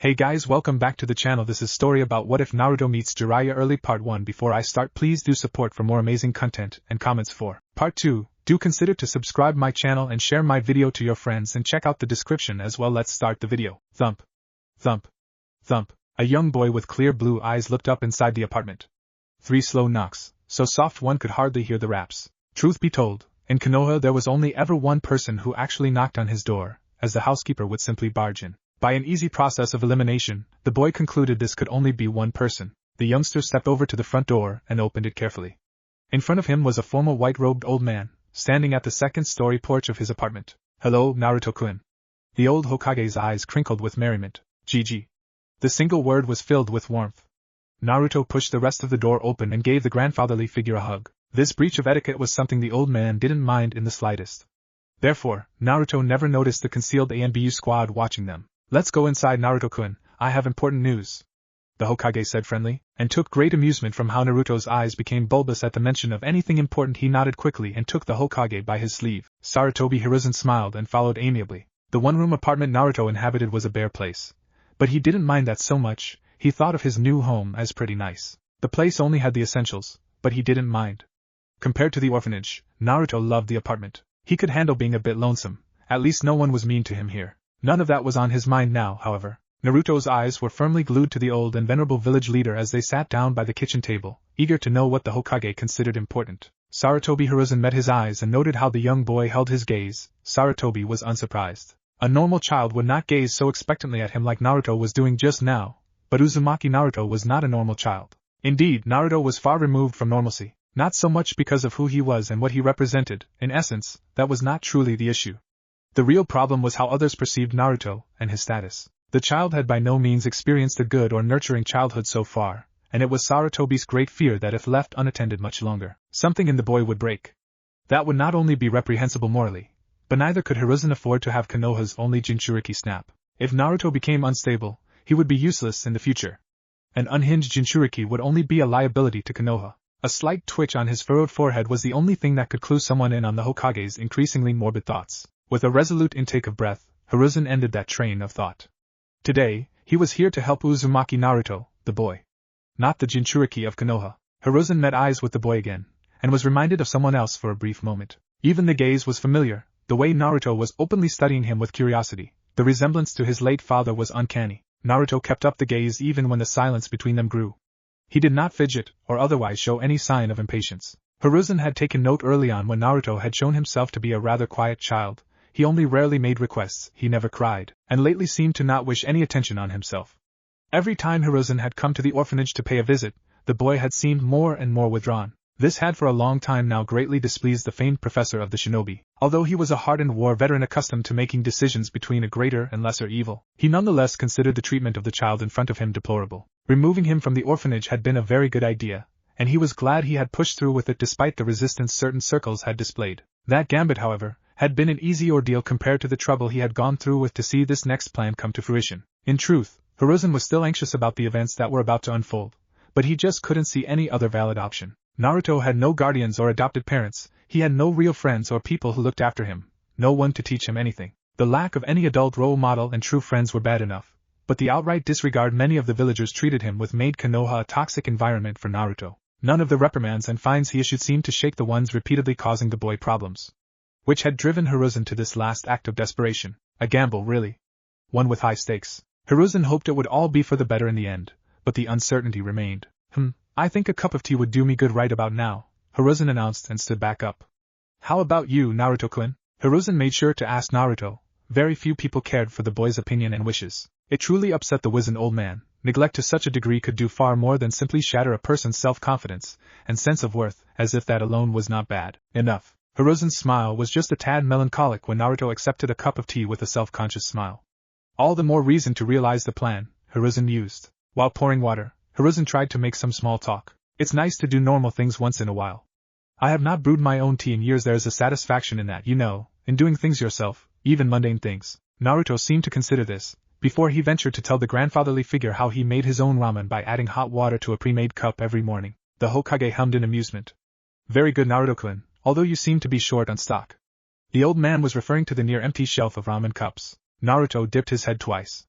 Hey guys, welcome back to the channel. This is story about what if Naruto meets Jiraiya early part 1. Before I start, please do support for more amazing content and comments for part 2. Do consider to subscribe my channel and share my video to your friends and check out the description as well. Let's start the video. Thump. Thump. Thump. A young boy with clear blue eyes looked up inside the apartment. 3 slow knocks, so soft one could hardly hear the raps. Truth be told, in Konoha there was only ever one person who actually knocked on his door, as the housekeeper would simply barge in. By an easy process of elimination, the boy concluded this could only be one person. The youngster stepped over to the front door and opened it carefully. In front of him was a formal white-robed old man, standing at the second-story porch of his apartment. "Hello, Naruto-kun." The old Hokage's eyes crinkled with merriment. "GG." The single word was filled with warmth. Naruto pushed the rest of the door open and gave the grandfatherly figure a hug. This breach of etiquette was something the old man didn't mind in the slightest. Therefore, Naruto never noticed the concealed ANBU squad watching them. "Let's go inside, Naruto-kun, I have important news," the Hokage said friendly, and took great amusement from how Naruto's eyes became bulbous at the mention of anything important. He nodded quickly and took the Hokage by his sleeve. Sarutobi Hiruzen smiled and followed amiably. The one-room apartment Naruto inhabited was a bare place. But he didn't mind that so much. He thought of his new home as pretty nice. The place only had the essentials, but he didn't mind. Compared to the orphanage, Naruto loved the apartment. He could handle being a bit lonesome. At least no one was mean to him here. None of that was on his mind now, however. Naruto's eyes were firmly glued to the old and venerable village leader as they sat down by the kitchen table, eager to know what the Hokage considered important. Sarutobi Hiruzen met his eyes and noted how the young boy held his gaze. Sarutobi was unsurprised. A normal child would not gaze so expectantly at him like Naruto was doing just now, but Uzumaki Naruto was not a normal child. Indeed, Naruto was far removed from normalcy, not so much because of who he was and what he represented. In essence, that was not truly the issue. The real problem was how others perceived Naruto and his status. The child had by no means experienced a good or nurturing childhood so far, and it was Sarutobi's great fear that if left unattended much longer, something in the boy would break. That would not only be reprehensible morally, but neither could Hiruzen afford to have Konoha's only Jinchuriki snap. If Naruto became unstable, he would be useless in the future. An unhinged Jinchuriki would only be a liability to Konoha. A slight twitch on his furrowed forehead was the only thing that could clue someone in on the Hokage's increasingly morbid thoughts. With a resolute intake of breath, Hiruzen ended that train of thought. Today, he was here to help Uzumaki Naruto, the boy. Not the Jinchuriki of Konoha. Hiruzen met eyes with the boy again, and was reminded of someone else for a brief moment. Even the gaze was familiar, the way Naruto was openly studying him with curiosity. The resemblance to his late father was uncanny. Naruto kept up the gaze even when the silence between them grew. He did not fidget, or otherwise show any sign of impatience. Hiruzen had taken note early on when Naruto had shown himself to be a rather quiet child. He only rarely made requests, he never cried, and lately seemed to not wish any attention on himself. Every time Hiruzen had come to the orphanage to pay a visit, the boy had seemed more and more withdrawn. This had for a long time now greatly displeased the famed professor of the shinobi. Although he was a hardened war veteran accustomed to making decisions between a greater and lesser evil, he nonetheless considered the treatment of the child in front of him deplorable. Removing him from the orphanage had been a very good idea, and he was glad he had pushed through with it despite the resistance certain circles had displayed. That gambit, however, had been an easy ordeal compared to the trouble he had gone through with to see this next plan come to fruition. In truth, Hiruzen was still anxious about the events that were about to unfold, but he just couldn't see any other valid option. Naruto had no guardians or adopted parents, he had no real friends or people who looked after him, no one to teach him anything. The lack of any adult role model and true friends were bad enough, but the outright disregard many of the villagers treated him with made Konoha a toxic environment for Naruto. None of the reprimands and fines he issued seemed to shake the ones repeatedly causing the boy problems, which had driven Hiruzen to this last act of desperation. A gamble, really. One with high stakes. Hiruzen hoped it would all be for the better in the end, but the uncertainty remained. I think a cup of tea would do me good right about now, Hiruzen announced and stood back up. How about you, Naruto-kun? Hiruzen made sure to ask Naruto. Very few people cared for the boy's opinion and wishes. It truly upset the wizened old man. Neglect to such a degree could do far more than simply shatter a person's self-confidence and sense of worth, as if that alone was not bad enough. Hiruzen's smile was just a tad melancholic when Naruto accepted a cup of tea with a self-conscious smile. All the more reason to realize the plan, Hiruzen used. While pouring water, Hiruzen tried to make some small talk. It's nice to do normal things once in a while. I have not brewed my own tea in years. There is a satisfaction in that, in doing things yourself, even mundane things. Naruto seemed to consider this, before he ventured to tell the grandfatherly figure how he made his own ramen by adding hot water to a pre-made cup every morning. The Hokage hummed in amusement. Very good, Naruto-kun, although you seem to be short on stock. The old man was referring to the near-empty shelf of ramen cups. Naruto dipped his head twice.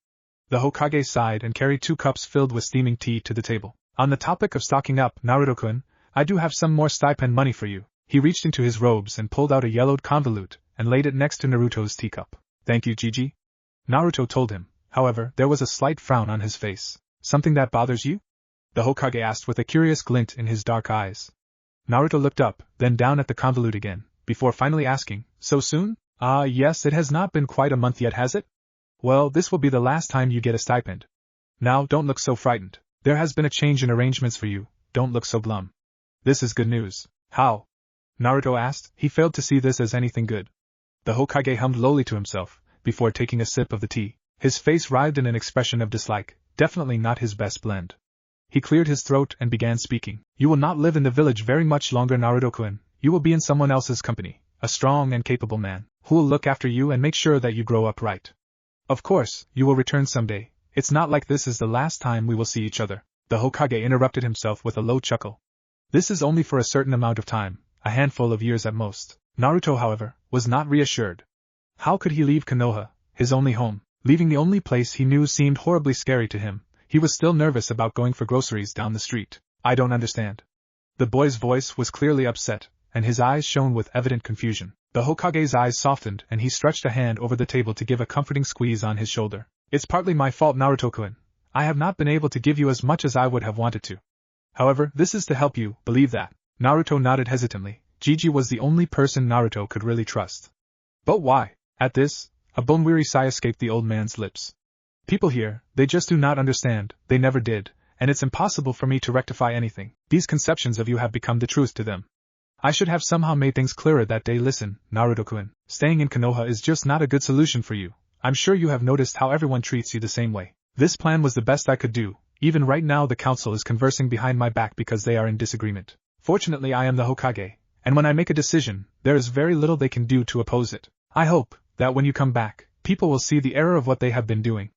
The Hokage sighed and carried 2 cups filled with steaming tea to the table. On the topic of stocking up, Naruto-kun, I do have some more stipend money for you. He reached into his robes and pulled out a yellowed convolute and laid it next to Naruto's teacup. Thank you, Jiji. Naruto told him. However, there was a slight frown on his face. Something that bothers you? The Hokage asked with a curious glint in his dark eyes. Naruto looked up, then down at the convolute again, before finally asking, so soon? Yes, it has not been quite a month yet, has it? Well, this will be the last time you get a stipend. Now, don't look so frightened. There has been a change in arrangements for you, don't look so glum. This is good news. How? Naruto asked. He failed to see this as anything good. The Hokage hummed lowly to himself, before taking a sip of the tea. His face writhed in an expression of dislike, definitely not his best blend. He cleared his throat and began speaking. You will not live in the village very much longer, Naruto-kun. You will be in someone else's company, a strong and capable man, who will look after you and make sure that you grow up right. Of course, you will return someday. It's not like this is the last time we will see each other. The Hokage interrupted himself with a low chuckle. This is only for a certain amount of time, a handful of years at most. Naruto, however, was not reassured. How could he leave Konoha, his only home? Leaving the only place he knew seemed horribly scary to him. He was still nervous about going for groceries down the street. I don't understand. The boy's voice was clearly upset, and his eyes shone with evident confusion. The Hokage's eyes softened and he stretched a hand over the table to give a comforting squeeze on his shoulder. It's partly my fault, Naruto-kun. I have not been able to give you as much as I would have wanted to. However, this is to help you, believe that. Naruto nodded hesitantly. Jiji was the only person Naruto could really trust. But why? At this, a bone-weary sigh escaped the old man's lips. People here, they just do not understand, they never did, and it's impossible for me to rectify anything. These conceptions of you have become the truth to them. I should have somehow made things clearer that day. Listen, Naruto-kun, staying in Konoha is just not a good solution for you. I'm sure you have noticed how everyone treats you the same way. This plan was the best I could do. Even right now the council is conversing behind my back because they are in disagreement. Fortunately I am the Hokage, and when I make a decision, there is very little they can do to oppose it. I hope that when you come back, people will see the error of what they have been doing.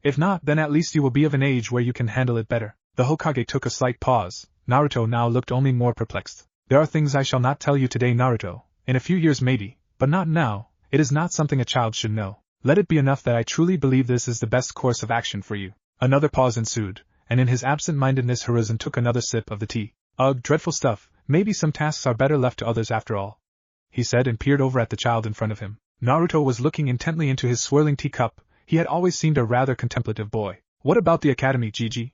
If not, then at least you will be of an age where you can handle it better. The Hokage took a slight pause. Naruto now looked only more perplexed. There are things I shall not tell you today, Naruto. In a few years maybe, but not now. It is not something a child should know. Let it be enough that I truly believe this is the best course of action for you. Another pause ensued, and in his absent-mindedness Hiruzen took another sip of the tea. Ugh, dreadful stuff. Maybe some tasks are better left to others after all, he said and peered over at the child in front of him. Naruto was looking intently into his swirling teacup. He had always seemed a rather contemplative boy. What about the academy, Jiji?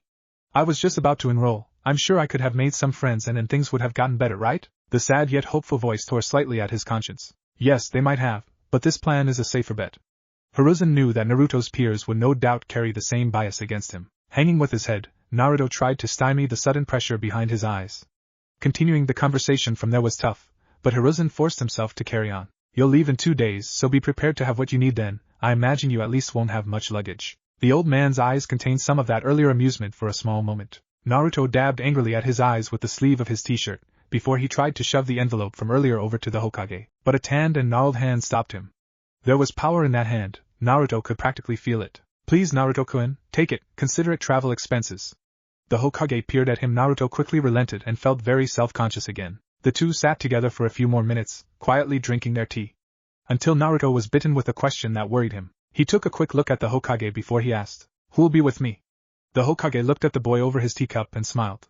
I was just about to enroll. I'm sure I could have made some friends and then things would have gotten better, right? The sad yet hopeful voice tore slightly at his conscience. Yes, they might have, but this plan is a safer bet. Hiruzen knew that Naruto's peers would no doubt carry the same bias against him. Hanging with his head, Naruto tried to stymie the sudden pressure behind his eyes. Continuing the conversation from there was tough, but Hiruzen forced himself to carry on. You'll leave in 2 days, so be prepared to have what you need then. I imagine you at least won't have much luggage. The old man's eyes contained some of that earlier amusement for a small moment. Naruto dabbed angrily at his eyes with the sleeve of his t-shirt, before he tried to shove the envelope from earlier over to the Hokage, but a tanned and gnarled hand stopped him. There was power in that hand. Naruto could practically feel it. Please, Naruto-kun, take it, consider it travel expenses. The Hokage peered at him. Naruto quickly relented and felt very self-conscious again. The two sat together for a few more minutes, quietly drinking their tea. Until Naruto was bitten with a question that worried him. He took a quick look at the Hokage before he asked, "Who'll be with me?" The Hokage looked at the boy over his teacup and smiled.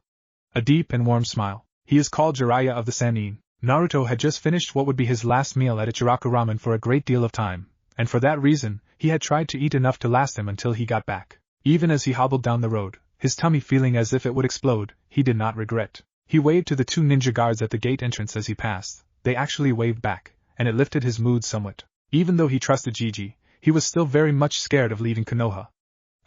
A deep and warm smile. He is called Jiraiya of the Sannin. Naruto had just finished what would be his last meal at Ichiraku Ramen for a great deal of time, and for that reason, he had tried to eat enough to last him until he got back. Even as he hobbled down the road, his tummy feeling as if it would explode, he did not regret. He waved to the 2 ninja guards at the gate entrance as he passed. They actually waved back, and it lifted his mood somewhat. Even though he trusted Jiji, he was still very much scared of leaving Konoha.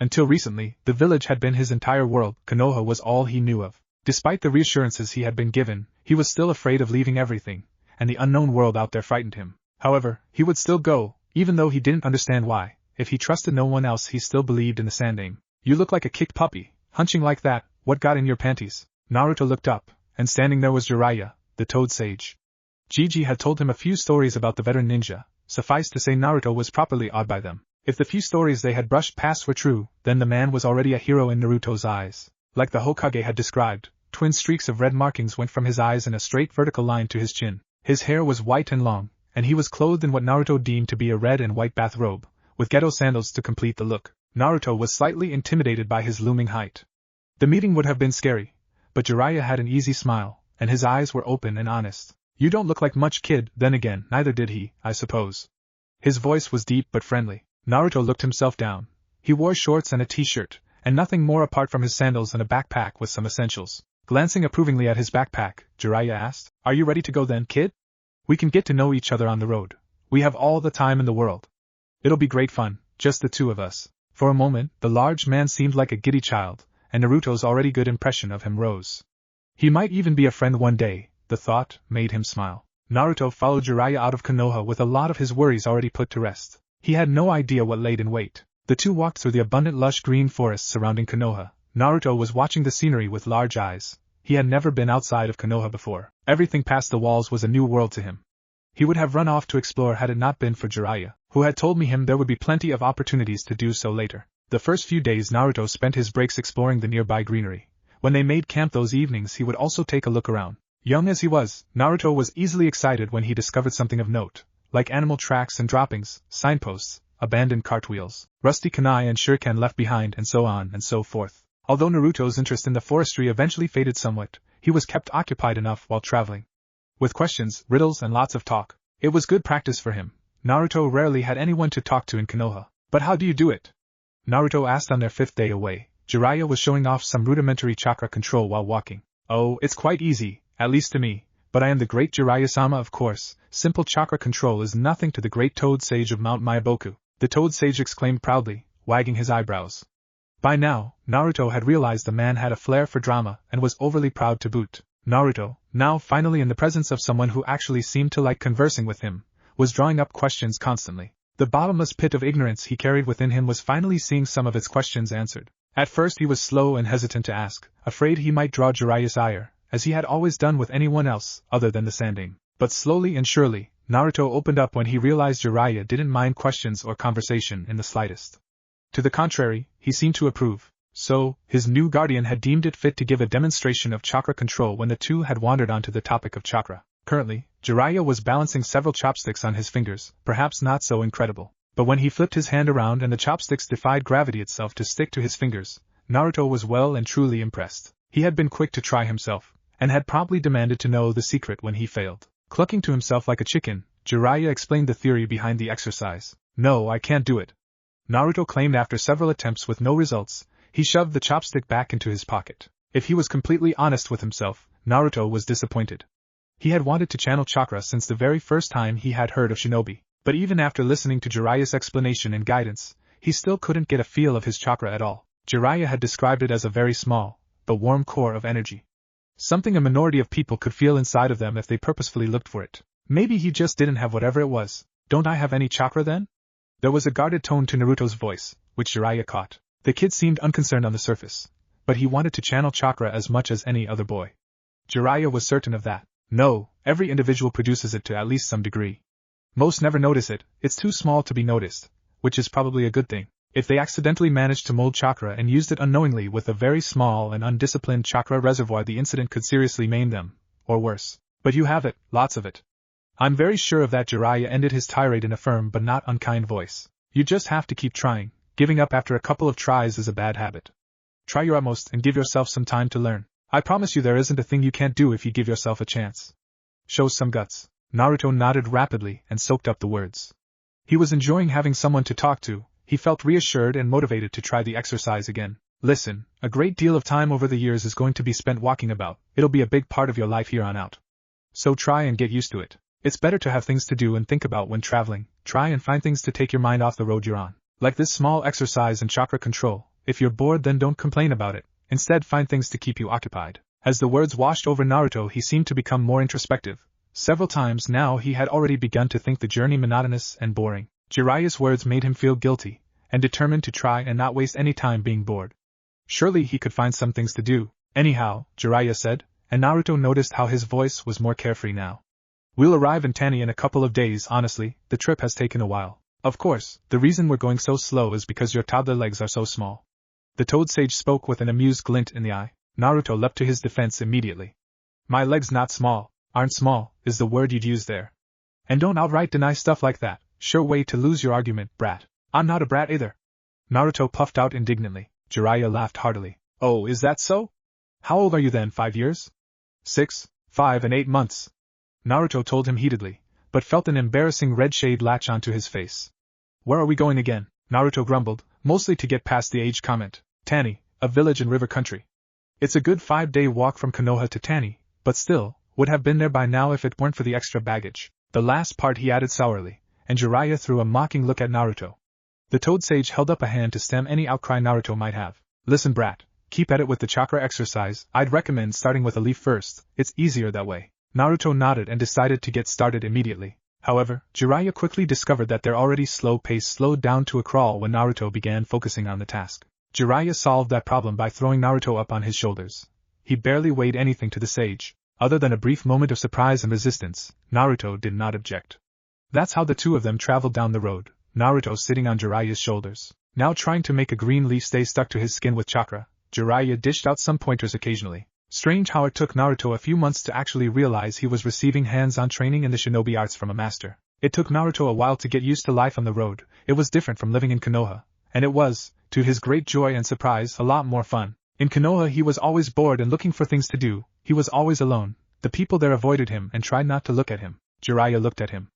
Until recently, the village had been his entire world. Konoha was all he knew of. Despite the reassurances he had been given, he was still afraid of leaving everything, and the unknown world out there frightened him. However, he would still go, even though he didn't understand why. If he trusted no one else, he still believed in the Sannin. "You look like a kicked puppy, hunching like that. What got in your panties?" Naruto looked up, and standing there was Jiraiya, the Toad Sage. Jiji had told him a few stories about the veteran ninja. Suffice to say, Naruto was properly awed by them. If the few stories they had brushed past were true, then the man was already a hero in Naruto's eyes. Like the Hokage had described, twin streaks of red markings went from his eyes in a straight vertical line to his chin. His hair was white and long, and he was clothed in what Naruto deemed to be a red and white bathrobe, with ghetto sandals to complete the look. Naruto was slightly intimidated by his looming height. The meeting would have been scary, but Jiraiya had an easy smile, and his eyes were open and honest. You don't look like much, kid. Then again, neither did he, I suppose. His voice was deep but friendly. Naruto looked himself down. He wore shorts and a t-shirt, and nothing more apart from his sandals and a backpack with some essentials. Glancing approvingly at his backpack, Jiraiya asked, Are you ready to go then, kid? We can get to know each other on the road. We have all the time in the world. It'll be great fun, just the two of us. For a moment, the large man seemed like a giddy child, and Naruto's already good impression of him rose. He might even be a friend one day, the thought made him smile. Naruto followed Jiraiya out of Konoha with a lot of his worries already put to rest. He had no idea what laid in wait. The two walked through the abundant lush green forests surrounding Konoha. Naruto was watching the scenery with large eyes. He had never been outside of Konoha before. Everything past the walls was a new world to him. He would have run off to explore had it not been for Jiraiya, who had told him there would be plenty of opportunities to do so later. The first few days Naruto spent his breaks exploring the nearby greenery. When they made camp those evenings he would also take a look around. Young as he was, Naruto was easily excited when he discovered something of note, like animal tracks and droppings, signposts, abandoned cartwheels, rusty kunai and shuriken left behind, and so on and so forth. Although Naruto's interest in the forestry eventually faded somewhat, he was kept occupied enough while traveling. With questions, riddles, and lots of talk. It was good practice for him. Naruto rarely had anyone to talk to in Konoha. But how do you do it? Naruto asked on their 5th day away. Jiraiya was showing off some rudimentary chakra control while walking. Oh, it's quite easy, at least to me, but I am the great Jiraiya-sama, of course. Simple chakra control is nothing to the great Toad Sage of Mount Myoboku, the Toad Sage exclaimed proudly, wagging his eyebrows. By now, Naruto had realized the man had a flair for drama and was overly proud to boot. Naruto, now finally in the presence of someone who actually seemed to like conversing with him, was drawing up questions constantly. The bottomless pit of ignorance he carried within him was finally seeing some of its questions answered. At first he was slow and hesitant to ask, afraid he might draw Jiraiya's ire, as he had always done with anyone else other than the Sandaime. But slowly and surely, Naruto opened up when he realized Jiraiya didn't mind questions or conversation in the slightest. To the contrary, he seemed to approve. So, his new guardian had deemed it fit to give a demonstration of chakra control when the two had wandered onto the topic of chakra. Currently, Jiraiya was balancing several chopsticks on his fingers, perhaps not so incredible. But when he flipped his hand around and the chopsticks defied gravity itself to stick to his fingers, Naruto was well and truly impressed. He had been quick to try himself, and had promptly demanded to know the secret when he failed. Clucking to himself like a chicken, Jiraiya explained the theory behind the exercise. No, I can't do it. Naruto claimed after several attempts with no results. He shoved the chopstick back into his pocket. If he was completely honest with himself, Naruto was disappointed. He had wanted to channel chakra since the very first time he had heard of shinobi, but even after listening to Jiraiya's explanation and guidance, he still couldn't get a feel of his chakra at all. Jiraiya had described it as a very small, but warm core of energy. Something a minority of people could feel inside of them if they purposefully looked for it. Maybe he just didn't have whatever it was. Don't I have any chakra then? There was a guarded tone to Naruto's voice, which Jiraiya caught. The kid seemed unconcerned on the surface, but he wanted to channel chakra as much as any other boy. Jiraiya was certain of that. No, every individual produces it to at least some degree. Most never notice it, it's too small to be noticed, which is probably a good thing. If they accidentally managed to mold chakra and used it unknowingly with a very small and undisciplined chakra reservoir, the incident could seriously maim them, or worse. But you have it, lots of it. I'm very sure of that. Jiraiya ended his tirade in a firm but not unkind voice. You just have to keep trying. Giving up after a couple of tries is a bad habit. Try your utmost and give yourself some time to learn. I promise you there isn't a thing you can't do if you give yourself a chance. Show some guts. Naruto nodded rapidly and soaked up the words. He was enjoying having someone to talk to. He felt reassured and motivated to try the exercise again. Listen, a great deal of time over the years is going to be spent walking about. It'll be a big part of your life here on out. So try and get used to it. It's better to have things to do and think about when traveling. Try and find things to take your mind off the road you're on. Like this small exercise in chakra control. If you're bored, then don't complain about it. Instead, find things to keep you occupied. As the words washed over Naruto, he seemed to become more introspective. Several times now he had already begun to think the journey monotonous and boring. Jiraiya's words made him feel guilty, and determined to try and not waste any time being bored. Surely he could find some things to do. Anyhow, Jiraiya said, and Naruto noticed how his voice was more carefree now. We'll arrive in Tani in a couple of days. Honestly, the trip has taken a while. Of course, the reason we're going so slow is because your toddler legs are so small. The Toad Sage spoke with an amused glint in the eye. Naruto leapt to his defense immediately. My legs not small, aren't small, is the word you'd use there. And don't outright deny stuff like that. Sure way to lose your argument, brat. I'm not a brat either. Naruto puffed out indignantly. Jiraiya laughed heartily. Oh, is that so? How old are you then, 5 years? 6, 5 and 8 months. Naruto told him heatedly, but felt an embarrassing red shade latch onto his face. Where are we going again? Naruto grumbled, mostly to get past the age comment. Tani, a village in river country. It's a good 5-day walk from Konoha to Tani, but still, would have been there by now if it weren't for the extra baggage. The last part he added sourly, and Jiraiya threw a mocking look at Naruto. The Toad Sage held up a hand to stem any outcry Naruto might have. Listen, brat, keep at it with the chakra exercise. I'd recommend starting with a leaf first, it's easier that way. Naruto nodded and decided to get started immediately. However, Jiraiya quickly discovered that their already slow pace slowed down to a crawl when Naruto began focusing on the task. Jiraiya solved that problem by throwing Naruto up on his shoulders. He barely weighed anything to the sage. Other than a brief moment of surprise and resistance, Naruto did not object. That's how the two of them traveled down the road, Naruto sitting on Jiraiya's shoulders. Now trying to make a green leaf stay stuck to his skin with chakra, Jiraiya dished out some pointers occasionally. Strange how it took Naruto a few months to actually realize he was receiving hands-on training in the shinobi arts from a master. It took Naruto a while to get used to life on the road. It was different from living in Konoha, and it was, to his great joy and surprise, a lot more fun. In Konoha he was always bored and looking for things to do, he was always alone, the people there avoided him and tried not to look at him. Jiraiya looked at him.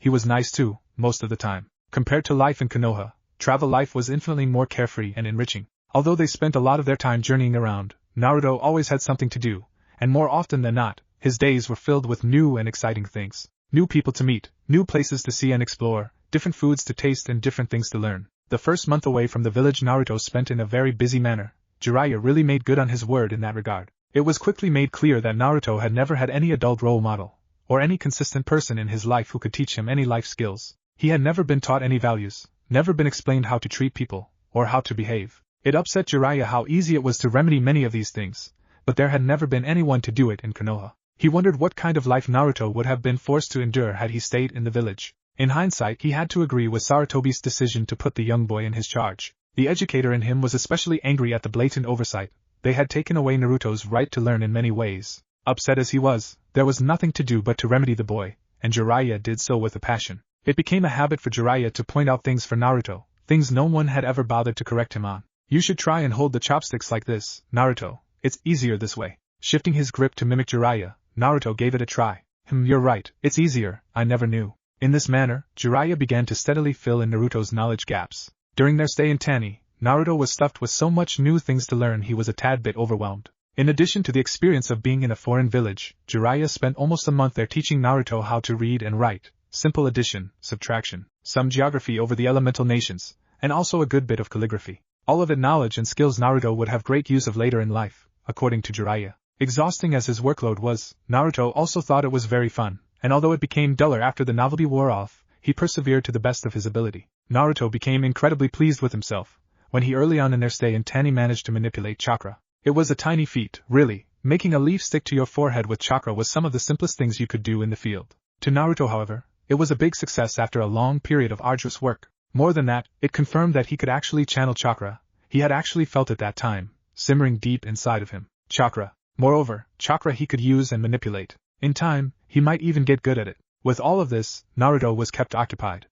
He was nice too, most of the time. Compared to life in Konoha, travel life was infinitely more carefree and enriching. Although they spent a lot of their time journeying around, Naruto always had something to do, and more often than not, his days were filled with new and exciting things. New people to meet, new places to see and explore, different foods to taste and different things to learn. The first month away from the village Naruto spent in a very busy manner. Jiraiya really made good on his word in that regard. It was quickly made clear that Naruto had never had any adult role model, or any consistent person in his life who could teach him any life skills. He had never been taught any values, never been explained how to treat people, or how to behave. It upset Jiraiya how easy it was to remedy many of these things, but there had never been anyone to do it in Konoha. He wondered what kind of life Naruto would have been forced to endure had he stayed in the village. In hindsight, he had to agree with Sarutobi's decision to put the young boy in his charge. The educator in him was especially angry at the blatant oversight. They had taken away Naruto's right to learn in many ways. Upset as he was, there was nothing to do but to remedy the boy, and Jiraiya did so with a passion. It became a habit for Jiraiya to point out things for Naruto, things no one had ever bothered to correct him on. You should try and hold the chopsticks like this, Naruto, it's easier this way. Shifting his grip to mimic Jiraiya, Naruto gave it a try. You're right, it's easier, I never knew. In this manner, Jiraiya began to steadily fill in Naruto's knowledge gaps. During their stay in Tani, Naruto was stuffed with so much new things to learn he was a tad bit overwhelmed. In addition to the experience of being in a foreign village, Jiraiya spent almost a month there teaching Naruto how to read and write, simple addition, subtraction, some geography over the elemental nations, and also a good bit of calligraphy. All of it knowledge and skills Naruto would have great use of later in life, according to Jiraiya. Exhausting as his workload was, Naruto also thought it was very fun, and although it became duller after the novelty wore off, he persevered to the best of his ability. Naruto became incredibly pleased with himself when he early on in their stay in Tani managed to manipulate chakra. It was a tiny feat, really. Making a leaf stick to your forehead with chakra was some of the simplest things you could do in the field. To Naruto, however, it was a big success after a long period of arduous work. More than that, it confirmed that he could actually channel chakra. He had actually felt it that time, simmering deep inside of him. Chakra. Moreover, chakra he could use and manipulate. In time, he might even get good at it. With all of this, Naruto was kept occupied.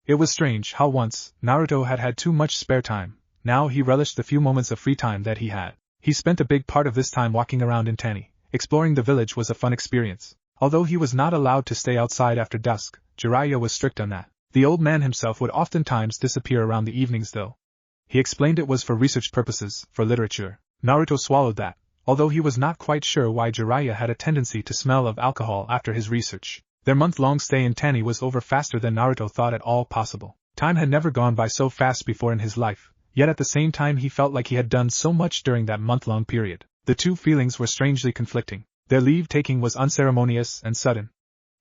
It was strange how once, Naruto had had too much spare time. Now he relished the few moments of free time that he had. He spent a big part of this time walking around in Tani. Exploring the village was a fun experience. Although he was not allowed to stay outside after dusk, Jiraiya was strict on that. The old man himself would oftentimes disappear around the evenings though. He explained it was for research purposes, for literature. Naruto swallowed that, although he was not quite sure why Jiraiya had a tendency to smell of alcohol after his research. Their month-long stay in Tani was over faster than Naruto thought at all possible. Time had never gone by so fast before in his life, yet at the same time he felt like he had done so much during that month-long period. The two feelings were strangely conflicting. Their leave-taking was unceremonious and sudden.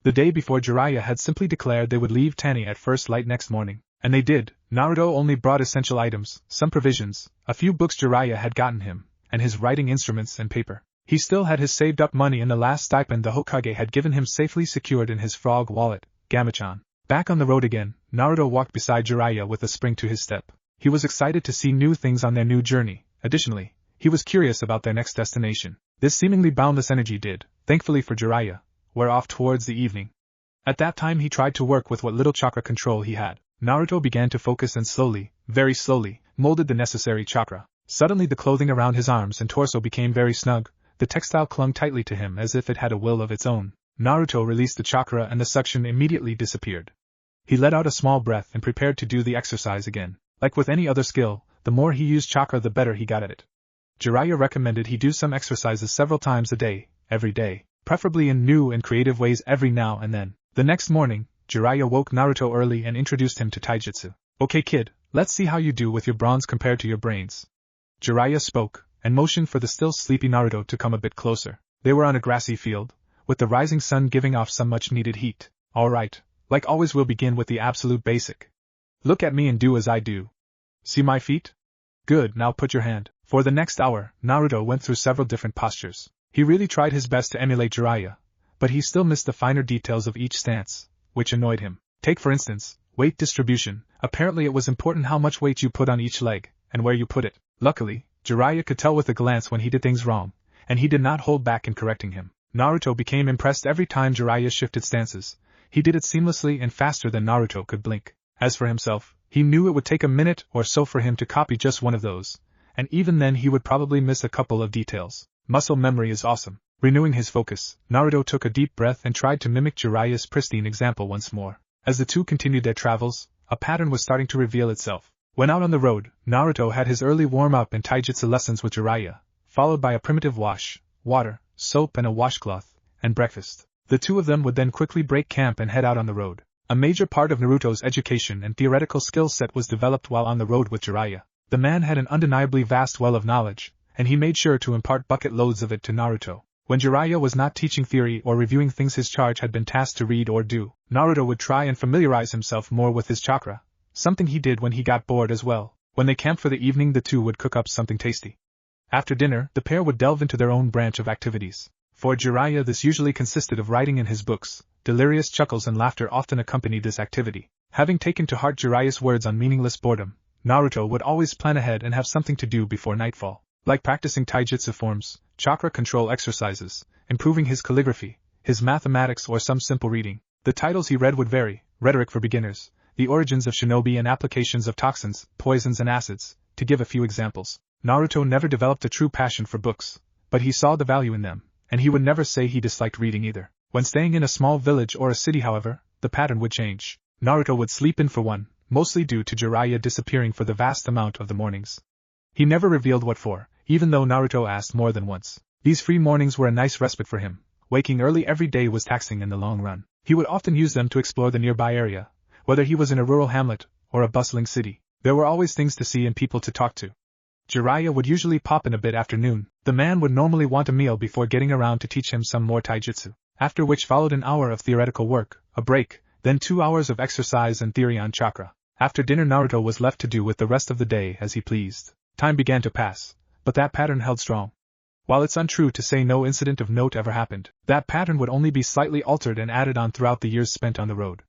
The day before, Jiraiya had simply declared they would leave Tani at first light next morning, and they did. Naruto only brought essential items, some provisions, a few books Jiraiya had gotten him, and his writing instruments and paper. He still had his saved-up money and the last stipend the Hokage had given him safely secured in his frog wallet, Gamachan. Back on the road again, Naruto walked beside Jiraiya with a spring to his step. He was excited to see new things on their new journey. Additionally, he was curious about their next destination. This seemingly boundless energy did, thankfully for Jiraiya, wear off towards the evening. At that time he tried to work with what little chakra control he had. Naruto began to focus and slowly, very slowly, molded the necessary chakra. Suddenly the clothing around his arms and torso became very snug, the textile clung tightly to him as if it had a will of its own. Naruto released the chakra and the suction immediately disappeared. He let out a small breath and prepared to do the exercise again. Like with any other skill, the more he used chakra the better he got at it. Jiraiya recommended he do some exercises several times a day, every day, preferably in new and creative ways every now and then. The next morning, Jiraiya woke Naruto early and introduced him to taijutsu. "Okay kid, let's see how you do with your bronze compared to your brains." Jiraiya spoke, and motioned for the still sleepy Naruto to come a bit closer. They were on a grassy field, with the rising sun giving off some much-needed heat. "Alright, like always we'll begin with the absolute basic. Look at me and do as I do. See my feet? Good, now put your hand." For the next hour, Naruto went through several different postures. He really tried his best to emulate Jiraiya, but he still missed the finer details of each stance, which annoyed him. Take for instance, weight distribution. Apparently it was important how much weight you put on each leg, and where you put it. Luckily, Jiraiya could tell with a glance when he did things wrong, and he did not hold back in correcting him. Naruto became impressed every time Jiraiya shifted stances. He did it seamlessly and faster than Naruto could blink. As for himself, he knew it would take a minute or so for him to copy just one of those, and even then he would probably miss a couple of details. Muscle memory is awesome. Renewing his focus, Naruto took a deep breath and tried to mimic Jiraiya's pristine example once more. As the two continued their travels, a pattern was starting to reveal itself. When out on the road, Naruto had his early warm-up and taijutsu lessons with Jiraiya, followed by a primitive wash, water, soap and a washcloth, and breakfast. The two of them would then quickly break camp and head out on the road. A major part of Naruto's education and theoretical skill set was developed while on the road with Jiraiya. The man had an undeniably vast well of knowledge, and he made sure to impart bucket loads of it to Naruto. When Jiraiya was not teaching theory or reviewing things his charge had been tasked to read or do, Naruto would try and familiarize himself more with his chakra, something he did when he got bored as well. When they camped for the evening, the two would cook up something tasty. After dinner, the pair would delve into their own branch of activities. For Jiraiya this usually consisted of writing in his books. Delirious chuckles and laughter often accompanied this activity. Having taken to heart Jiraiya's words on meaningless boredom, Naruto would always plan ahead and have something to do before nightfall. Like practicing taijutsu forms, chakra control exercises, improving his calligraphy, his mathematics or some simple reading. The titles he read would vary: Rhetoric for Beginners, The Origins of Shinobi and Applications of Toxins, Poisons and Acids, to give a few examples. Naruto never developed a true passion for books, but he saw the value in them, and he would never say he disliked reading either. When staying in a small village or a city, however, the pattern would change. Naruto would sleep in for one, mostly due to Jiraiya disappearing for the vast amount of the mornings. He never revealed what for, even though Naruto asked more than once. These free mornings were a nice respite for him. Waking early every day was taxing in the long run. He would often use them to explore the nearby area, whether he was in a rural hamlet or a bustling city. There were always things to see and people to talk to. Jiraiya would usually pop in a bit after noon. The man would normally want a meal before getting around to teach him some more taijutsu, after which followed an hour of theoretical work, a break, then 2 hours of exercise and theory on chakra. After dinner Naruto was left to do with the rest of the day as he pleased. Time began to pass, but that pattern held strong. While it's untrue to say no incident of note ever happened, that pattern would only be slightly altered and added on throughout the years spent on the road.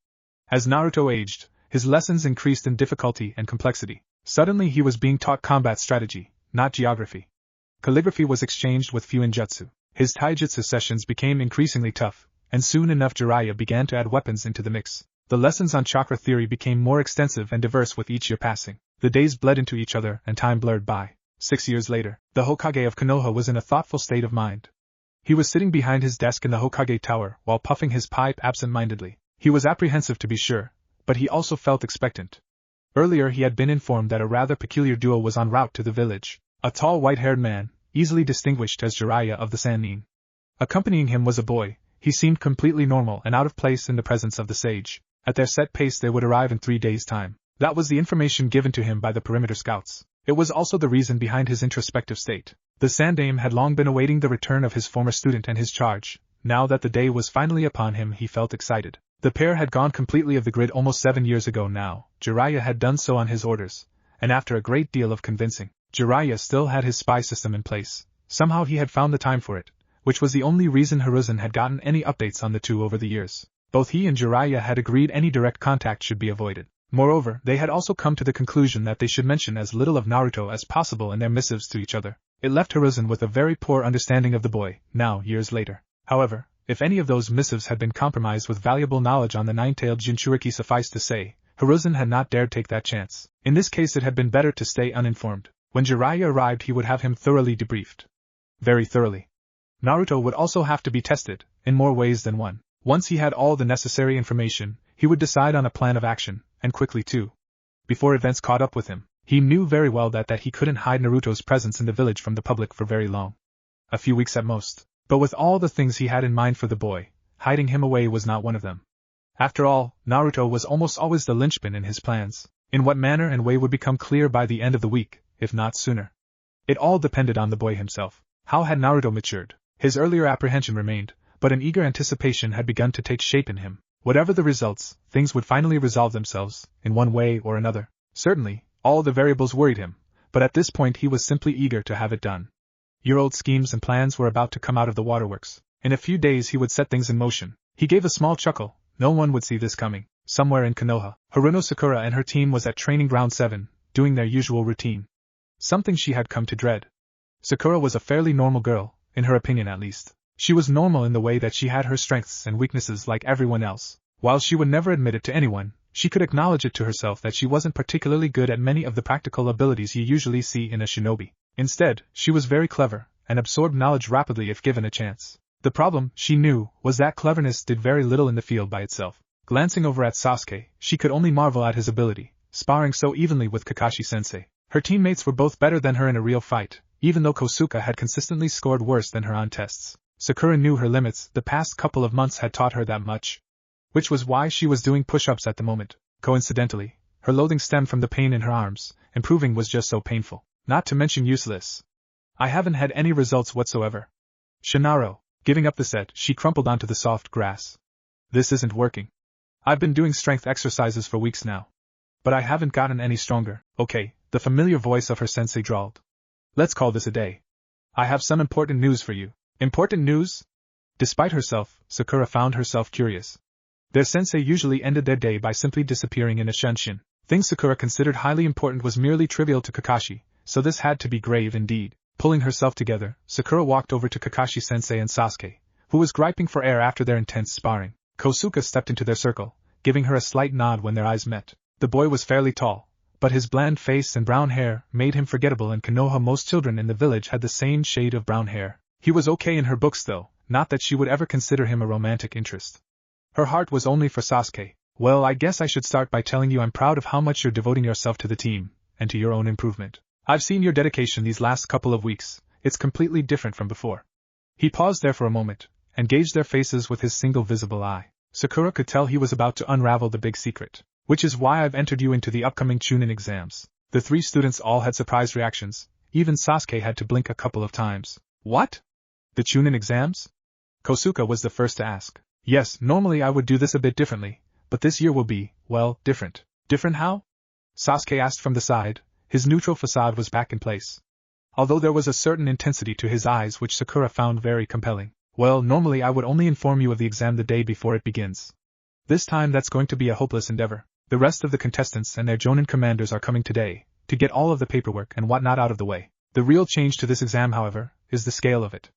As Naruto aged, his lessons increased in difficulty and complexity. Suddenly he was being taught combat strategy, not geography. Calligraphy was exchanged with fuinjutsu. His taijutsu sessions became increasingly tough, and soon enough Jiraiya began to add weapons into the mix. The lessons on chakra theory became more extensive and diverse with each year passing. The days bled into each other and time blurred by. 6 years later, the Hokage of Konoha was in a thoughtful state of mind. He was sitting behind his desk in the Hokage tower while puffing his pipe absent-mindedly. He was apprehensive to be sure, but he also felt expectant. Earlier he had been informed that a rather peculiar duo was en route to the village. A tall white-haired man, easily distinguished as Jiraiya of the Sannin. Accompanying him was a boy. He seemed completely normal and out of place in the presence of the sage. At their set pace they would arrive in 3 days' time. That was the information given to him by the perimeter scouts. It was also the reason behind his introspective state. The Sandaime had long been awaiting the return of his former student and his charge. Now that the day was finally upon him he felt excited. The pair had gone completely of the grid almost 7 years ago now. Jiraiya had done so on his orders, and after a great deal of convincing. Jiraiya still had his spy system in place. Somehow he had found the time for it, which was the only reason Hiruzen had gotten any updates on the two over the years. Both he and Jiraiya had agreed any direct contact should be avoided. Moreover, they had also come to the conclusion that they should mention as little of Naruto as possible in their missives to each other. It left Hiruzen with a very poor understanding of the boy, now years later. However, if any of those missives had been compromised with valuable knowledge on the nine-tailed Jinchuriki, suffice to say, Hiruzen had not dared take that chance. In this case it had been better to stay uninformed. When Jiraiya arrived he would have him thoroughly debriefed. Very thoroughly. Naruto would also have to be tested, in more ways than one. Once he had all the necessary information, he would decide on a plan of action, and quickly too. Before events caught up with him, he knew very well that he couldn't hide Naruto's presence in the village from the public for very long. A few weeks at most. But with all the things he had in mind for the boy, hiding him away was not one of them. After all, Naruto was almost always the linchpin in his plans. In what manner and way would become clear by the end of the week, if not sooner. It all depended on the boy himself. How had Naruto matured? His earlier apprehension remained, but an eager anticipation had begun to take shape in him. Whatever the results, things would finally resolve themselves, in one way or another. Certainly, all the variables worried him, but at this point he was simply eager to have it done. Year-old schemes and plans were about to come out of the waterworks. In a few days he would set things in motion. He gave a small chuckle. No one would see this coming. Somewhere in Konoha, Haruno Sakura and her team was at Training Ground 7, doing their usual routine. Something she had come to dread. Sakura was a fairly normal girl, in her opinion at least. She was normal in the way that she had her strengths and weaknesses like everyone else. While she would never admit it to anyone, she could acknowledge it to herself that she wasn't particularly good at many of the practical abilities you usually see in a shinobi. Instead, she was very clever, and absorbed knowledge rapidly if given a chance. The problem, she knew, was that cleverness did very little in the field by itself. Glancing over at Sasuke, she could only marvel at his ability, sparring so evenly with Kakashi-sensei. Her teammates were both better than her in a real fight, even though Kosuke had consistently scored worse than her on tests. Sakura knew her limits. The past couple of months had taught her that much. Which was why she was doing push-ups at the moment. Coincidentally, her loathing stemmed from the pain in her arms. Improving was just so painful. Not to mention useless. I haven't had any results whatsoever. Shinaro. Giving up the set, she crumpled onto the soft grass. This isn't working. I've been doing strength exercises for weeks now. But I haven't gotten any stronger. Okay, the familiar voice of her sensei drawled. Let's call this a day. I have some important news for you. Important news? Despite herself, Sakura found herself curious. Their sensei usually ended their day by simply disappearing in a shunshin. Things Sakura considered highly important was merely trivial to Kakashi, so this had to be grave indeed. Pulling herself together, Sakura walked over to Kakashi-sensei and Sasuke, who was griping for air after their intense sparring. Kosuke stepped into their circle, giving her a slight nod when their eyes met. The boy was fairly tall, but his bland face and brown hair made him forgettable. In Konoha most children in the village had the same shade of brown hair. He was okay in her books though, not that she would ever consider him a romantic interest. Her heart was only for Sasuke. Well, I guess I should start by telling you I'm proud of how much you're devoting yourself to the team, and to your own improvement. I've seen your dedication these last couple of weeks. It's completely different from before. He paused there for a moment, and gauged their faces with his single visible eye. Sakura could tell he was about to unravel the big secret. Which is why I've entered you into the upcoming Chunin exams. The three students all had surprised reactions. Even Sasuke had to blink a couple of times. What? The Chunin exams? Kosuke was the first to ask. Yes, normally I would do this a bit differently, but this year will be, well, different. Different how? Sasuke asked from the side. His neutral facade was back in place. Although there was a certain intensity to his eyes which Sakura found very compelling. Well, normally I would only inform you of the exam the day before it begins. This time that's going to be a hopeless endeavor. The rest of the contestants and their Jonin commanders are coming today, to get all of the paperwork and whatnot out of the way. The real change to this exam, however, is the scale of it.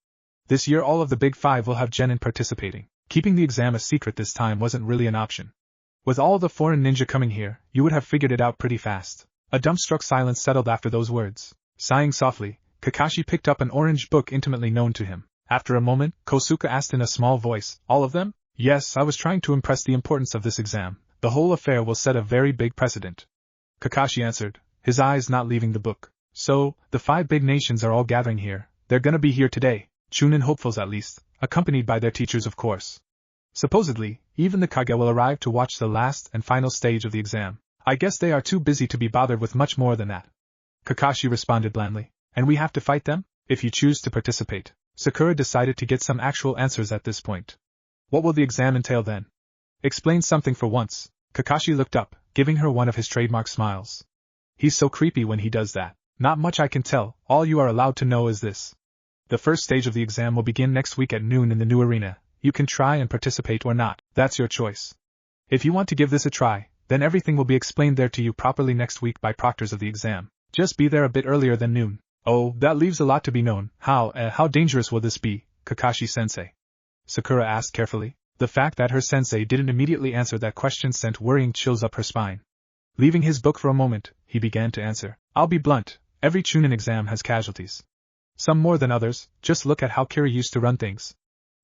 This year all of the Big Five will have genin participating. Keeping the exam a secret this time wasn't really an option. With all the foreign ninja coming here, you would have figured it out pretty fast. A dumbstruck silence settled after those words. Sighing softly, Kakashi picked up an orange book intimately known to him. After a moment, Kosuke asked in a small voice, all of them? Yes, I was trying to impress the importance of this exam. The whole affair will set a very big precedent. Kakashi answered, his eyes not leaving the book. So, the 5 big nations are all gathering here. They're gonna be here today. Chunin hopefuls at least, accompanied by their teachers of course. Supposedly, even the Kage will arrive to watch the last and final stage of the exam. I guess they are too busy to be bothered with much more than that. Kakashi responded blandly. And we have to fight them? If you choose to participate. Sakura decided to get some actual answers at this point. What will the exam entail then? Explain something for once. Kakashi looked up, giving her one of his trademark smiles. He's so creepy when he does that. Not much I can tell, all you are allowed to know is this. The first stage of the exam will begin next week at noon in the new arena. You can try and participate or not, that's your choice. If you want to give this a try, then everything will be explained there to you properly next week by proctors of the exam. Just be there a bit earlier than noon. Oh, that leaves a lot to be known. How dangerous will this be, Kakashi-sensei? Sakura asked carefully. The fact that her sensei didn't immediately answer that question sent worrying chills up her spine. Leaving his book for a moment, he began to answer. I'll be blunt, every Chunin exam has casualties. Some more than others, just look at how Kiri used to run things.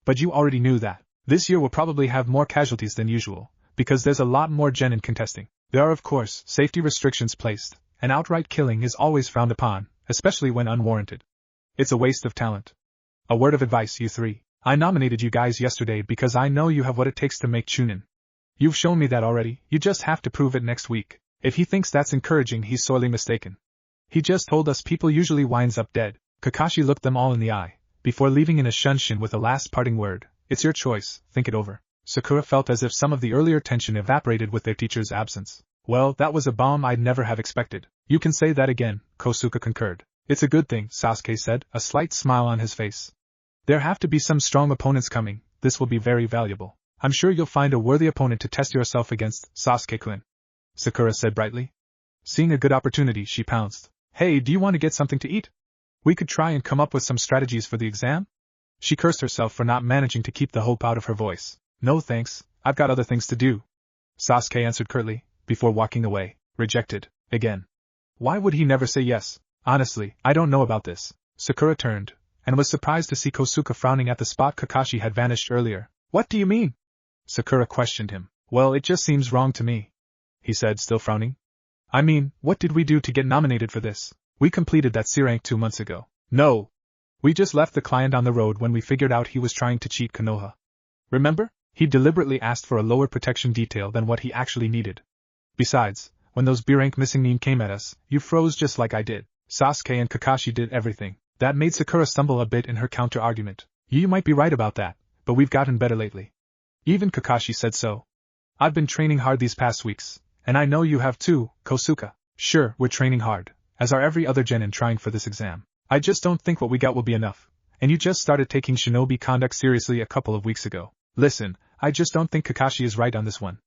But you already knew that. This year will probably have more casualties than usual, because there's a lot more genin contesting. There are of course safety restrictions placed, and outright killing is always frowned upon, especially when unwarranted. It's a waste of talent. A word of advice, you three. I nominated you guys yesterday because I know you have what it takes to make Chunin. You've shown me that already, you just have to prove it next week. If he thinks that's encouraging, he's sorely mistaken. He just told us people usually winds up dead. Kakashi looked them all in the eye, before leaving in a shunshin with a last parting word. It's your choice, think it over. Sakura felt as if some of the earlier tension evaporated with their teacher's absence. Well, that was a bomb I'd never have expected. You can say that again, Kosuke concurred. It's a good thing, Sasuke said, a slight smile on his face. There have to be some strong opponents coming, this will be very valuable. I'm sure you'll find a worthy opponent to test yourself against, Sasuke-kun. Sakura said brightly. Seeing a good opportunity, she pounced. Hey, do you want to get something to eat? We could try and come up with some strategies for the exam? She cursed herself for not managing to keep the hope out of her voice. No thanks, I've got other things to do. Sasuke answered curtly, before walking away. Rejected. Again. Why would he never say yes? Honestly, I don't know about this. Sakura turned, and was surprised to see Kosuke frowning at the spot Kakashi had vanished earlier. What do you mean? Sakura questioned him. Well, it just seems wrong to me, he said, still frowning. I mean, what did we do to get nominated for this? We completed that C rank 2 months ago. No. We just left the client on the road when we figured out he was trying to cheat Konoha. Remember? He deliberately asked for a lower protection detail than what he actually needed. Besides, when those B rank missing meme came at us, you froze just like I did. Sasuke and Kakashi did everything. That made Sakura stumble a bit in her counter-argument. You might be right about that, but we've gotten better lately. Even Kakashi said so. I've been training hard these past weeks, and I know you have too, Kosuke. Sure, we're training hard, as are every other genin trying for this exam. I just don't think what we got will be enough, and you just started taking shinobi conduct seriously a couple of weeks ago. Listen, I just don't think Kakashi is right on this one.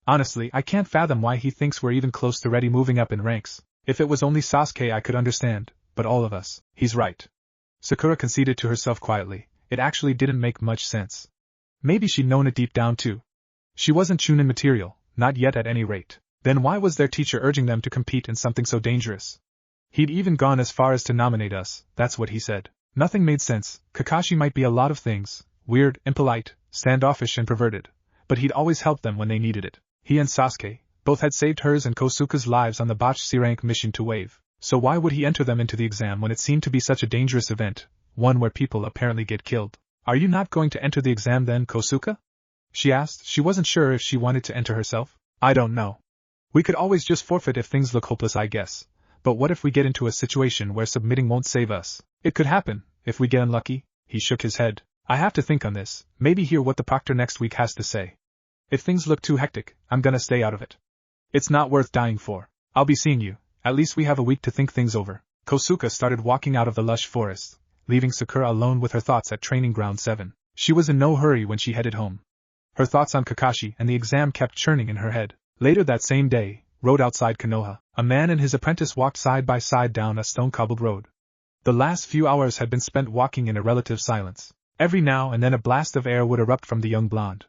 Honestly, I can't fathom why he thinks we're even close to ready moving up in ranks. If it was only Sasuke I could understand, but all of us, he's right. Sakura conceded to herself quietly, it actually didn't make much sense. Maybe she'd known it deep down too. She wasn't Chunin material, not yet at any rate. Then why was their teacher urging them to compete in something so dangerous? He'd even gone as far as to nominate us, that's what he said. Nothing made sense. Kakashi might be a lot of things, weird, impolite, standoffish and perverted, but he'd always helped them when they needed it. He and Sasuke, both had saved hers and Kosuke's lives on the botched C-rank mission to Wave, so why would he enter them into the exam when it seemed to be such a dangerous event, one where people apparently get killed? Are you not going to enter the exam then, Kosuke? She asked. She wasn't sure if she wanted to enter herself. I don't know. We could always just forfeit if things look hopeless, I guess. But what if we get into a situation where submitting won't save us? It could happen, if we get unlucky. He shook his head. I have to think on this, maybe hear what the proctor next week has to say. If things look too hectic, I'm gonna stay out of it. It's not worth dying for. I'll be seeing you. At least we have a week to think things over. Kosuke started walking out of the lush forest, leaving Sakura alone with her thoughts at Training Ground 7. She was in no hurry when she headed home. Her thoughts on Kakashi and the exam kept churning in her head. Later that same day, road outside Konoha, a man and his apprentice walked side by side down a stone-cobbled road. The last few hours had been spent walking in a relative silence. Every now and then a blast of air would erupt from the young blonde.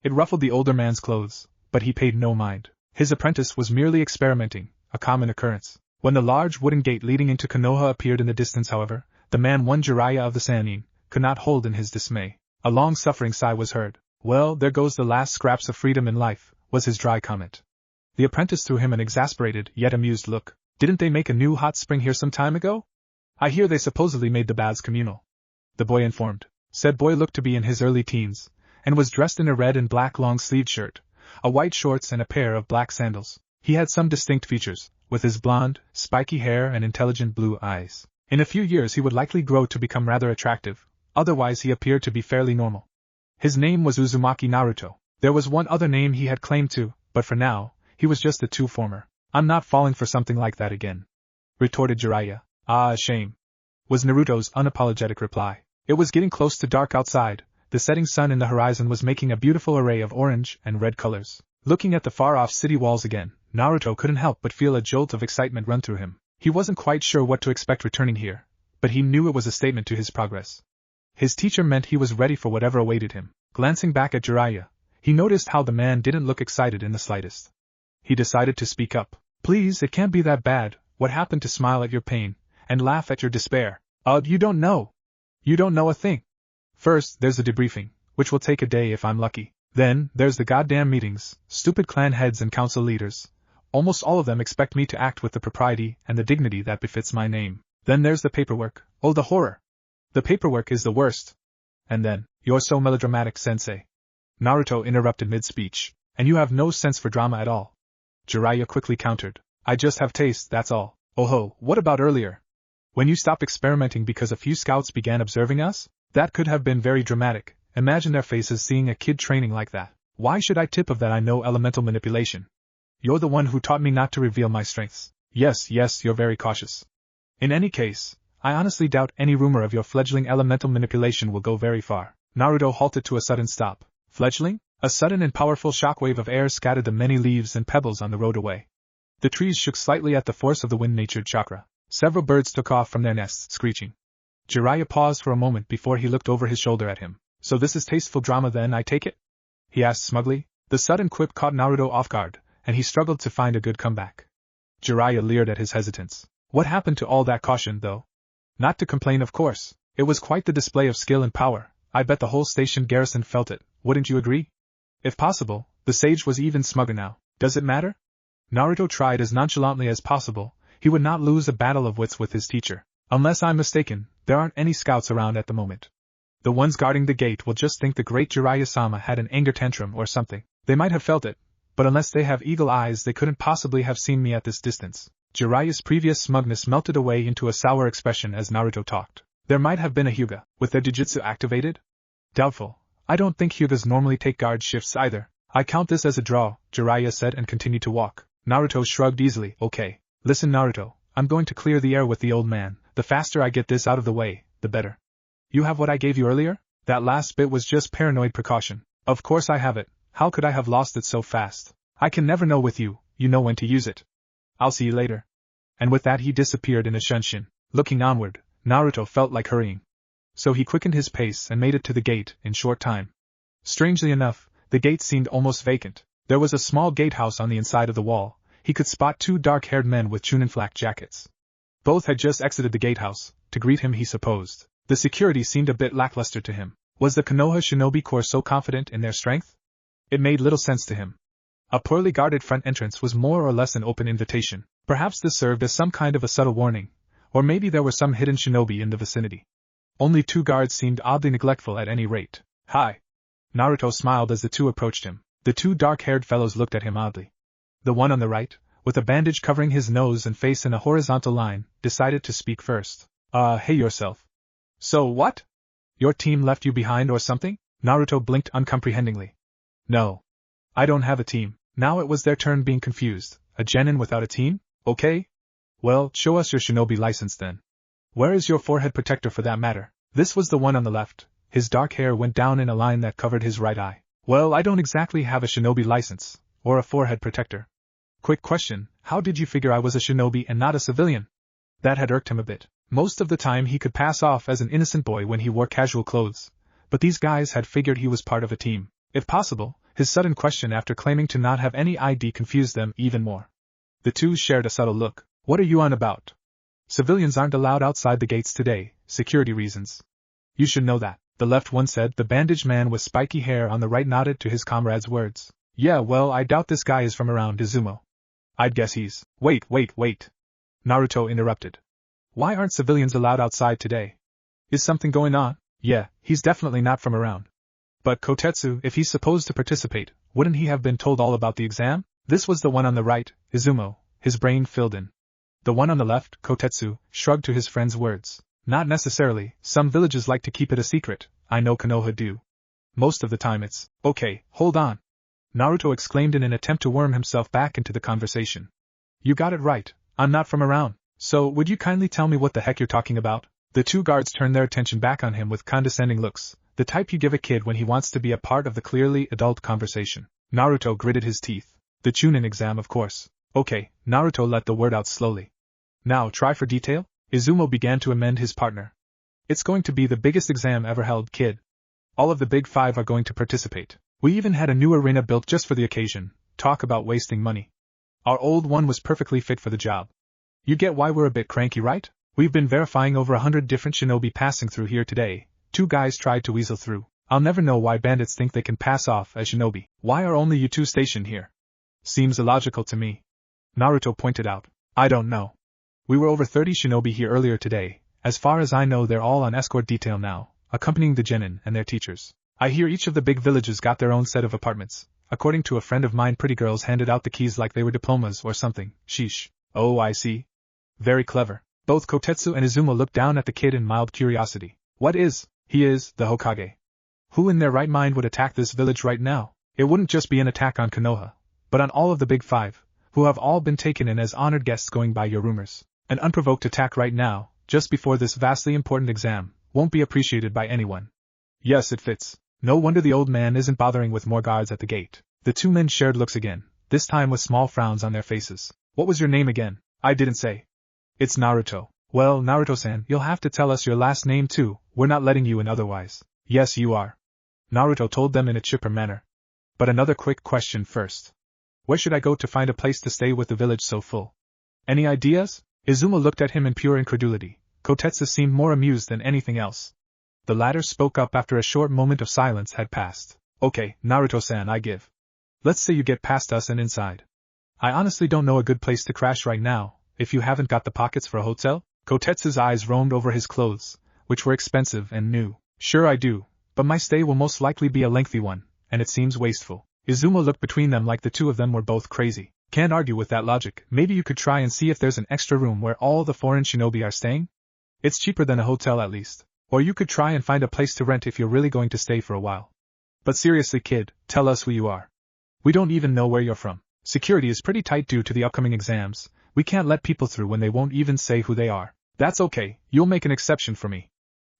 It ruffled the older man's clothes, but he paid no mind. His apprentice was merely experimenting, a common occurrence. When the large wooden gate leading into Konoha appeared in the distance, however, the man, one Jiraiya of the Sannin, could not hold in his dismay. A long-suffering sigh was heard. Well, there goes the last scraps of freedom in life, was his dry comment. The apprentice threw him an exasperated yet amused look. Didn't they make a new hot spring here some time ago? I hear they supposedly made the baths communal. The boy informed. Said boy looked to be in his early teens, and was dressed in a red and black long-sleeved shirt, a white shorts and a pair of black sandals. He had some distinct features, with his blonde, spiky hair and intelligent blue eyes. In a few years he would likely grow to become rather attractive, otherwise he appeared to be fairly normal. His name was Uzumaki Naruto. There was one other name he had claimed to, but for now, he was just the two former. I'm not falling for something like that again, retorted Jiraiya. Ah, a shame, was Naruto's unapologetic reply. It was getting close to dark outside. The setting sun in the horizon was making a beautiful array of orange and red colors. Looking at the far-off city walls again, Naruto couldn't help but feel a jolt of excitement run through him. He wasn't quite sure what to expect returning here, but he knew it was a statement to his progress. His teacher meant he was ready for whatever awaited him. Glancing back at Jiraiya, he noticed how the man didn't look excited in the slightest. He decided to speak up. Please, it can't be that bad. What happened to smile at your pain and laugh at your despair? You don't know. You don't know a thing. First, there's the debriefing, which will take a day if I'm lucky. Then, there's the goddamn meetings, stupid clan heads and council leaders. Almost all of them expect me to act with the propriety and the dignity that befits my name. Then there's the paperwork. Oh, the horror. The paperwork is the worst. And then, you're so melodramatic, sensei. Naruto interrupted mid-speech. And you have no sense for drama at all. Jiraiya quickly countered. I just have taste, that's all. Oh ho, what about earlier? When you stopped experimenting because a few scouts began observing us? That could have been very dramatic. Imagine their faces seeing a kid training like that. Why should I tip of that? I know elemental manipulation. You're the one who taught me not to reveal my strengths. Yes, you're very cautious. In any case, I honestly doubt any rumor of your fledgling elemental manipulation will go very far. Naruto halted to a sudden stop. Fledgling? A sudden and powerful shockwave of air scattered the many leaves and pebbles on the road away. The trees shook slightly at the force of the wind-natured chakra. Several birds took off from their nests, screeching. Jiraiya paused for a moment before he looked over his shoulder at him. So this is tasteful drama then, I take it? He asked smugly. The sudden quip caught Naruto off guard, and he struggled to find a good comeback. Jiraiya leered at his hesitance. What happened to all that caution, though? Not to complain, of course. It was quite the display of skill and power. I bet the whole station garrison felt it, wouldn't you agree? If possible, the sage was even smugger now. Does it matter? Naruto tried as nonchalantly as possible. He would not lose a battle of wits with his teacher. Unless I'm mistaken, there aren't any scouts around at the moment. The ones guarding the gate will just think the great Jiraiya-sama had an anger tantrum or something. They might have felt it, but unless they have eagle eyes they couldn't possibly have seen me at this distance. Jiraiya's previous smugness melted away into a sour expression as Naruto talked. There might have been a Hyuga, with their Jujutsu activated? Doubtful. I don't think Hyugas normally take guard shifts either. I count this as a draw, Jiraiya said and continued to walk. Naruto shrugged easily. Okay. Listen Naruto, I'm going to clear the air with the old man. The faster I get this out of the way, the better. You have what I gave you earlier? That last bit was just paranoid precaution. Of course I have it. How could I have lost it so fast? I can never know with you, you know when to use it. I'll see you later. And with that he disappeared in a shunshin. Looking onward, Naruto felt like hurrying. So he quickened his pace and made it to the gate in short time. Strangely enough, the gate seemed almost vacant. There was a small gatehouse on the inside of the wall. He could spot two dark-haired men with chunin flak jackets. Both had just exited the gatehouse, to greet him he supposed. The security seemed a bit lackluster to him. Was the Konoha Shinobi Corps so confident in their strength? It made little sense to him. A poorly guarded front entrance was more or less an open invitation. Perhaps this served as some kind of a subtle warning, or maybe there were some hidden shinobi in the vicinity. Only two guards seemed oddly neglectful at any rate. Hi. Naruto smiled as the two approached him. The two dark-haired fellows looked at him oddly. The one on the right, with a bandage covering his nose and face in a horizontal line, decided to speak first. Hey yourself. So what? Your team left you behind or something? Naruto blinked uncomprehendingly. No. I don't have a team. Now it was their turn being confused. A genin without a team? Okay. Well, show us your shinobi license then. Where is your forehead protector for that matter? This was the one on the left. His dark hair went down in a line that covered his right eye. Well, I don't exactly have a shinobi license, or a forehead protector. Quick question, how did you figure I was a shinobi and not a civilian? That had irked him a bit. Most of the time he could pass off as an innocent boy when he wore casual clothes, but these guys had figured he was part of a team. If possible, his sudden question after claiming to not have any ID confused them even more. The two shared a subtle look. What are you on about? Civilians aren't allowed outside the gates today, security reasons. You should know that, the left one said. The bandaged man with spiky hair on the right nodded to his comrade's words. Yeah, well, I doubt this guy is from around Izumo. I'd guess he's… Wait. Naruto interrupted. Why aren't civilians allowed outside today? Is something going on? Yeah, he's definitely not from around. But Kotetsu, if he's supposed to participate, wouldn't he have been told all about the exam? This was the one on the right, Izumo, his brain filled in. The one on the left, Kotetsu, shrugged to his friend's words. Not necessarily, some villages like to keep it a secret, I know Konoha do. Most of the time it's… Okay, hold on. Naruto exclaimed in an attempt to worm himself back into the conversation. You got it right, I'm not from around. So, would you kindly tell me what the heck you're talking about? The two guards turned their attention back on him with condescending looks, the type you give a kid when he wants to be a part of the clearly adult conversation. Naruto gritted his teeth. The Chunin exam, of course. Okay, Naruto let the word out slowly. Now try for detail? Izumo began to amend his partner. It's going to be the biggest exam ever held, kid. All of the big five are going to participate. We even had a new arena built just for the occasion. Talk about wasting money. Our old one was perfectly fit for the job. You get why we're a bit cranky, right? We've been verifying over 100 different shinobi passing through here today. 2 guys tried to weasel through. I'll never know why bandits think they can pass off as shinobi. Why are only you 2 stationed here? Seems illogical to me. Naruto pointed out. I don't know. We were over 30 shinobi here earlier today. As far as I know, they're all on escort detail now, accompanying the genin and their teachers. I hear each of the big villages got their own set of apartments. According to a friend of mine, pretty girls handed out the keys like they were diplomas or something. Sheesh. Oh, I see. Very clever. Both Kotetsu and Izuma looked down at the kid in mild curiosity. What is? He is the Hokage. Who in their right mind would attack this village right now? It wouldn't just be an attack on Konoha, but on all of the big 5, who have all been taken in as honored guests going by your rumors. An unprovoked attack right now, just before this vastly important exam, won't be appreciated by anyone. Yes, it fits. No wonder the old man isn't bothering with more guards at the gate. The 2 men shared looks again, this time with small frowns on their faces. What was your name again? I didn't say. It's Naruto. Well, Naruto-san, you'll have to tell us your last name too, we're not letting you in otherwise. Yes, you are. Naruto told them in a chipper manner. But another quick question first. Where should I go to find a place to stay with the village so full? Any ideas? Izuma looked at him in pure incredulity. Kotetsu seemed more amused than anything else. The latter spoke up after a short moment of silence had passed. Okay, Naruto-san, I give. Let's say you get past us and inside. I honestly don't know a good place to crash right now, if you haven't got the pockets for a hotel? Kotetsu's eyes roamed over his clothes, which were expensive and new. Sure I do, but my stay will most likely be a lengthy one, and it seems wasteful. Izuma looked between them like the 2 of them were both crazy. Can't argue with that logic. Maybe you could try and see if there's an extra room where all the foreign shinobi are staying? It's cheaper than a hotel at least. Or you could try and find a place to rent if you're really going to stay for a while. But seriously, kid, tell us who you are. We don't even know where you're from. Security is pretty tight due to the upcoming exams. We can't let people through when they won't even say who they are. That's okay, you'll make an exception for me.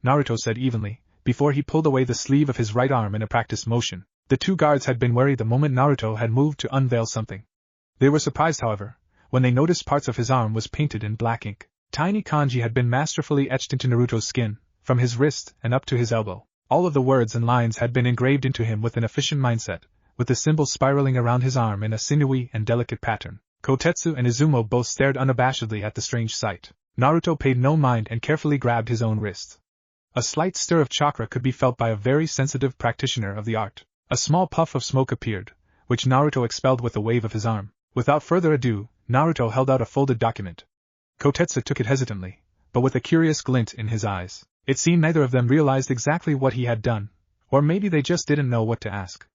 Naruto said evenly, before he pulled away the sleeve of his right arm in a practice motion. The 2 guards had been wary the moment Naruto had moved to unveil something. They were surprised, however, when they noticed parts of his arm was painted in black ink. Tiny kanji had been masterfully etched into Naruto's skin, from his wrist and up to his elbow. All of the words and lines had been engraved into him with an efficient mindset, with the symbol spiraling around his arm in a sinewy and delicate pattern. Kotetsu and Izuma both stared unabashedly at the strange sight. Naruto paid no mind and carefully grabbed his own wrist. A slight stir of chakra could be felt by a very sensitive practitioner of the art. A small puff of smoke appeared, which Naruto expelled with a wave of his arm. Without further ado, Naruto held out a folded document. Kotetsu took it hesitantly, but with a curious glint in his eyes. It seemed neither of them realized exactly what he had done, or maybe they just didn't know what to ask.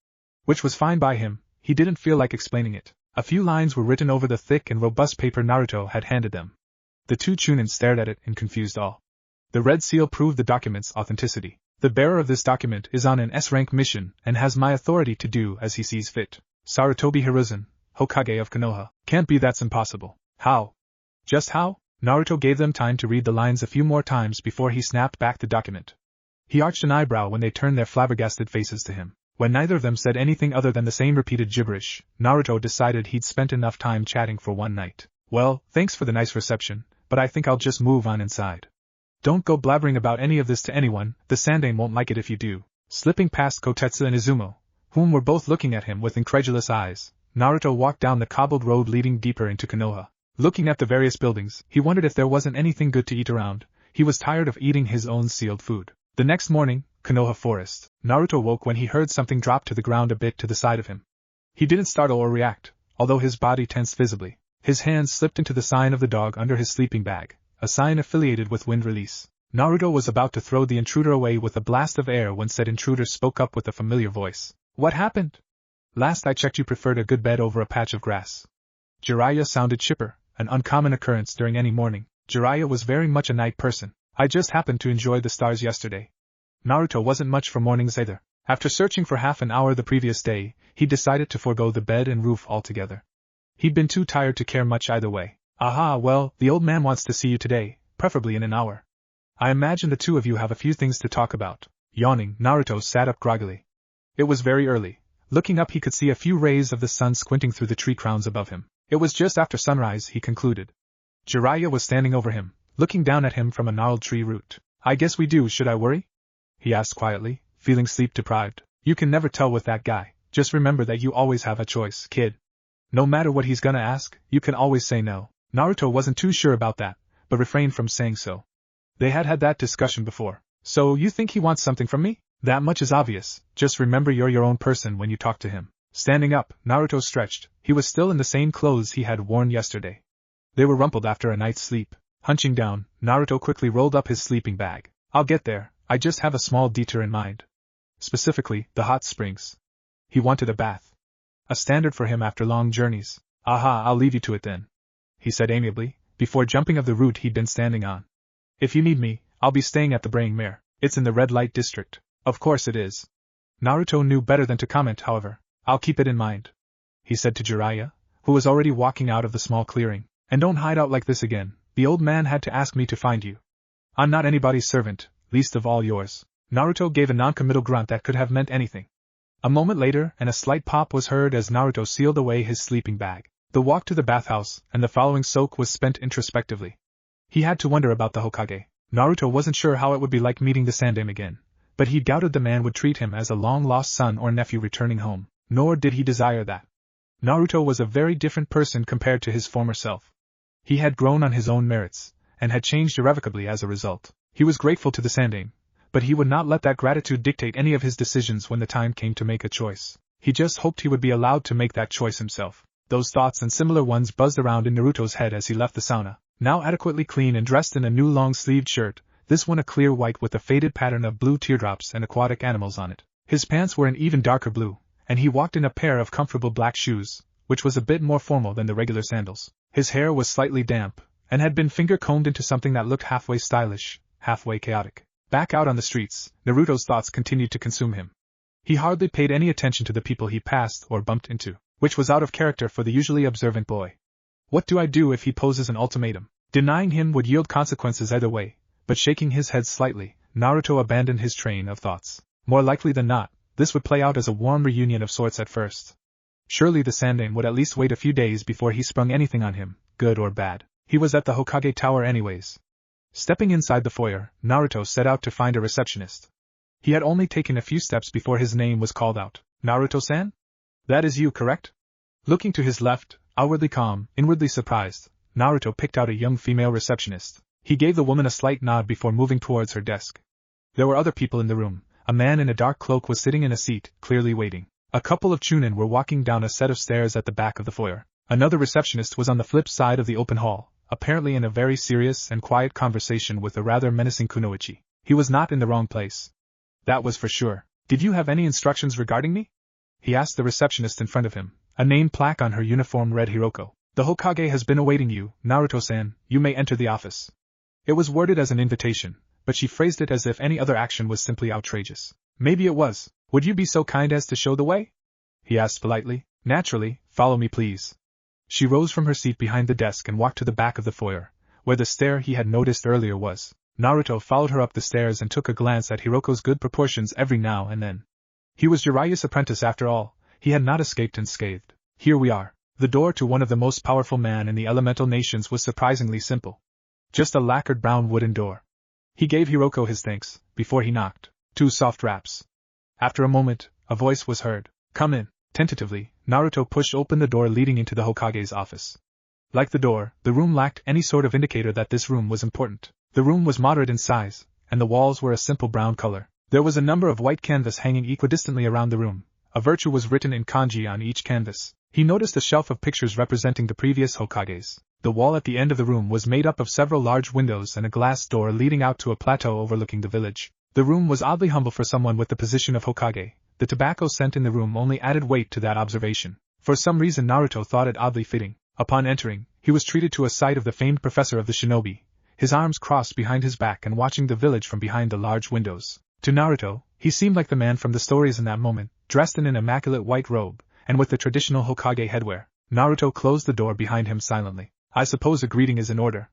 Which was fine by him, he didn't feel like explaining it. A few lines were written over the thick and robust paper Naruto had handed them. The 2 chunin stared at it in confused awe. The red seal proved the document's authenticity. The bearer of this document is on an S-rank mission and has my authority to do as he sees fit. Sarutobi Hiruzen, Hokage of Konoha. Can't be, that's impossible. How? Just how? Naruto gave them time to read the lines a few more times before he snapped back the document. He arched an eyebrow when they turned their flabbergasted faces to him. When neither of them said anything other than the same repeated gibberish, Naruto decided he'd spent enough time chatting for one night. Well, thanks for the nice reception, but I think I'll just move on inside. Don't go blabbering about any of this to anyone, the Sandaime won't like it if you do. Slipping past Kotetsu and Izuma, whom were both looking at him with incredulous eyes, Naruto walked down the cobbled road leading deeper into Konoha. Looking at the various buildings, he wondered if there wasn't anything good to eat around. He was tired of eating his own sealed food. The next morning, Konoha Forest. Naruto woke when he heard something drop to the ground a bit to the side of him. He didn't startle or react, although his body tensed visibly. His hands slipped into the sign of the dog under his sleeping bag, a sign affiliated with wind release. Naruto was about to throw the intruder away with a blast of air when said intruder spoke up with a familiar voice. What happened? Last I checked you preferred a good bed over a patch of grass. Jiraiya sounded chipper, an uncommon occurrence during any morning. Jiraiya was very much a night person. I just happened to enjoy the stars yesterday. Naruto wasn't much for mornings either. After searching for half an hour the previous day, he decided to forego the bed and roof altogether. He'd been too tired to care much either way. Aha, well, the old man wants to see you today, preferably in an hour. I imagine the 2 of you have a few things to talk about. Yawning, Naruto sat up groggily. It was very early. Looking up he could see a few rays of the sun squinting through the tree crowns above him. It was just after sunrise, he concluded. Jiraiya was standing over him, looking down at him from a gnarled tree root. I guess we do, should I worry? He asked quietly, feeling sleep-deprived. You can never tell with that guy. Just remember that you always have a choice, kid. No matter what he's gonna ask, you can always say no. Naruto wasn't too sure about that, but refrained from saying so. They had had that discussion before. So you think he wants something from me? That much is obvious, just remember you're your own person when you talk to him. Standing up, Naruto stretched. He was still in the same clothes he had worn yesterday. They were rumpled after a night's sleep. Hunching down, Naruto quickly rolled up his sleeping bag. I'll get there, I just have a small detour in mind. Specifically, the hot springs. He wanted a bath. A standard for him after long journeys. Aha, I'll leave you to it then, he said amiably, before jumping of the route he'd been standing on. If you need me, I'll be staying at the Braying Mare. It's in the red light district. Of course it is. Naruto knew better than to comment, however. I'll keep it in mind, he said to Jiraiya, who was already walking out of the small clearing. And don't hide out like this again. The old man had to ask me to find you. I'm not anybody's servant, least of all yours. Naruto gave a non-committal grunt that could have meant anything. A moment later, and a slight pop was heard as Naruto sealed away his sleeping bag. The walk to the bathhouse and the following soak was spent introspectively. He had to wonder about the Hokage. Naruto wasn't sure how it would be like meeting the Sandaime again, but he doubted the man would treat him as a long-lost son or nephew returning home, nor did he desire that. Naruto was a very different person compared to his former self. He had grown on his own merits, and had changed irrevocably as a result. He was grateful to the Sandaime, but he would not let that gratitude dictate any of his decisions when the time came to make a choice. He just hoped he would be allowed to make that choice himself. Those thoughts and similar ones buzzed around in Naruto's head as he left the sauna, now adequately clean and dressed in a new long-sleeved shirt, this one a clear white with a faded pattern of blue teardrops and aquatic animals on it. His pants were an even darker blue, and he walked in a pair of comfortable black shoes, which was a bit more formal than the regular sandals. His hair was slightly damp, and had been finger-combed into something that looked halfway stylish, halfway chaotic. Back out on the streets, Naruto's thoughts continued to consume him. He hardly paid any attention to the people he passed or bumped into, which was out of character for the usually observant boy. What do I do if he poses an ultimatum? Denying him would yield consequences either way, but shaking his head slightly, Naruto abandoned his train of thoughts. More likely than not, this would play out as a warm reunion of sorts at first. Surely the Sandaime would at least wait a few days before he sprung anything on him, good or bad. He was at the Hokage Tower anyways. Stepping inside the foyer, Naruto set out to find a receptionist. He had only taken a few steps before his name was called out. Naruto-san? That is you, correct? Looking to his left, outwardly calm, inwardly surprised, Naruto picked out a young female receptionist. He gave the woman a slight nod before moving towards her desk. There were other people in the room. A man in a dark cloak was sitting in a seat, clearly waiting. A couple of chunin were walking down a set of stairs at the back of the foyer. Another receptionist was on the flip side of the open hall, apparently in a very serious and quiet conversation with a rather menacing kunoichi. He was not in the wrong place. That was for sure. Did you have any instructions regarding me? He asked the receptionist in front of him. A name plaque on her uniform read Hiroko. The Hokage has been awaiting you, Naruto-san, you may enter the office. It was worded as an invitation, but she phrased it as if any other action was simply outrageous. Maybe it was. Would you be so kind as to show the way? He asked politely. Naturally, follow me please. She rose from her seat behind the desk and walked to the back of the foyer, where the stair he had noticed earlier was. Naruto followed her up the stairs and took a glance at Hiroko's good proportions every now and then. He was Jiraiya's apprentice after all, he had not escaped unscathed. Here we are. The door to one of the most powerful men in the elemental nations was surprisingly simple. Just a lacquered brown wooden door. He gave Hiroko his thanks, before he knocked. 2 soft raps. After a moment, a voice was heard. Come in. Tentatively, Naruto pushed open the door leading into the Hokage's office. Like the door, the room lacked any sort of indicator that this room was important. The room was moderate in size, and the walls were a simple brown color. There was a number of white canvas hanging equidistantly around the room. A virtue was written in kanji on each canvas. He noticed a shelf of pictures representing the previous Hokages. The wall at the end of the room was made up of several large windows and a glass door leading out to a plateau overlooking the village. The room was oddly humble for someone with the position of Hokage. The tobacco scent in the room only added weight to that observation. For some reason Naruto thought it oddly fitting. Upon entering, he was treated to a sight of the famed professor of the shinobi, his arms crossed behind his back and watching the village from behind the large windows. To Naruto, he seemed like the man from the stories in that moment, dressed in an immaculate white robe, and with the traditional Hokage headwear. Naruto closed the door behind him silently. I suppose a greeting is in order.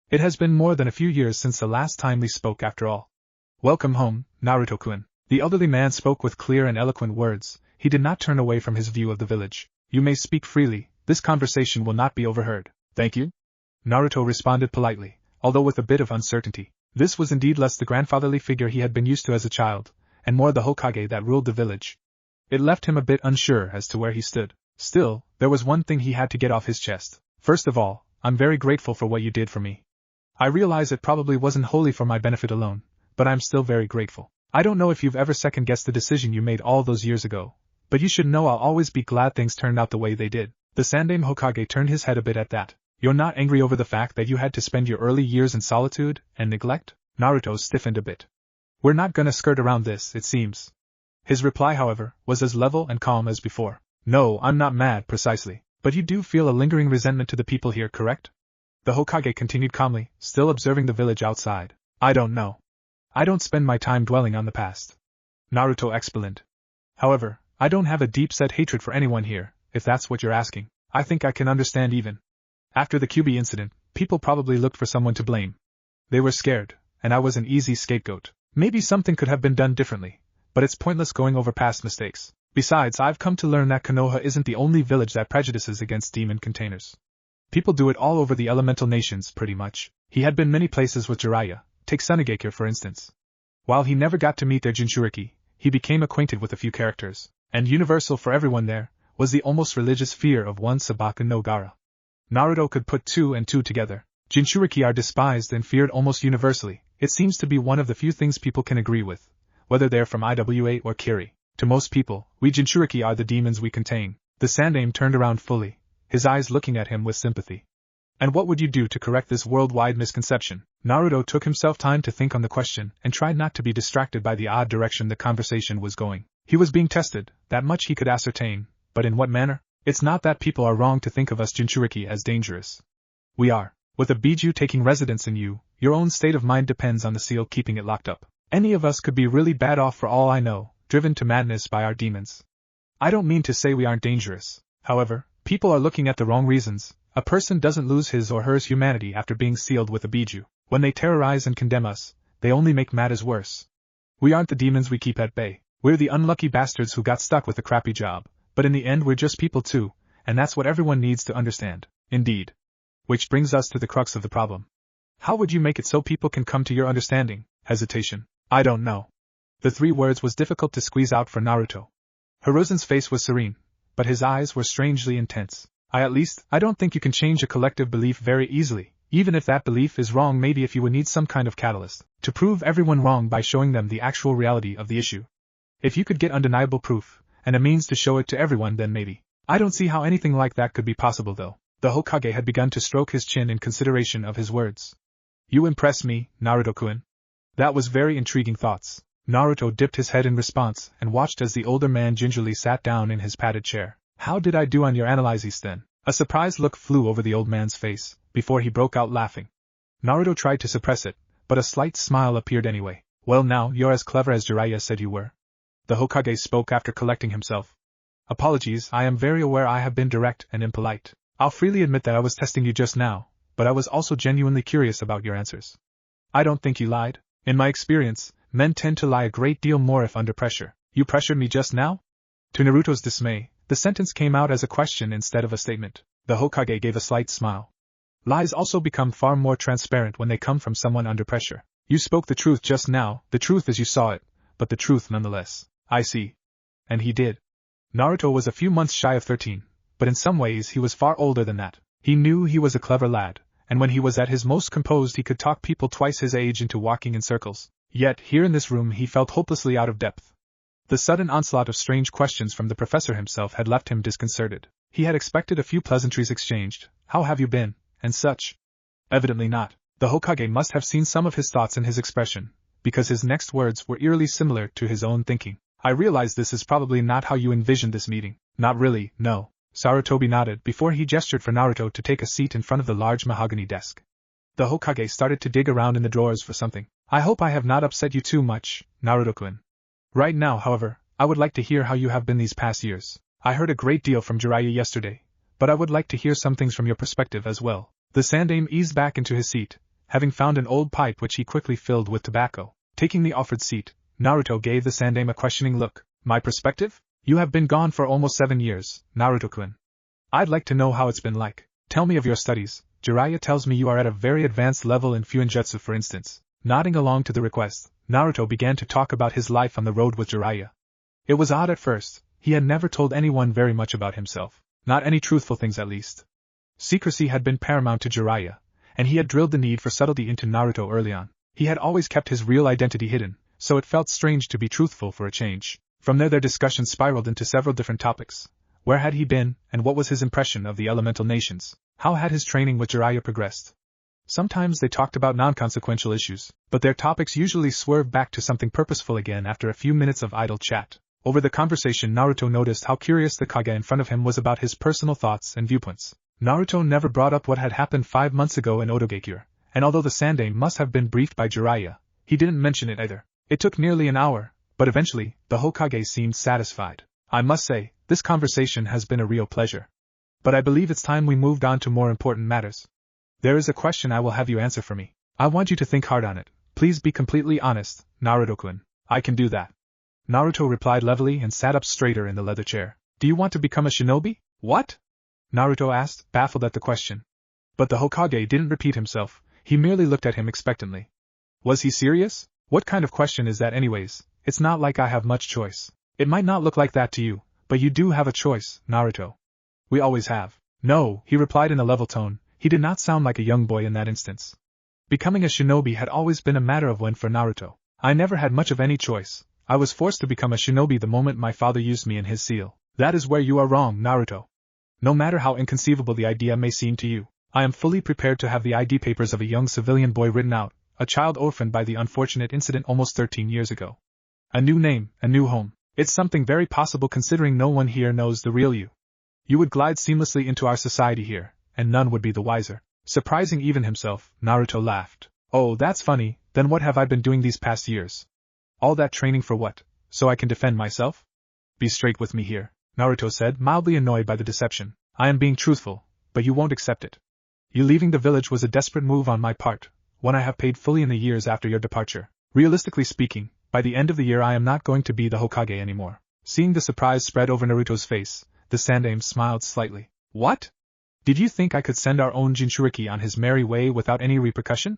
It has been more than a few years since the last time we spoke after all. Welcome home, Naruto-kun. The elderly man spoke with clear and eloquent words. He did not turn away from his view of the village. You may speak freely, this conversation will not be overheard. Thank you. Naruto responded politely, although with a bit of uncertainty. This was indeed less the grandfatherly figure he had been used to as a child, and more the Hokage that ruled the village. It left him a bit unsure as to where he stood. Still, there was one thing he had to get off his chest. First of all, I'm very grateful for what you did for me. I realize it probably wasn't wholly for my benefit alone, but I'm still very grateful. I don't know if you've ever second-guessed the decision you made all those years ago, but you should know I'll always be glad things turned out the way they did. The Sandaime Hokage turned his head a bit at that. You're not angry over the fact that you had to spend your early years in solitude and neglect? Naruto stiffened a bit. We're not gonna skirt around this, it seems. His reply, however, was as level and calm as before. No, I'm not mad, precisely. But you do feel a lingering resentment to the people here, correct? The Hokage continued calmly, still observing the village outside. I don't know. I don't spend my time dwelling on the past. Naruto explained. However, I don't have a deep-set hatred for anyone here, if that's what you're asking. I think I can understand even. After the QB incident, people probably looked for someone to blame. They were scared, and I was an easy scapegoat. Maybe something could have been done differently, but it's pointless going over past mistakes. Besides, I've come to learn that Konoha isn't the only village that prejudices against demon containers. People do it all over the elemental nations, pretty much. He had been many places with Jiraiya, take Sunigakure for instance. While he never got to meet their Jinchuriki, he became acquainted with a few characters, and universal for everyone there was the almost religious fear of one Sabaka no Gaara. Naruto could put two and two together. Jinchuriki are despised and feared almost universally. It seems to be one of the few things people can agree with, whether they're from IWA or Kiri. To most people, we Jinchuriki are the demons we contain. The Sandaime turned around fully, his eyes looking at him with sympathy. And what would you do to correct this worldwide misconception? Naruto took himself time to think on the question and tried not to be distracted by the odd direction the conversation was going. He was being tested, that much he could ascertain, but in what manner? It's not that people are wrong to think of us Jinchuriki as dangerous. We are. With a Biju taking residence in you, your own state of mind depends on the seal keeping it locked up. Any of us could be really bad off for all I know, driven to madness by our demons. I don't mean to say we aren't dangerous. However, people are looking at the wrong reasons. A person doesn't lose his or her humanity after being sealed with a Biju. When they terrorize and condemn us, they only make matters worse. We aren't the demons we keep at bay. We're the unlucky bastards who got stuck with a crappy job, but in the end we're just people too, and that's what everyone needs to understand. Indeed. Which brings us to the crux of the problem. How would you make it so people can come to your understanding? Hesitation. I don't know. The 3 words was difficult to squeeze out for Naruto. Hiruzen's face was serene, but his eyes were strangely intense. I don't think you can change a collective belief very easily. Even if that belief is wrong, maybe if you would need some kind of catalyst to prove everyone wrong by showing them the actual reality of the issue. If you could get undeniable proof, and a means to show it to everyone, then maybe. I don't see how anything like that could be possible though. The Hokage had begun to stroke his chin in consideration of his words. You impress me, Naruto-kun. That was very intriguing thoughts. Naruto dipped his head in response and watched as the older man gingerly sat down in his padded chair. How did I do on your analyses then? A surprised look flew over the old man's face, before he broke out laughing. Naruto tried to suppress it, but a slight smile appeared anyway. Well now, you're as clever as Jiraiya said you were. The Hokage spoke after collecting himself. Apologies, I am very aware I have been direct and impolite. I'll freely admit that I was testing you just now, but I was also genuinely curious about your answers. I don't think you lied. In my experience, men tend to lie a great deal more if under pressure. You pressured me just now? To Naruto's dismay, the sentence came out as a question instead of a statement. The Hokage gave a slight smile. Lies also become far more transparent when they come from someone under pressure. You spoke the truth just now, the truth as you saw it, but the truth nonetheless. I see. And he did. Naruto was a few months shy of 13, but in some ways he was far older than that. He knew he was a clever lad, and when he was at his most composed he could talk people twice his age into walking in circles. Yet, here in this room he felt hopelessly out of depth. The sudden onslaught of strange questions from the professor himself had left him disconcerted. He had expected a few pleasantries exchanged, how have you been, and such. Evidently not. The Hokage must have seen some of his thoughts in his expression, because his next words were eerily similar to his own thinking. I realize this is probably not how you envisioned this meeting. Not really, no. Sarutobi nodded before he gestured for Naruto to take a seat in front of the large mahogany desk. The Hokage started to dig around in the drawers for something. I hope I have not upset you too much, Naruto-kun. Right now, however, I would like to hear how you have been these past years. I heard a great deal from Jiraiya yesterday, but I would like to hear some things from your perspective as well. The Sandaime eased back into his seat, having found an old pipe which he quickly filled with tobacco. Taking the offered seat, Naruto gave the Sandaime a questioning look. My perspective? You have been gone for almost 7 years, Naruto-kun. I'd like to know how it's been like. Tell me of your studies. Jiraiya tells me you are at a very advanced level in Fuinjutsu, for instance. Nodding along to the request, Naruto began to talk about his life on the road with Jiraiya. It was odd at first. He had never told anyone very much about himself. Not any truthful things at least. Secrecy had been paramount to Jiraiya, and he had drilled the need for subtlety into Naruto early on. He had always kept his real identity hidden, so it felt strange to be truthful for a change. From there their discussion spiraled into several different topics. Where had he been, and what was his impression of the elemental nations? How had his training with Jiraiya progressed? Sometimes they talked about non-consequential issues, but their topics usually swerved back to something purposeful again after a few minutes of idle chat. Over the conversation, Naruto noticed how curious the Kage in front of him was about his personal thoughts and viewpoints. Naruto never brought up what had happened 5 months ago in Odogakure, and although the Sandaime must have been briefed by Jiraiya, he didn't mention it either. It took nearly an hour, but eventually, the Hokage seemed satisfied. I must say, this conversation has been a real pleasure. But I believe it's time we moved on to more important matters. There is a question I will have you answer for me. I want you to think hard on it. Please be completely honest, Naruto-kun. I can do that. Naruto replied levelly and sat up straighter in the leather chair. Do you want to become a shinobi? What? Naruto asked, baffled at the question. But the Hokage didn't repeat himself, he merely looked at him expectantly. Was he serious? What kind of question is that anyways? It's not like I have much choice. It might not look like that to you, but you do have a choice, Naruto. We always have. No, he replied in a level tone. He did not sound like a young boy in that instance. Becoming a shinobi had always been a matter of when for Naruto. I never had much of any choice. I was forced to become a shinobi the moment my father used me in his seal. That is where you are wrong, Naruto. No matter how inconceivable the idea may seem to you, I am fully prepared to have the ID papers of a young civilian boy written out, a child orphaned by the unfortunate incident almost 13 years ago. A new name, a new home. It's something very possible considering no one here knows the real you. You would glide seamlessly into our society here, and none would be the wiser. Surprising even himself, Naruto laughed. Oh, that's funny, then what have I been doing these past years? All that training for what? So I can defend myself? Be straight with me here, Naruto said, mildly annoyed by the deception. I am being truthful, but you won't accept it. You leaving the village was a desperate move on my part, one I have paid fully in the years after your departure. Realistically speaking, by the end of the year I am not going to be the Hokage anymore. Seeing the surprise spread over Naruto's face, the Sandaime smiled slightly. What? Did you think I could send our own Jinchuriki on his merry way without any repercussion?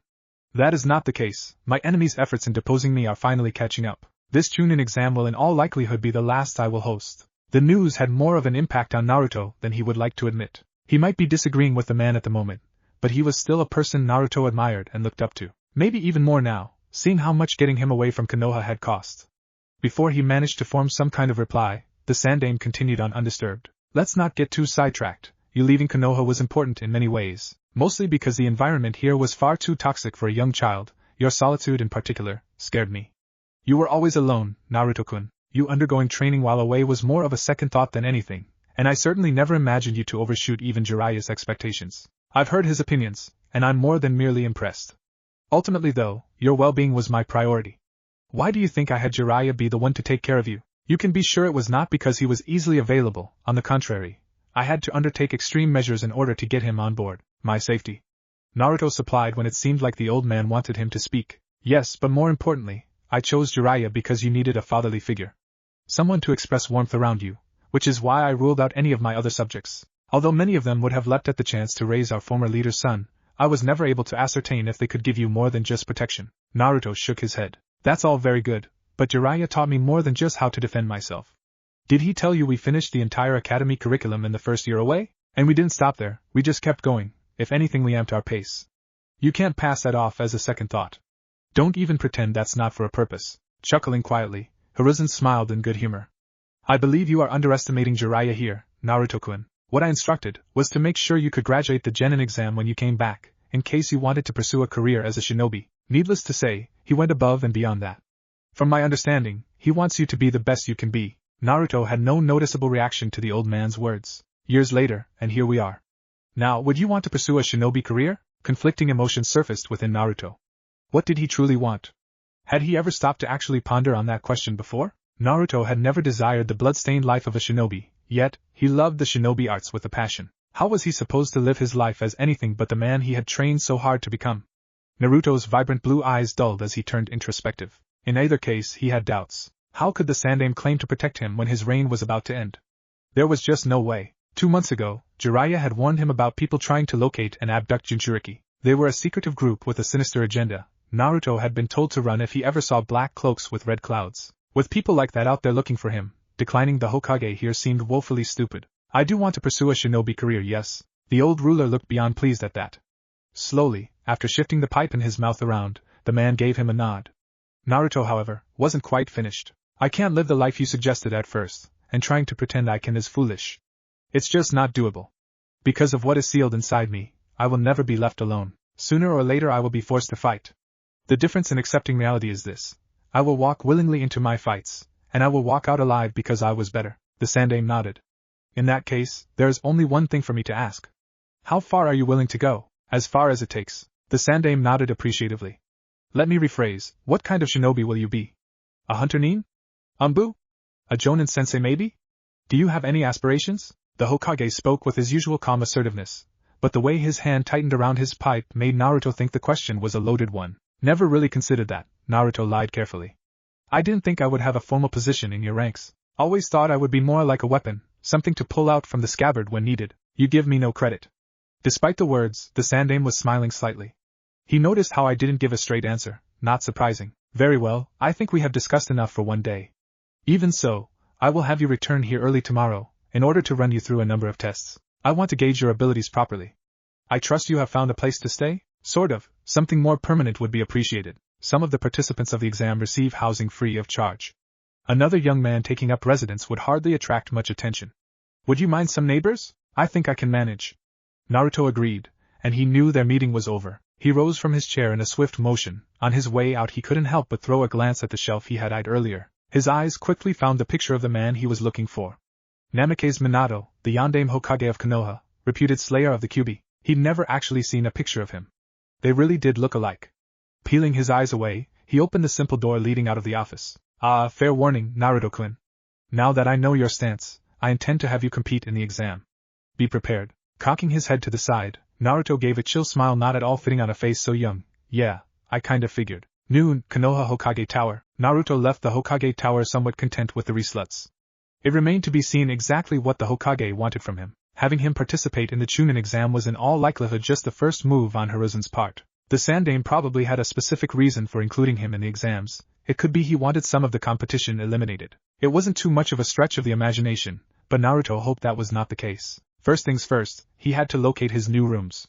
That is not the case. My enemy's efforts in deposing me are finally catching up. This Chunin exam will in all likelihood be the last I will host. The news had more of an impact on Naruto than he would like to admit. He might be disagreeing with the man at the moment, but he was still a person Naruto admired and looked up to. Maybe even more now, seeing how much getting him away from Konoha had cost. Before he managed to form some kind of reply, the Sandaime continued on undisturbed. Let's not get too sidetracked. You leaving Konoha was important in many ways, mostly because the environment here was far too toxic for a young child. Your solitude in particular scared me. You were always alone, Naruto-kun. You undergoing training while away was more of a second thought than anything, and I certainly never imagined you to overshoot even Jiraiya's expectations. I've heard his opinions, and I'm more than merely impressed. Ultimately though, your well-being was my priority. Why do you think I had Jiraiya be the one to take care of you? You can be sure it was not because he was easily available, on the contrary. I had to undertake extreme measures in order to get him on board. My safety. Naruto supplied when it seemed like the old man wanted him to speak. Yes, but more importantly, I chose Jiraiya because you needed a fatherly figure. Someone to express warmth around you, which is why I ruled out any of my other subjects. Although many of them would have leapt at the chance to raise our former leader's son, I was never able to ascertain if they could give you more than just protection. Naruto shook his head. That's all very good, but Jiraiya taught me more than just how to defend myself. Did he tell you we finished the entire academy curriculum in the first year away? And we didn't stop there, we just kept going. If anything, we amped our pace. You can't pass that off as a second thought. Don't even pretend that's not for a purpose. Chuckling quietly, Hiruzen smiled in good humor. I believe you are underestimating Jiraiya here, Naruto-kun. What I instructed was to make sure you could graduate the Genin exam when you came back, in case you wanted to pursue a career as a shinobi. Needless to say, he went above and beyond that. From my understanding, he wants you to be the best you can be. Naruto had no noticeable reaction to the old man's words. Years later, and here we are. Now, would you want to pursue a shinobi career? Conflicting emotions surfaced within Naruto. What did he truly want? Had he ever stopped to actually ponder on that question before? Naruto had never desired the blood-stained life of a shinobi, yet, he loved the shinobi arts with a passion. How was he supposed to live his life as anything but the man he had trained so hard to become? Naruto's vibrant blue eyes dulled as he turned introspective. In either case, he had doubts. How could the Sandaime claim to protect him when his reign was about to end? There was just no way. 2 months ago, Jiraiya had warned him about people trying to locate and abduct Jinchuriki. They were a secretive group with a sinister agenda. Naruto had been told to run if he ever saw black cloaks with red clouds. With people like that out there looking for him, declining the Hokage here seemed woefully stupid. I do want to pursue a shinobi career, yes. The old ruler looked beyond pleased at that. Slowly, after shifting the pipe in his mouth around, the man gave him a nod. Naruto, however, wasn't quite finished. I can't live the life you suggested at first, and trying to pretend I can is foolish. It's just not doable. Because of what is sealed inside me, I will never be left alone. Sooner or later I will be forced to fight. The difference in accepting reality is this. I will walk willingly into my fights, and I will walk out alive because I was better. The Sandaime nodded. In that case, there is only one thing for me to ask. How far are you willing to go? As far as it takes. The Sandaime nodded appreciatively. Let me rephrase, what kind of shinobi will you be? A hunter nin? Umbu? A jonin sensei maybe? Do you have any aspirations? The Hokage spoke with his usual calm assertiveness, but the way his hand tightened around his pipe made Naruto think the question was a loaded one. Never really considered that, Naruto lied carefully. I didn't think I would have a formal position in your ranks. Always thought I would be more like a weapon, something to pull out from the scabbard when needed. You give me no credit. Despite the words, the Sandaime was smiling slightly. He noticed how I didn't give a straight answer, not surprising. Very well, I think we have discussed enough for one day. Even so, I will have you return here early tomorrow, in order to run you through a number of tests. I want to gauge your abilities properly. I trust you have found a place to stay? Sort of. Something more permanent would be appreciated. Some of the participants of the exam receive housing free of charge. Another young man taking up residence would hardly attract much attention. Would you mind some neighbors? I think I can manage. Naruto agreed, and he knew their meeting was over. He rose from his chair in a swift motion. On his way out he couldn't help but throw a glance at the shelf he had eyed earlier. His eyes quickly found the picture of the man he was looking for. Namake's Minato, the Yondaime Hokage of Konoha, reputed slayer of the Kyuubi. He'd never actually seen a picture of him. They really did look alike. Peeling his eyes away, he opened the simple door leading out of the office. Fair warning, Naruto-kun. Now that I know your stance, I intend to have you compete in the exam. Be prepared. Cocking his head to the side, Naruto gave a chill smile not at all fitting on a face so young. Yeah, I kinda figured. Noon, Konoha Hokage Tower. Naruto left the Hokage Tower somewhat content with the resluts. It remained to be seen exactly what the Hokage wanted from him. Having him participate in the Chunin exam was in all likelihood just the first move on Hiruzen's part. The Sandaime probably had a specific reason for including him in the exams. It could be he wanted some of the competition eliminated. It wasn't too much of a stretch of the imagination, but Naruto hoped that was not the case. First things first, he had to locate his new rooms.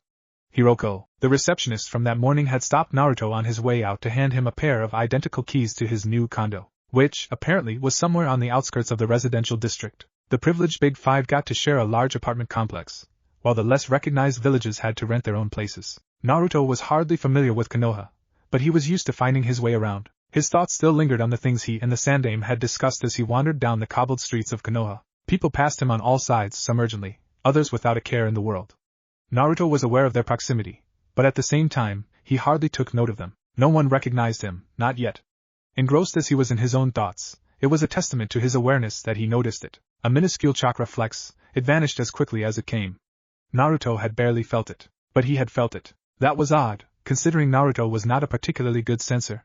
Hiroko, the receptionist from that morning, had stopped Naruto on his way out to hand him a pair of identical keys to his new condo, which, apparently, was somewhere on the outskirts of the residential district. The privileged Big Five got to share a large apartment complex, while the less recognized villages had to rent their own places. Naruto was hardly familiar with Konoha, but he was used to finding his way around. His thoughts still lingered on the things he and the Sandaime had discussed as he wandered down the cobbled streets of Konoha. People passed him on all sides, some urgently, others without a care in the world. Naruto was aware of their proximity, but at the same time, he hardly took note of them. No one recognized him, not yet. Engrossed as he was in his own thoughts, it was a testament to his awareness that he noticed it. A minuscule chakra flex, it vanished as quickly as it came. Naruto had barely felt it, but he had felt it. That was odd, considering Naruto was not a particularly good sensor.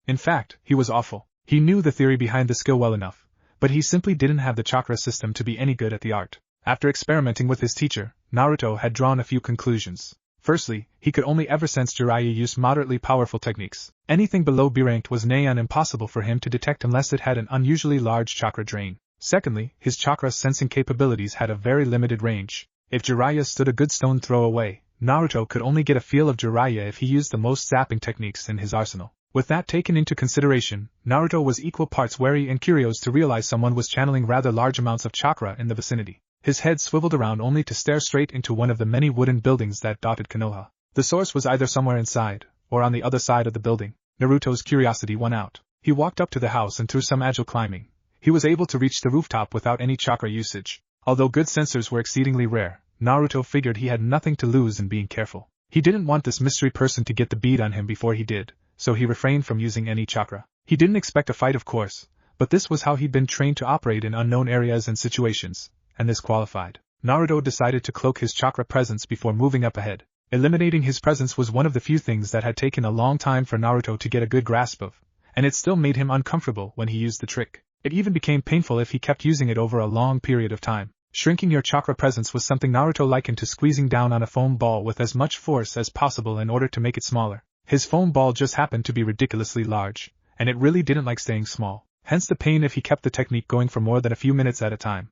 In fact, he was awful. He knew the theory behind the skill well enough, but he simply didn't have the chakra system to be any good at the art. After experimenting with his teacher, Naruto had drawn a few conclusions. Firstly, he could only ever sense Jiraiya use moderately powerful techniques. Anything below B-ranked was nigh on impossible for him to detect unless it had an unusually large chakra drain. Secondly, his chakra sensing capabilities had a very limited range. If Jiraiya stood a good stone throw away, Naruto could only get a feel of Jiraiya if he used the most zapping techniques in his arsenal. With that taken into consideration, Naruto was equal parts wary and curious to realize someone was channeling rather large amounts of chakra in the vicinity. His head swiveled around only to stare straight into one of the many wooden buildings that dotted Konoha. The source was either somewhere inside, or on the other side of the building. Naruto's curiosity won out. He walked up to the house and through some agile climbing, he was able to reach the rooftop without any chakra usage. Although good sensors were exceedingly rare, Naruto figured he had nothing to lose in being careful. He didn't want this mystery person to get the bead on him before he did, so he refrained from using any chakra. He didn't expect a fight, of course, but this was how he'd been trained to operate in unknown areas and situations, and this qualified. Naruto decided to cloak his chakra presence before moving up ahead. Eliminating his presence was one of the few things that had taken a long time for Naruto to get a good grasp of, and it still made him uncomfortable when he used the trick. It even became painful if he kept using it over a long period of time. Shrinking your chakra presence was something Naruto likened to squeezing down on a foam ball with as much force as possible in order to make it smaller. His foam ball just happened to be ridiculously large, and it really didn't like staying small. Hence the pain if he kept the technique going for more than a few minutes at a time.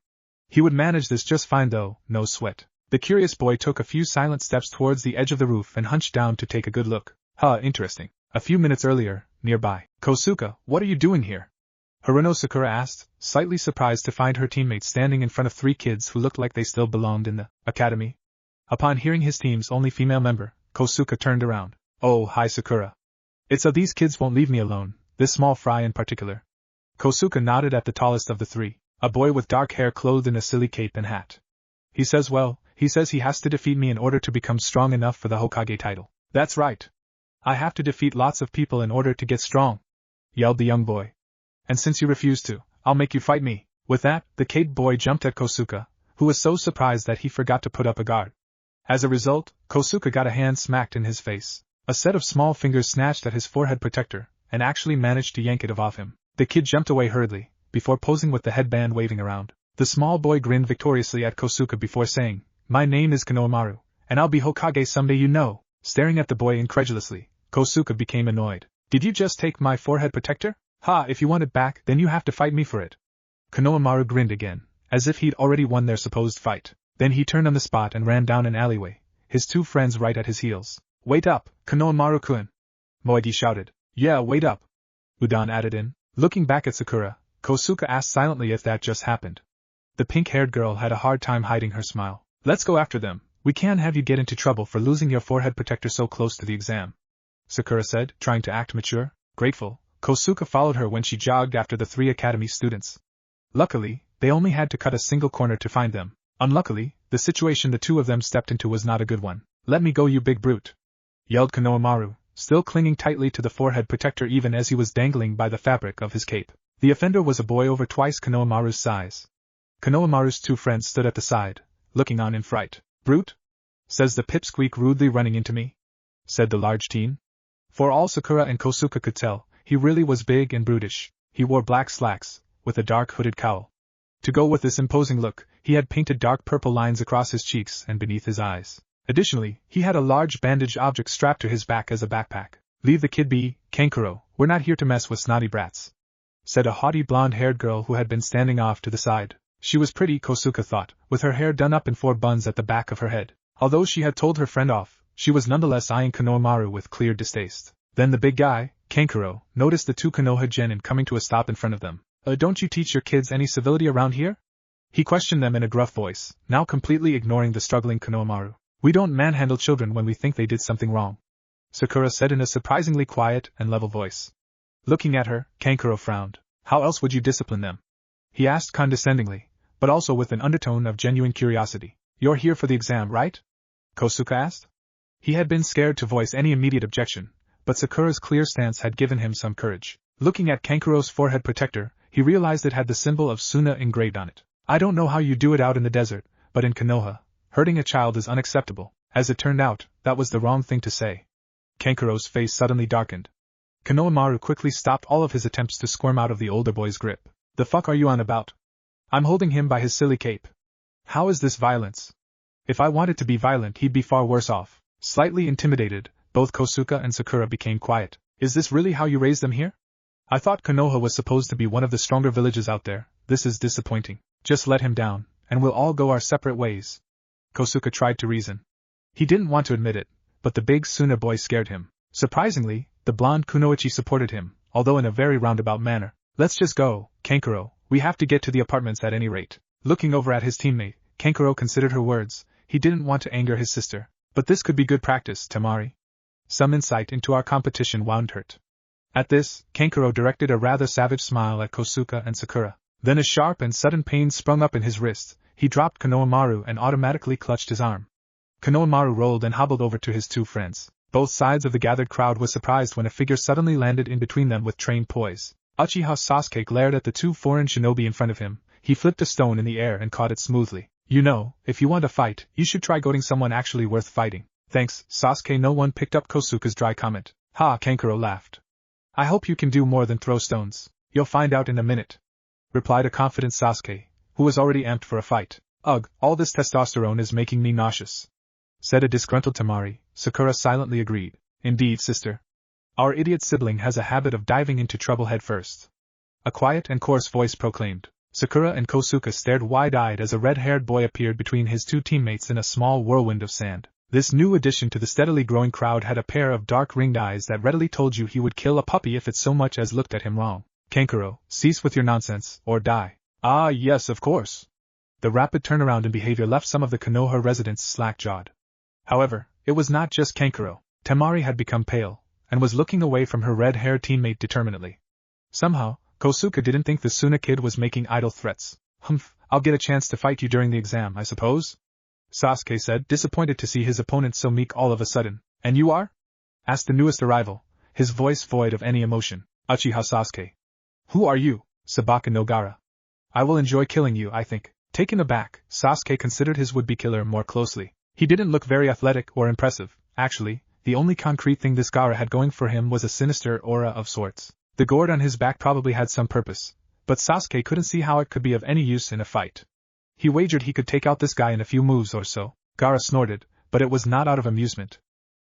He would manage this just fine though, no sweat. The curious boy took a few silent steps towards the edge of the roof and hunched down to take a good look. Interesting. A few minutes earlier, nearby. Kosuke, what are you doing here? Haruno Sakura asked, slightly surprised to find her teammates standing in front of three kids who looked like they still belonged in the academy. Upon hearing his team's only female member, Kosuke turned around. Oh, hi Sakura. It's these kids won't leave me alone, this small fry in particular. Kosuke nodded at the tallest of the three, a boy with dark hair clothed in a silly cape and hat. He says he has to defeat me in order to become strong enough for the Hokage title. That's right. I have to defeat lots of people in order to get strong, yelled the young boy. And since you refuse to, I'll make you fight me. With that, the cape boy jumped at Kosuke, who was so surprised that he forgot to put up a guard. As a result, Kosuke got a hand smacked in his face. A set of small fingers snatched at his forehead protector, and actually managed to yank it off him. The kid jumped away hurriedly, before posing with the headband waving around. The small boy grinned victoriously at Kosuke before saying, My name is Konohamaru, and I'll be Hokage someday you know. Staring at the boy incredulously, Kosuke became annoyed. Did you just take my forehead protector? If you want it back, then you have to fight me for it. Konohamaru grinned again, as if he'd already won their supposed fight. Then he turned on the spot and ran down an alleyway, his two friends right at his heels. Wait up, Konohamaru-kun! Moegi shouted. Yeah, wait up! Udon added in. Looking back at Sakura, Kosuke asked silently if that just happened. The pink-haired girl had a hard time hiding her smile. Let's go after them. We can't have you get into trouble for losing your forehead protector so close to the exam, Sakura said, trying to act mature. Grateful, Kosuke followed her when she jogged after the three academy students. Luckily, they only had to cut a single corner to find them. Unluckily, the situation the two of them stepped into was not a good one. Let me go, you big brute! Yelled Konohamaru, still clinging tightly to the forehead protector even as he was dangling by the fabric of his cape. The offender was a boy over twice Konohamaru's size. Konohamaru's two friends stood at the side, looking on in fright. Brute? Says the pipsqueak rudely running into me? Said the large teen. For all Sakura and Kosuke could tell, he really was big and brutish. He wore black slacks, with a dark hooded cowl. To go with this imposing look, he had painted dark purple lines across his cheeks and beneath his eyes. Additionally, he had a large bandage object strapped to his back as a backpack. Leave the kid be, Kankuro, we're not here to mess with snotty brats, said a haughty blonde-haired girl who had been standing off to the side. She was pretty, Kosuke thought, with her hair done up in 4 buns at the back of her head. Although she had told her friend off, she was nonetheless eyeing Konohamaru with clear distaste. Then the big guy, Kankuro, noticed the two Konoha genin coming to a stop in front of them. Don't you teach your kids any civility around here? He questioned them in a gruff voice, now completely ignoring the struggling Konohamaru. We don't manhandle children when we think they did something wrong, Sakura said in a surprisingly quiet and level voice. Looking at her, Kankuro frowned. How else would you discipline them? He asked condescendingly, but also with an undertone of genuine curiosity. You're here for the exam, right? Kosuke asked. He had been scared to voice any immediate objection, but Sakura's clear stance had given him some courage. Looking at Kankuro's forehead protector, he realized it had the symbol of Suna engraved on it. I don't know how you do it out in the desert, but in Konoha, hurting a child is unacceptable. As it turned out, that was the wrong thing to say. Kankuro's face suddenly darkened. Konohamaru quickly stopped all of his attempts to squirm out of the older boy's grip. The fuck are you on about? I'm holding him by his silly cape. How is this violence? If I wanted to be violent, he'd be far worse off. Slightly intimidated, both Kosuke and Sakura became quiet. Is this really how you raise them here? I thought Konoha was supposed to be one of the stronger villages out there. This is disappointing. Just let him down, and we'll all go our separate ways. Kosuke tried to reason. He didn't want to admit it, but the big Suna boy scared him. Surprisingly, the blonde Kunoichi supported him, although in a very roundabout manner. Let's just go, Kankuro, we have to get to the apartments at any rate. Looking over at his teammate, Kankuro considered her words. He didn't want to anger his sister. But this could be good practice, Temari. Some insight into our competition won't hurt. At this, Kankuro directed a rather savage smile at Kosuke and Sakura. Then a sharp and sudden pain sprung up in his wrist. He dropped Konohamaru and automatically clutched his arm. Konohamaru rolled and hobbled over to his two friends. Both sides of the gathered crowd was surprised when a figure suddenly landed in between them with trained poise. Uchiha Sasuke glared at the two foreign shinobi in front of him. He flipped a stone in the air and caught it smoothly. You know, if you want to fight, you should try goading someone actually worth fighting. Thanks, Sasuke. No one picked up Kosuke's dry comment. Ha, Kankuro laughed. I hope you can do more than throw stones. You'll find out in a minute, replied a confident Sasuke, who was already amped for a fight. Ugh, all this testosterone is making me nauseous, said a disgruntled Temari. Sakura silently agreed. Indeed, sister. Our idiot sibling has a habit of diving into trouble head first, a quiet and coarse voice proclaimed. Sakura and Kosuke stared wide-eyed as a red-haired boy appeared between his two teammates in a small whirlwind of sand. This new addition to the steadily growing crowd had a pair of dark ringed eyes that readily told you he would kill a puppy if it so much as looked at him wrong. Kankuro, cease with your nonsense, or die. Ah yes, of course. The rapid turnaround in behavior left some of the Konoha residents slack-jawed. However, it was not just Kankuro. Temari had become pale, and was looking away from her red-haired teammate determinedly. Somehow, Kosuke didn't think the Suna kid was making idle threats. Humph, I'll get a chance to fight you during the exam, I suppose? Sasuke said, disappointed to see his opponent so meek all of a sudden. And you are? Asked the newest arrival, his voice void of any emotion. Uchiha Sasuke. Who are you? Sabaka no Gaara. I will enjoy killing you, I think. Taken aback, Sasuke considered his would-be killer more closely. He didn't look very athletic or impressive. Actually, the only concrete thing this Gaara had going for him was a sinister aura of sorts. The gourd on his back probably had some purpose, but Sasuke couldn't see how it could be of any use in a fight. He wagered he could take out this guy in a few moves or so. Gaara snorted, but it was not out of amusement.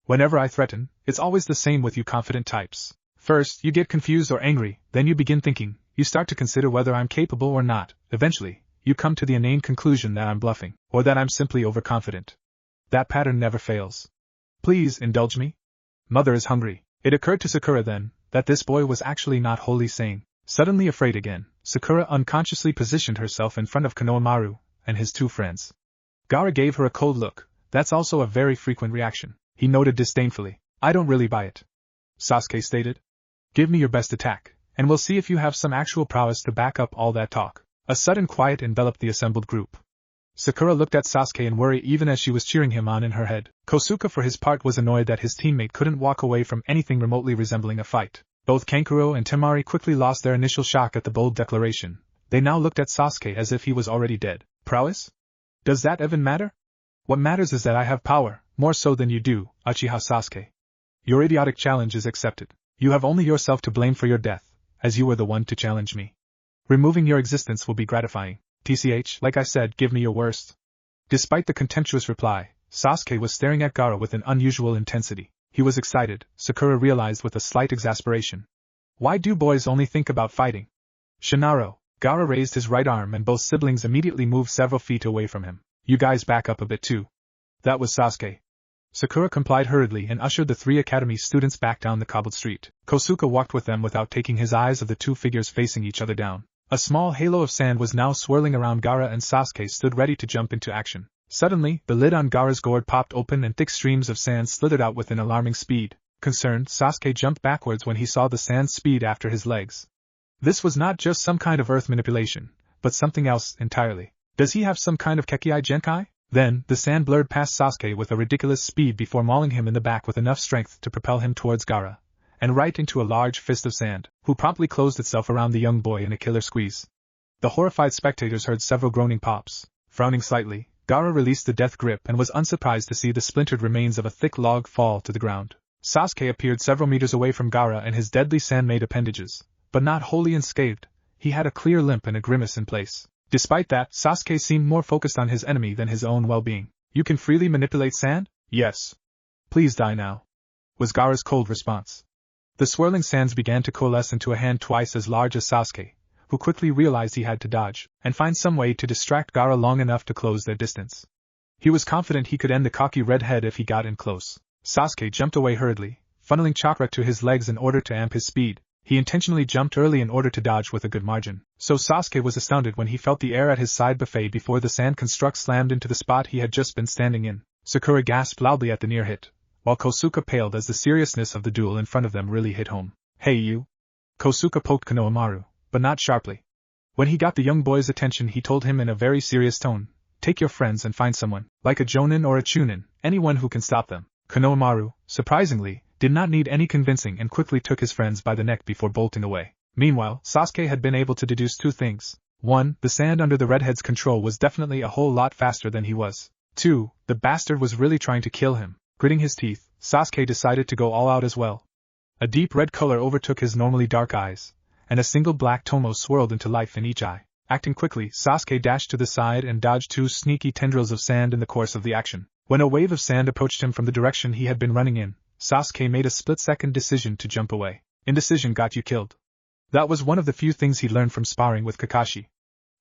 Whenever I threaten, it's always the same with you confident types. First, you get confused or angry, then you begin thinking, you start to consider whether I'm capable or not. Eventually, you come to the inane conclusion that I'm bluffing, or that I'm simply overconfident. That pattern never fails. Please indulge me. Mother is hungry. It occurred to Sakura then, that this boy was actually not wholly sane. Suddenly afraid again, Sakura unconsciously positioned herself in front of Konohamaru and his two friends. Gaara gave her a cold look. That's also a very frequent reaction. He noted disdainfully. I don't really buy it. Sasuke stated. Give me your best attack, and we'll see if you have some actual prowess to back up all that talk. A sudden quiet enveloped the assembled group. Sakura looked at Sasuke in worry even as she was cheering him on in her head. Kosuke for his part was annoyed that his teammate couldn't walk away from anything remotely resembling a fight. Both Kankuro and Temari quickly lost their initial shock at the bold declaration. They now looked at Sasuke as if he was already dead. Prowess? Does that even matter? What matters is that I have power, more so than you do, Uchiha Sasuke. Your idiotic challenge is accepted. You have only yourself to blame for your death, as you were the one to challenge me. Removing your existence will be gratifying. TCH, like I said, give me your worst. Despite the contemptuous reply, Sasuke was staring at Gaara with an unusual intensity. He was excited, Sakura realized with a slight exasperation. Why do boys only think about fighting? Shinaro. Gaara raised his right arm and both siblings immediately moved several feet away from him. You guys back up a bit too. That was Sasuke. Sakura complied hurriedly and ushered the three academy students back down the cobbled street. Kosuke walked with them without taking his eyes of the two figures facing each other down. A small halo of sand was now swirling around Gaara and Sasuke stood ready to jump into action. Suddenly, the lid on Gaara's gourd popped open and thick streams of sand slithered out with an alarming speed. Concerned, Sasuke jumped backwards when he saw the sand speed after his legs. This was not just some kind of earth manipulation, but something else entirely. Does he have some kind of Kekkai Genkai? Then, the sand blurred past Sasuke with a ridiculous speed before mauling him in the back with enough strength to propel him towards Gaara, and right into a large fist of sand, who promptly closed itself around the young boy in a killer squeeze. The horrified spectators heard several groaning pops. Frowning slightly, Gaara released the death grip and was unsurprised to see the splintered remains of a thick log fall to the ground. Sasuke appeared several meters away from Gaara and his deadly sand-made appendages, but not wholly unscathed. He had a clear limp and a grimace in place. Despite that, Sasuke seemed more focused on his enemy than his own well-being. You can freely manipulate sand? Yes. Please die now, was Gaara's cold response. The swirling sands began to coalesce into a hand twice as large as Sasuke, who quickly realized he had to dodge and find some way to distract Gaara long enough to close their distance. He was confident he could end the cocky redhead if he got in close. Sasuke jumped away hurriedly, funneling chakra to his legs in order to amp his speed. He intentionally jumped early in order to dodge with a good margin. So Sasuke was astounded when he felt the air at his side buffet before the sand construct slammed into the spot he had just been standing in. Sakura gasped loudly at the near hit, while Kosuke paled as the seriousness of the duel in front of them really hit home. Hey you! Kosuke poked Konohamaru, but not sharply. When he got the young boy's attention he told him in a very serious tone, take your friends and find someone, like a Jonin or a Chunin, anyone who can stop them. Konohamaru, surprisingly, did not need any convincing and quickly took his friends by the neck before bolting away. Meanwhile, Sasuke had been able to deduce two things. 1. The sand under the redhead's control was definitely a whole lot faster than he was. 2. The bastard was really trying to kill him. Gritting his teeth, Sasuke decided to go all out as well. A deep red color overtook his normally dark eyes, and a single black tomo swirled into life in each eye. Acting quickly, Sasuke dashed to the side and dodged two sneaky tendrils of sand in the course of the action. When a wave of sand approached him from the direction he had been running in, Sasuke made a split-second decision to jump away. Indecision got you killed. That was one of the few things he learned from sparring with Kakashi.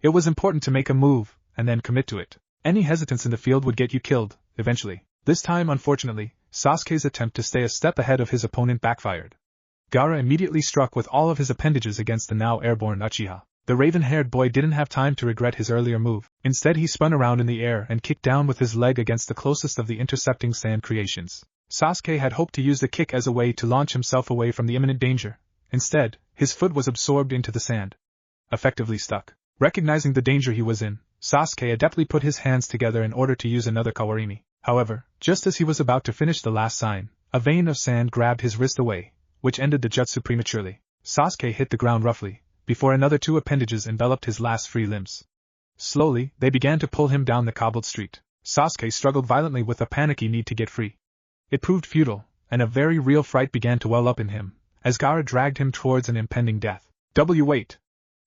It was important to make a move, and then commit to it. Any hesitance in the field would get you killed, eventually. This time, unfortunately, Sasuke's attempt to stay a step ahead of his opponent backfired. Gaara immediately struck with all of his appendages against the now airborne Uchiha. The raven-haired boy didn't have time to regret his earlier move. Instead, he spun around in the air and kicked down with his leg against the closest of the intercepting sand creations. Sasuke had hoped to use the kick as a way to launch himself away from the imminent danger. Instead, his foot was absorbed into the sand, effectively stuck. Recognizing the danger he was in, Sasuke adeptly put his hands together in order to use another kawarimi. However, just as he was about to finish the last sign, a vein of sand grabbed his wrist away, which ended the jutsu prematurely. Sasuke hit the ground roughly, before another two appendages enveloped his last free limbs. Slowly, they began to pull him down the cobbled street. Sasuke struggled violently with a panicky need to get free. It proved futile, and a very real fright began to well up in him, as Gaara dragged him towards an impending death. Wait!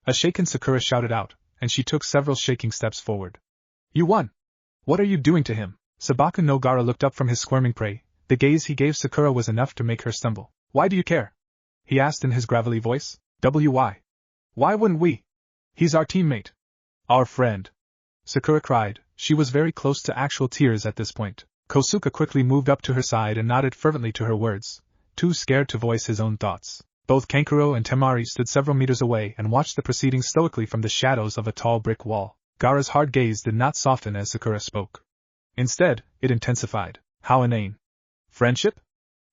A shaken Sakura shouted out, and she took several shaking steps forward. You won! What are you doing to him? Sabaku no Gaara looked up from his squirming prey. The gaze he gave Sakura was enough to make her stumble. Why do you care? He asked in his gravelly voice. Why? Why wouldn't we? He's our teammate. Our friend. Sakura cried. She was very close to actual tears at this point. Kosuke quickly moved up to her side and nodded fervently to her words, too scared to voice his own thoughts. Both Kankuro and Temari stood several meters away and watched the proceedings stoically from the shadows of a tall brick wall. Gaara's hard gaze did not soften as Sakura spoke. Instead, it intensified. How inane. Friendship?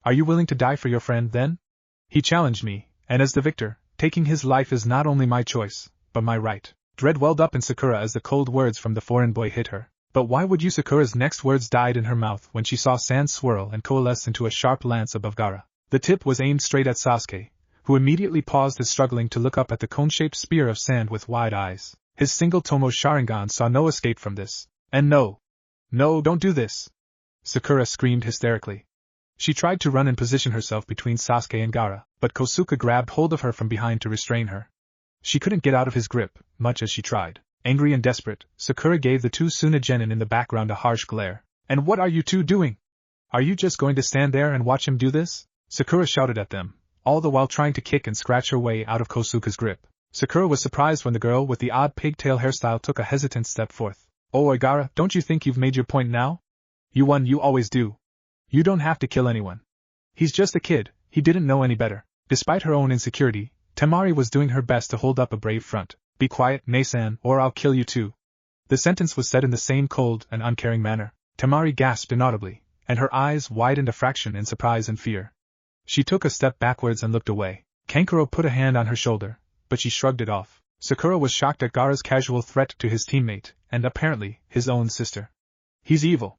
Are you willing to die for your friend, then? He challenged me, and as the victor, taking his life is not only my choice, but my right. Dread welled up in Sakura as the cold words from the foreign boy hit her. But why would you? Sakura's next words died in her mouth when she saw sand swirl and coalesce into a sharp lance above Gaara. The tip was aimed straight at Sasuke, who immediately paused his struggling to look up at the cone-shaped spear of sand with wide eyes. His single Tomo Sharingan saw no escape from this. And no, don't do this! Sakura screamed hysterically. She tried to run and position herself between Sasuke and Gaara, but Kosuke grabbed hold of her from behind to restrain her. She couldn't get out of his grip, much as she tried. Angry and desperate, Sakura gave the two Tsunagenin in the background a harsh glare. And what are you two doing? Are you just going to stand there and watch him do this? Sakura shouted at them, all the while trying to kick and scratch her way out of Kosuke's grip. Sakura was surprised when the girl with the odd pigtail hairstyle took a hesitant step forth. Oh, Gaara, don't you think you've made your point now? You won, you always do. You don't have to kill anyone. He's just a kid, he didn't know any better. Despite her own insecurity, Temari was doing her best to hold up a brave front. Be quiet, Nasan, or I'll kill you too. The sentence was said in the same cold and uncaring manner. Temari gasped inaudibly, and her eyes widened a fraction in surprise and fear. She took a step backwards and looked away. Kankuro put a hand on her shoulder, but she shrugged it off. Sakura was shocked at Gaara's casual threat to his teammate, and apparently, his own sister. He's evil,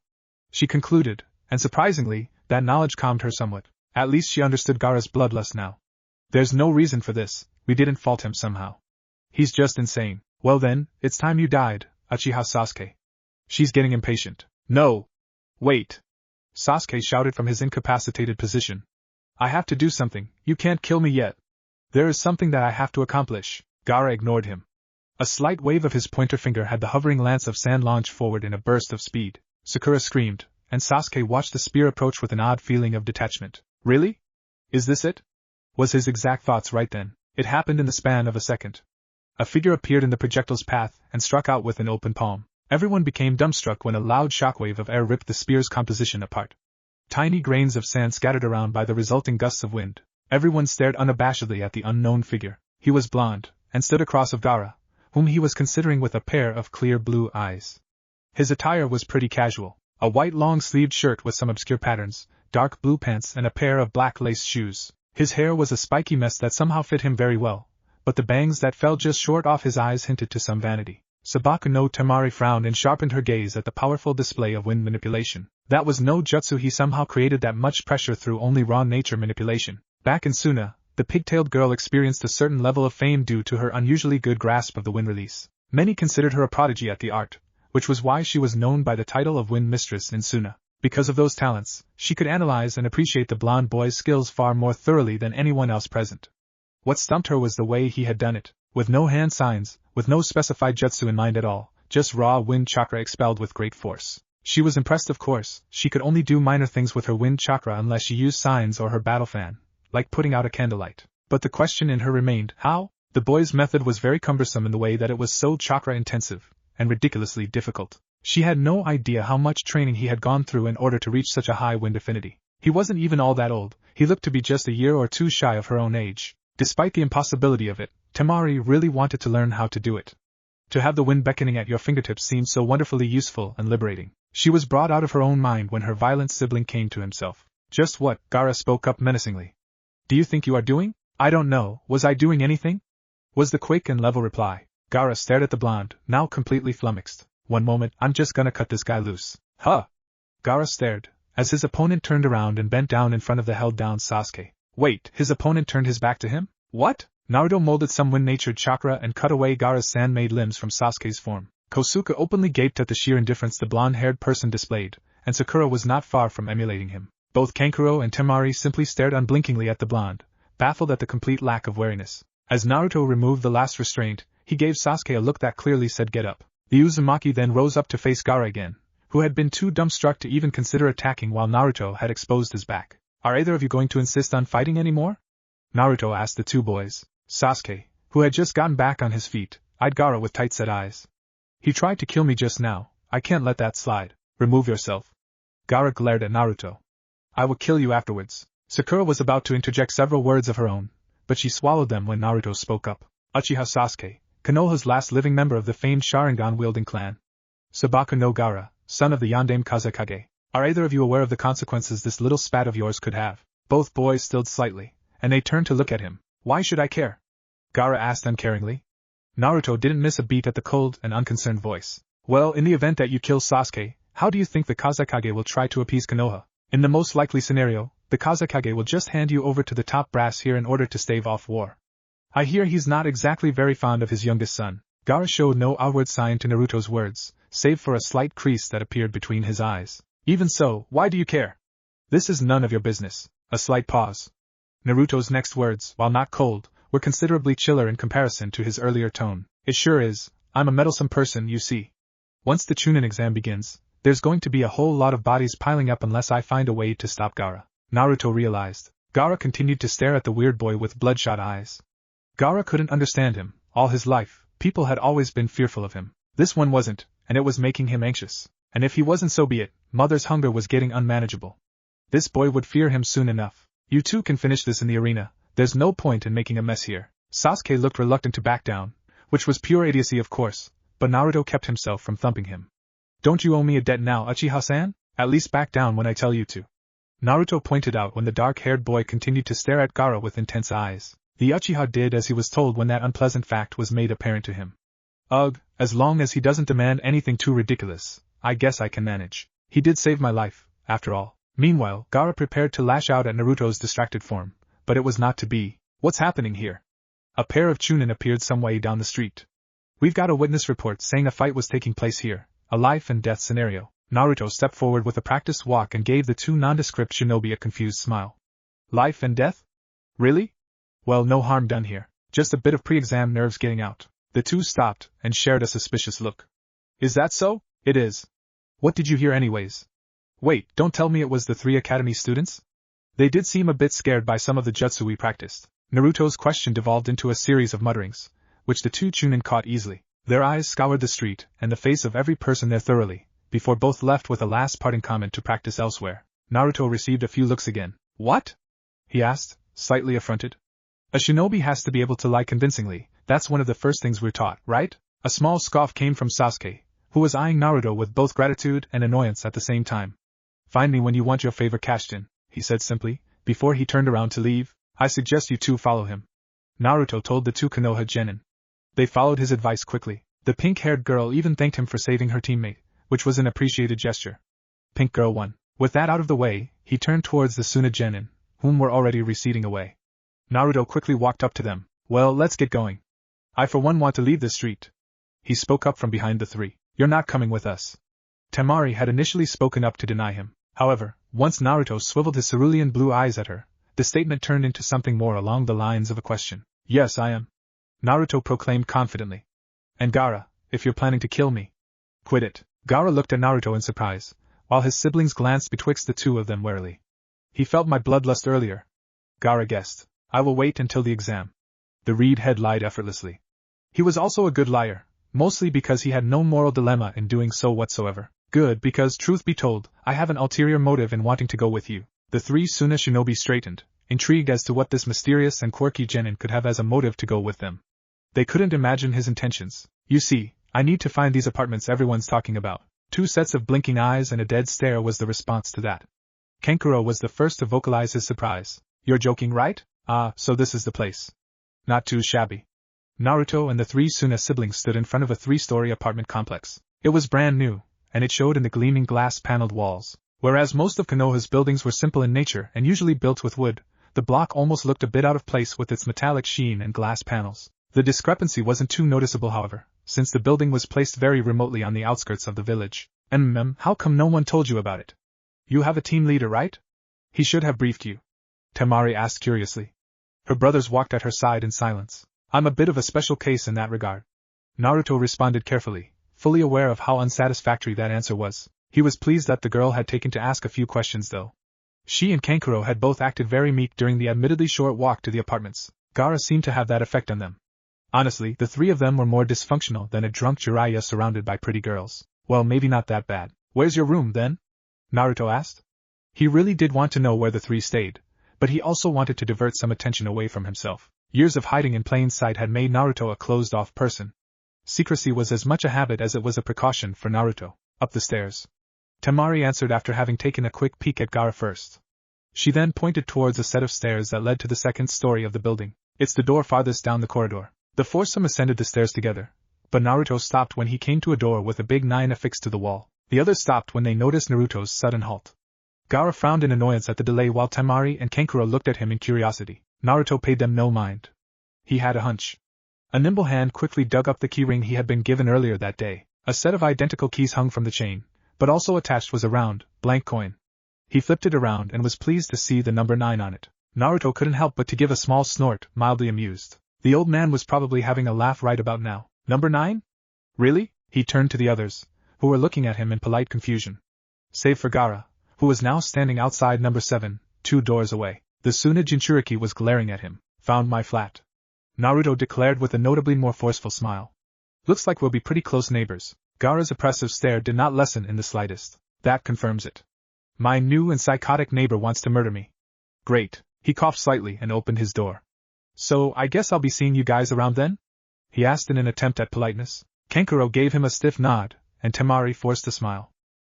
she concluded, and surprisingly, that knowledge calmed her somewhat. At least she understood Gaara's bloodlust now. There's no reason for this, we didn't fault him somehow. He's just insane. Well then, it's time you died, Uchiha Sasuke. She's getting impatient. No! Wait! Sasuke shouted from his incapacitated position. I have to do something, you can't kill me yet. There is something that I have to accomplish. Gaara ignored him. A slight wave of his pointer finger had the hovering lance of sand launch forward in a burst of speed. Sakura screamed, and Sasuke watched the spear approach with an odd feeling of detachment. Really? Is this it? Was his exact thoughts right then? It happened in the span of a second. A figure appeared in the projectile's path and struck out with an open palm. Everyone became dumbstruck when a loud shockwave of air ripped the spear's composition apart. Tiny grains of sand scattered around by the resulting gusts of wind. Everyone stared unabashedly at the unknown figure. He was blond, and stood across of Gaara, whom he was considering with a pair of clear blue eyes. His attire was pretty casual. A white long-sleeved shirt with some obscure patterns, dark blue pants and a pair of black lace shoes. His hair was a spiky mess that somehow fit him very well, but the bangs that fell just short off his eyes hinted to some vanity. Sabaku no Temari frowned and sharpened her gaze at the powerful display of wind manipulation. That was no jutsu, he somehow created that much pressure through only raw nature manipulation. Back in Suna, the pigtailed girl experienced a certain level of fame due to her unusually good grasp of the wind release. Many considered her a prodigy at the art, which was why she was known by the title of Wind Mistress in Suna. Because of those talents, she could analyze and appreciate the blonde boy's skills far more thoroughly than anyone else present. What stumped her was the way he had done it, with no hand signs, with no specified jutsu in mind at all, just raw wind chakra expelled with great force. She was impressed, of course. She could only do minor things with her wind chakra unless she used signs or her battle fan, like putting out a candlelight. But the question in her remained, how? The boy's method was very cumbersome in the way that it was so chakra-intensive, and ridiculously difficult. She had no idea how much training he had gone through in order to reach such a high wind affinity. He wasn't even all that old, he looked to be just a year or two shy of her own age. Despite the impossibility of it, Temari really wanted to learn how to do it. To have the wind beckoning at your fingertips seemed so wonderfully useful and liberating. She was brought out of her own mind when her violent sibling came to himself. Just what? Gaara spoke up menacingly. Do you think you are doing? I don't know, was I doing anything? Was the quick and level reply. Gaara stared at the blonde, now completely flummoxed. One moment, I'm just gonna cut this guy loose. Huh! Gaara stared, as his opponent turned around and bent down in front of the held-down Sasuke. Wait, his opponent turned his back to him? What? Naruto molded some wind-natured chakra and cut away Gaara's sand-made limbs from Sasuke's form. Kosuke openly gaped at the sheer indifference the blonde-haired person displayed, and Sakura was not far from emulating him. Both Kankuro and Temari simply stared unblinkingly at the blonde, baffled at the complete lack of wariness. As Naruto removed the last restraint, he gave Sasuke a look that clearly said get up. The Uzumaki then rose up to face Gaara again, who had been too dumbstruck to even consider attacking while Naruto had exposed his back. Are either of you going to insist on fighting anymore? Naruto asked the two boys. Sasuke, who had just gotten back on his feet, eyed Gaara with tight-set eyes. He tried to kill me just now, I can't let that slide. Remove yourself. Gaara glared at Naruto. I will kill you afterwards. Sakura was about to interject several words of her own, but she swallowed them when Naruto spoke up. Uchiha Sasuke, Konoha's last living member of the famed Sharingan-wielding clan. Sabaku no Gaara, son of the Yondaime Kazekage. Are either of you aware of the consequences this little spat of yours could have? Both boys stilled slightly, and they turned to look at him. Why should I care? Gaara asked uncaringly. Naruto didn't miss a beat at the cold and unconcerned voice. Well, in the event that you kill Sasuke, how do you think the Kazekage will try to appease Konoha? In the most likely scenario, the Kazekage will just hand you over to the top brass here in order to stave off war. I hear he's not exactly very fond of his youngest son. Gaara showed no outward sign to Naruto's words, save for a slight crease that appeared between his eyes. Even so, why do you care? This is none of your business. A slight pause. Naruto's next words, while not cold, were considerably chiller in comparison to his earlier tone. It sure is, I'm a meddlesome person, you see. Once the Chunin exam begins, there's going to be a whole lot of bodies piling up unless I find a way to stop Gaara. Naruto realized. Gaara continued to stare at the weird boy with bloodshot eyes. Gaara couldn't understand him. All his life, people had always been fearful of him. This one wasn't, and it was making him anxious. And if he wasn't, so be it. Mother's hunger was getting unmanageable. This boy would fear him soon enough. You two can finish this in the arena. There's no point in making a mess here. Sasuke looked reluctant to back down, which was pure idiocy of course, but Naruto kept himself from thumping him. Don't you owe me a debt now, Uchiha-san? At least back down when I tell you to. Naruto pointed out when the dark-haired boy continued to stare at Gaara with intense eyes. The Uchiha did as he was told when that unpleasant fact was made apparent to him. Ugh, as long as he doesn't demand anything too ridiculous, I guess I can manage. He did save my life, after all. Meanwhile, Gaara prepared to lash out at Naruto's distracted form, but it was not to be. What's happening here? A pair of Chunin appeared some way down the street. We've got a witness report saying a fight was taking place here, a life and death scenario. Naruto stepped forward with a practiced walk and gave the two nondescript shinobi a confused smile. Life and death? Really? Well, no harm done here, just a bit of pre-exam nerves getting out. The two stopped and shared a suspicious look. Is that so? It is. What did you hear anyways? Wait, don't tell me it was the 3 academy students? They did seem a bit scared by some of the jutsu we practiced. Naruto's question devolved into a series of mutterings, which the two Chunin caught easily. Their eyes scoured the street and the face of every person there thoroughly, before both left with a last parting comment to practice elsewhere. Naruto received a few looks again. What? He asked, slightly affronted. A shinobi has to be able to lie convincingly, that's one of the first things we're taught, right? A small scoff came from Sasuke, who was eyeing Naruto with both gratitude and annoyance at the same time. Find me when you want your favor cashed in, he said simply, before he turned around to leave. I suggest you two follow him. Naruto told the two Konoha genin. They followed his advice quickly. The pink-haired girl even thanked him for saving her teammate, which was an appreciated gesture. Pink Girl 1. With that out of the way, he turned towards the Suna genin, whom were already receding away. Naruto quickly walked up to them. Well, let's get going. I for one want to leave this street. He spoke up from behind the 3. You're not coming with us. Temari had initially spoken up to deny him. However, once Naruto swiveled his cerulean blue eyes at her, the statement turned into something more along the lines of a question. Yes, I am. Naruto proclaimed confidently. And Gaara, if you're planning to kill me, quit it. Gaara looked at Naruto in surprise, while his siblings glanced betwixt the two of them warily. He felt my bloodlust earlier. Gaara guessed. I will wait until the exam. The reed head lied effortlessly. He was also a good liar, mostly because he had no moral dilemma in doing so whatsoever. Good because, truth be told, I have an ulterior motive in wanting to go with you. The three Suna shinobi straightened, intrigued as to what this mysterious and quirky genin could have as a motive to go with them. They couldn't imagine his intentions. You see, I need to find these apartments everyone's talking about. 2 sets of blinking eyes and a dead stare was the response to that. Kankuro was the first to vocalize his surprise. You're joking, right? Ah, so this is the place. Not too shabby. Naruto and the 3 Suna siblings stood in front of a 3-story apartment complex. It was brand new, and it showed in the gleaming glass-paneled walls. Whereas most of Konoha's buildings were simple in nature and usually built with wood, the block almost looked a bit out of place with its metallic sheen and glass panels. The discrepancy wasn't too noticeable, however, since the building was placed very remotely on the outskirts of the village. How come no one told you about it? You have a team leader, right? He should have briefed you. Temari asked curiously. Her brothers walked at her side in silence. I'm a bit of a special case in that regard. Naruto responded carefully, fully aware of how unsatisfactory that answer was. He was pleased that the girl had taken to ask a few questions though. She and Kankuro had both acted very meek during the admittedly short walk to the apartments. Gaara seemed to have that effect on them. Honestly, the 3 of them were more dysfunctional than a drunk Jiraiya surrounded by pretty girls. Well, maybe not that bad. Where's your room, then? Naruto asked. He really did want to know where the 3 stayed, but he also wanted to divert some attention away from himself. Years of hiding in plain sight had made Naruto a closed-off person. Secrecy was as much a habit as it was a precaution for Naruto. Up the stairs. Temari answered after having taken a quick peek at Gaara first. She then pointed towards a set of stairs that led to the 2nd story of the building. It's the door farthest down the corridor. The foursome ascended the stairs together, but Naruto stopped when he came to a door with a big 9 affixed to the wall. The others stopped when they noticed Naruto's sudden halt. Gaara frowned in annoyance at the delay while Temari and Kankuro looked at him in curiosity. Naruto paid them no mind. He had a hunch. A nimble hand quickly dug up the keyring he had been given earlier that day. A set of identical keys hung from the chain, but also attached was a round, blank coin. He flipped it around and was pleased to see the number 9 on it. Naruto couldn't help but to give a small snort, mildly amused. The old man was probably having a laugh right about now. Number 9? Really? He turned to the others, who were looking at him in polite confusion. Save for Gaara, who was now standing outside number 7, 2 doors away. The Suna Jinchuriki was glaring at him. Found my flat. Naruto declared with a notably more forceful smile. Looks like we'll be pretty close neighbors. Gaara's oppressive stare did not lessen in the slightest. That confirms it. My new and psychotic neighbor wants to murder me. Great. He coughed slightly and opened his door. So, I guess I'll be seeing you guys around then? He asked in an attempt at politeness. Kankuro gave him a stiff nod, and Temari forced a smile.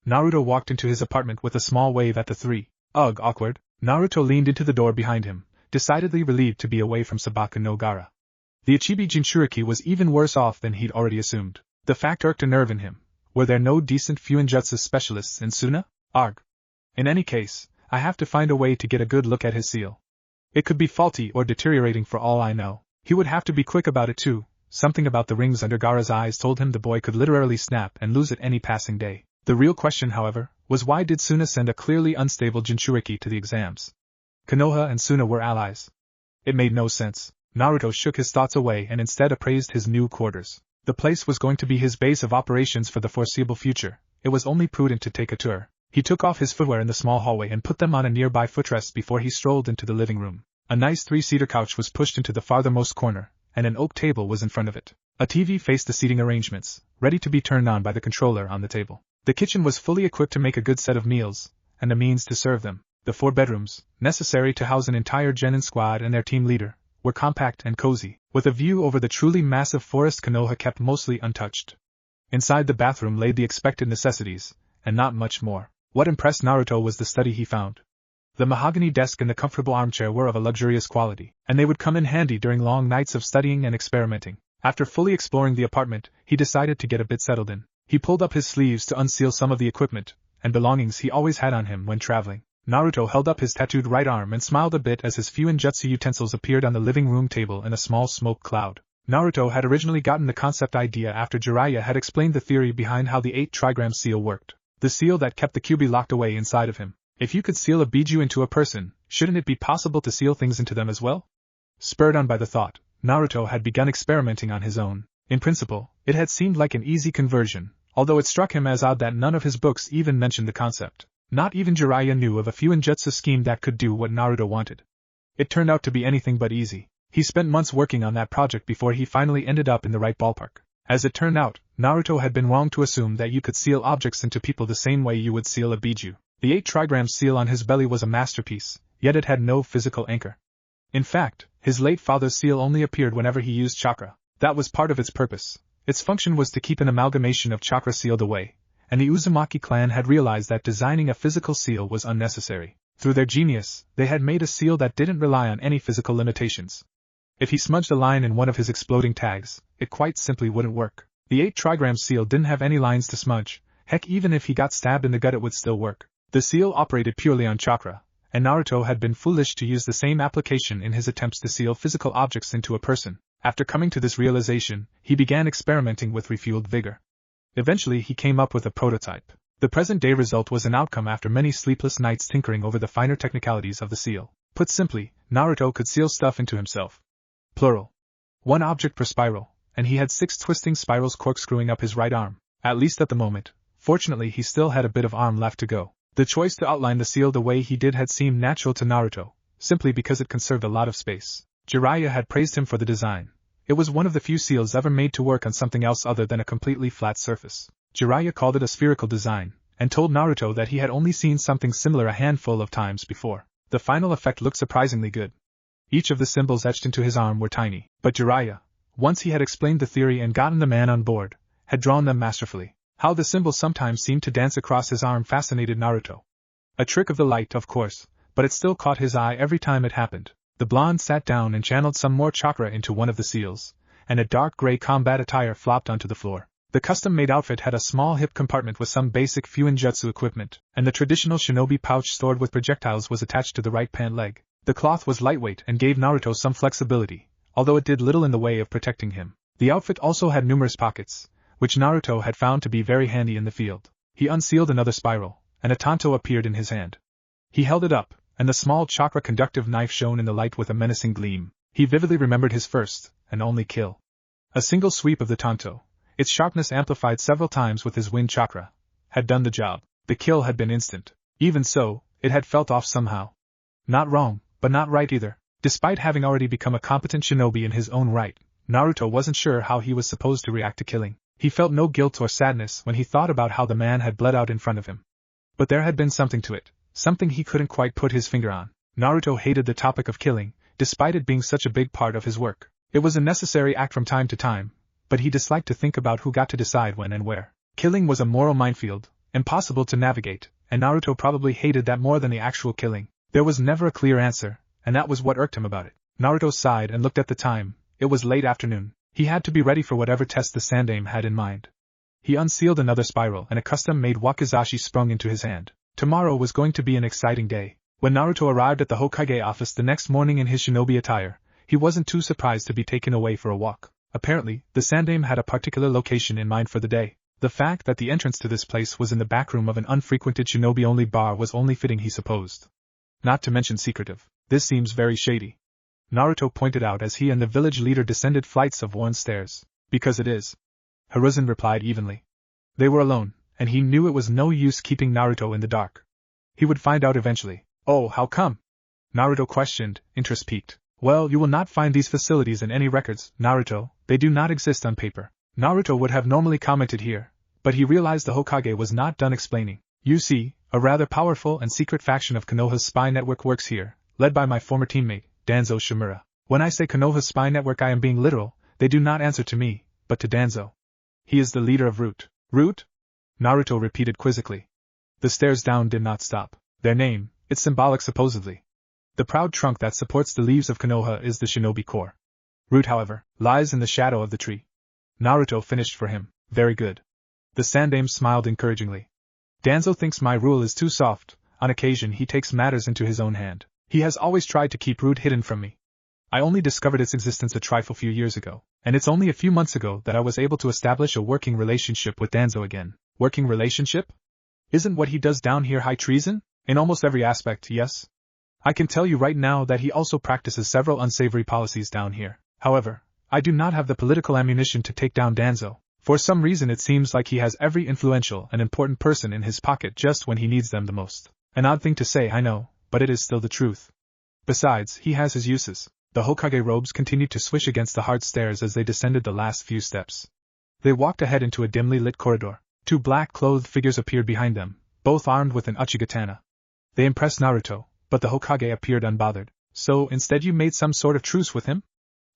Naruto walked into his apartment with a small wave at the 3. Ugh, awkward. Naruto leaned into the door behind him, decidedly relieved to be away from Sabaka no Gaara. The Ichibi Jinchuriki was even worse off than he'd already assumed. The fact irked a nerve in him. Were there no decent Fuinjutsu specialists in Suna? Arg. In any case, I have to find a way to get a good look at his seal. It could be faulty or deteriorating for all I know. He would have to be quick about it too. Something about the rings under Gaara's eyes told him the boy could literally snap and lose it any passing day. The real question, however, was why did Suna send a clearly unstable Jinchuriki to the exams? Konoha and Suna were allies. It made no sense. Naruto shook his thoughts away and instead appraised his new quarters. The place was going to be his base of operations for the foreseeable future. It was only prudent to take a tour. He took off his footwear in the small hallway and put them on a nearby footrest before he strolled into the living room. A nice 3-seater couch was pushed into the farthermost corner, and an oak table was in front of it. A TV faced the seating arrangements, ready to be turned on by the controller on the table. The kitchen was fully equipped to make a good set of meals, and a means to serve them. The 4 bedrooms, necessary to house an entire genin squad and their team leader, were compact and cozy, with a view over the truly massive forest Konoha kept mostly untouched. Inside the bathroom lay the expected necessities, and not much more. What impressed Naruto was the study he found. The mahogany desk and the comfortable armchair were of a luxurious quality, and they would come in handy during long nights of studying and experimenting. After fully exploring the apartment, he decided to get a bit settled in. He pulled up his sleeves to unseal some of the equipment and belongings he always had on him when traveling. Naruto held up his tattooed right arm and smiled a bit as his Fuinjutsu utensils appeared on the living room table in a small smoke cloud. Naruto had originally gotten the concept idea after Jiraiya had explained the theory behind how the 8-trigram seal worked. The seal that kept the Kyuubi locked away inside of him. If you could seal a biju into a person, shouldn't it be possible to seal things into them as well? Spurred on by the thought, Naruto had begun experimenting on his own. In principle, it had seemed like an easy conversion, although it struck him as odd that none of his books even mentioned the concept. Not even Jiraiya knew of a Fuinjutsu scheme that could do what Naruto wanted. It turned out to be anything but easy. He spent months working on that project before he finally ended up in the right ballpark. As it turned out, Naruto had been wrong to assume that you could seal objects into people the same way you would seal a biju. The 8 trigram seal on his belly was a masterpiece, yet it had no physical anchor. In fact, his late father's seal only appeared whenever he used chakra. That was part of its purpose. Its function was to keep an amalgamation of chakra sealed away, and the Uzumaki clan had realized that designing a physical seal was unnecessary. Through their genius, they had made a seal that didn't rely on any physical limitations. If he smudged a line in one of his exploding tags, it quite simply wouldn't work. The 8 trigram seal didn't have any lines to smudge, heck even if he got stabbed in the gut it would still work. The seal operated purely on chakra, and Naruto had been foolish to use the same application in his attempts to seal physical objects into a person. After coming to this realization, he began experimenting with refueled vigor. Eventually he came up with a prototype. The present-day result was an outcome after many sleepless nights tinkering over the finer technicalities of the seal. Put simply, Naruto could seal stuff into himself. Plural. 1 object per spiral, and he had 6 twisting spirals corkscrewing up his right arm, at least at the moment. Fortunately he still had a bit of arm left to go. The choice to outline the seal the way he did had seemed natural to Naruto, simply because it conserved a lot of space. Jiraiya had praised him for the design. It was one of the few seals ever made to work on something else other than a completely flat surface. Jiraiya called it a spherical design, and told Naruto that he had only seen something similar a handful of times before. The final effect looked surprisingly good. Each of the symbols etched into his arm were tiny, but Jiraiya, once he had explained the theory and gotten the man on board, had drawn them masterfully. How the symbols sometimes seemed to dance across his arm fascinated Naruto. A trick of the light, of course, but it still caught his eye every time it happened. The blonde sat down and channeled some more chakra into one of the seals, and a dark gray combat attire flopped onto the floor. The custom-made outfit had a small hip compartment with some basic Fuinjutsu equipment, and the traditional shinobi pouch stored with projectiles was attached to the right pant leg. The cloth was lightweight and gave Naruto some flexibility, although it did little in the way of protecting him. The outfit also had numerous pockets, which Naruto had found to be very handy in the field. He unsealed another spiral, and a tanto appeared in his hand. He held it up, and the small chakra-conductive knife shone in the light with a menacing gleam. He vividly remembered his first, and only kill. A single sweep of the tanto, its sharpness amplified several times with his wind chakra, had done the job. The kill had been instant. Even so, it had felt off somehow. Not wrong, but not right either. Despite having already become a competent shinobi in his own right, Naruto wasn't sure how he was supposed to react to killing. He felt no guilt or sadness when he thought about how the man had bled out in front of him. But there had been something to it, something he couldn't quite put his finger on. Naruto hated the topic of killing, despite it being such a big part of his work. It was a necessary act from time to time, but he disliked to think about who got to decide when and where. Killing was a moral minefield, impossible to navigate, and Naruto probably hated that more than the actual killing. There was never a clear answer, and that was what irked him about it. Naruto sighed and looked at the time. It was late afternoon. He had to be ready for whatever test the Sandaime had in mind. He unsealed another spiral and a custom-made wakizashi sprung into his hand. Tomorrow was going to be an exciting day. When Naruto arrived at the Hokage office the next morning in his shinobi attire, he wasn't too surprised to be taken away for a walk. Apparently, the Sandaime had a particular location in mind for the day. The fact that the entrance to this place was in the back room of an unfrequented shinobi-only bar was only fitting, he supposed. Not to mention secretive. This seems very shady, Naruto pointed out as he and the village leader descended flights of worn stairs. Because it is, Hiruzen replied evenly. They were alone, and he knew it was no use keeping Naruto in the dark. He would find out eventually. Oh, how come? Naruto questioned, interest piqued. Well, you will not find these facilities in any records, Naruto. They do not exist on paper. Naruto would have normally commented here, but he realized the Hokage was not done explaining. You see, a rather powerful and secret faction of Konoha's spy network works here, led by my former teammate, Danzo Shimura. When I say Konoha's spy network, I am being literal. They do not answer to me, but to Danzo. He is the leader of Root. Root? Naruto repeated quizzically. The stares down did not stop. Their name, it's symbolic supposedly. The proud trunk that supports the leaves of Konoha is the shinobi core. Root, however, lies in the shadow of the tree. Naruto finished for him. Very good. The Sandaime smiled encouragingly. Danzo thinks my rule is too soft. On occasion he takes matters into his own hand. He has always tried to keep Root hidden from me. I only discovered its existence a trifle few years ago, and it's only a few months ago that I was able to establish a working relationship with Danzo again. Working relationship? Isn't what he does down here high treason? In almost every aspect, yes. I can tell you right now that he also practices several unsavory policies down here. However, I do not have the political ammunition to take down Danzo. For some reason it seems like he has every influential and important person in his pocket just when he needs them the most. An odd thing to say, I know, but it is still the truth. Besides, he has his uses. The Hokage robes continued to swish against the hard stairs as they descended the last few steps. They walked ahead into a dimly lit corridor. Two black-clothed figures appeared behind them, both armed with an uchigatana. They impressed Naruto, but the Hokage appeared unbothered. So, instead you made some sort of truce with him?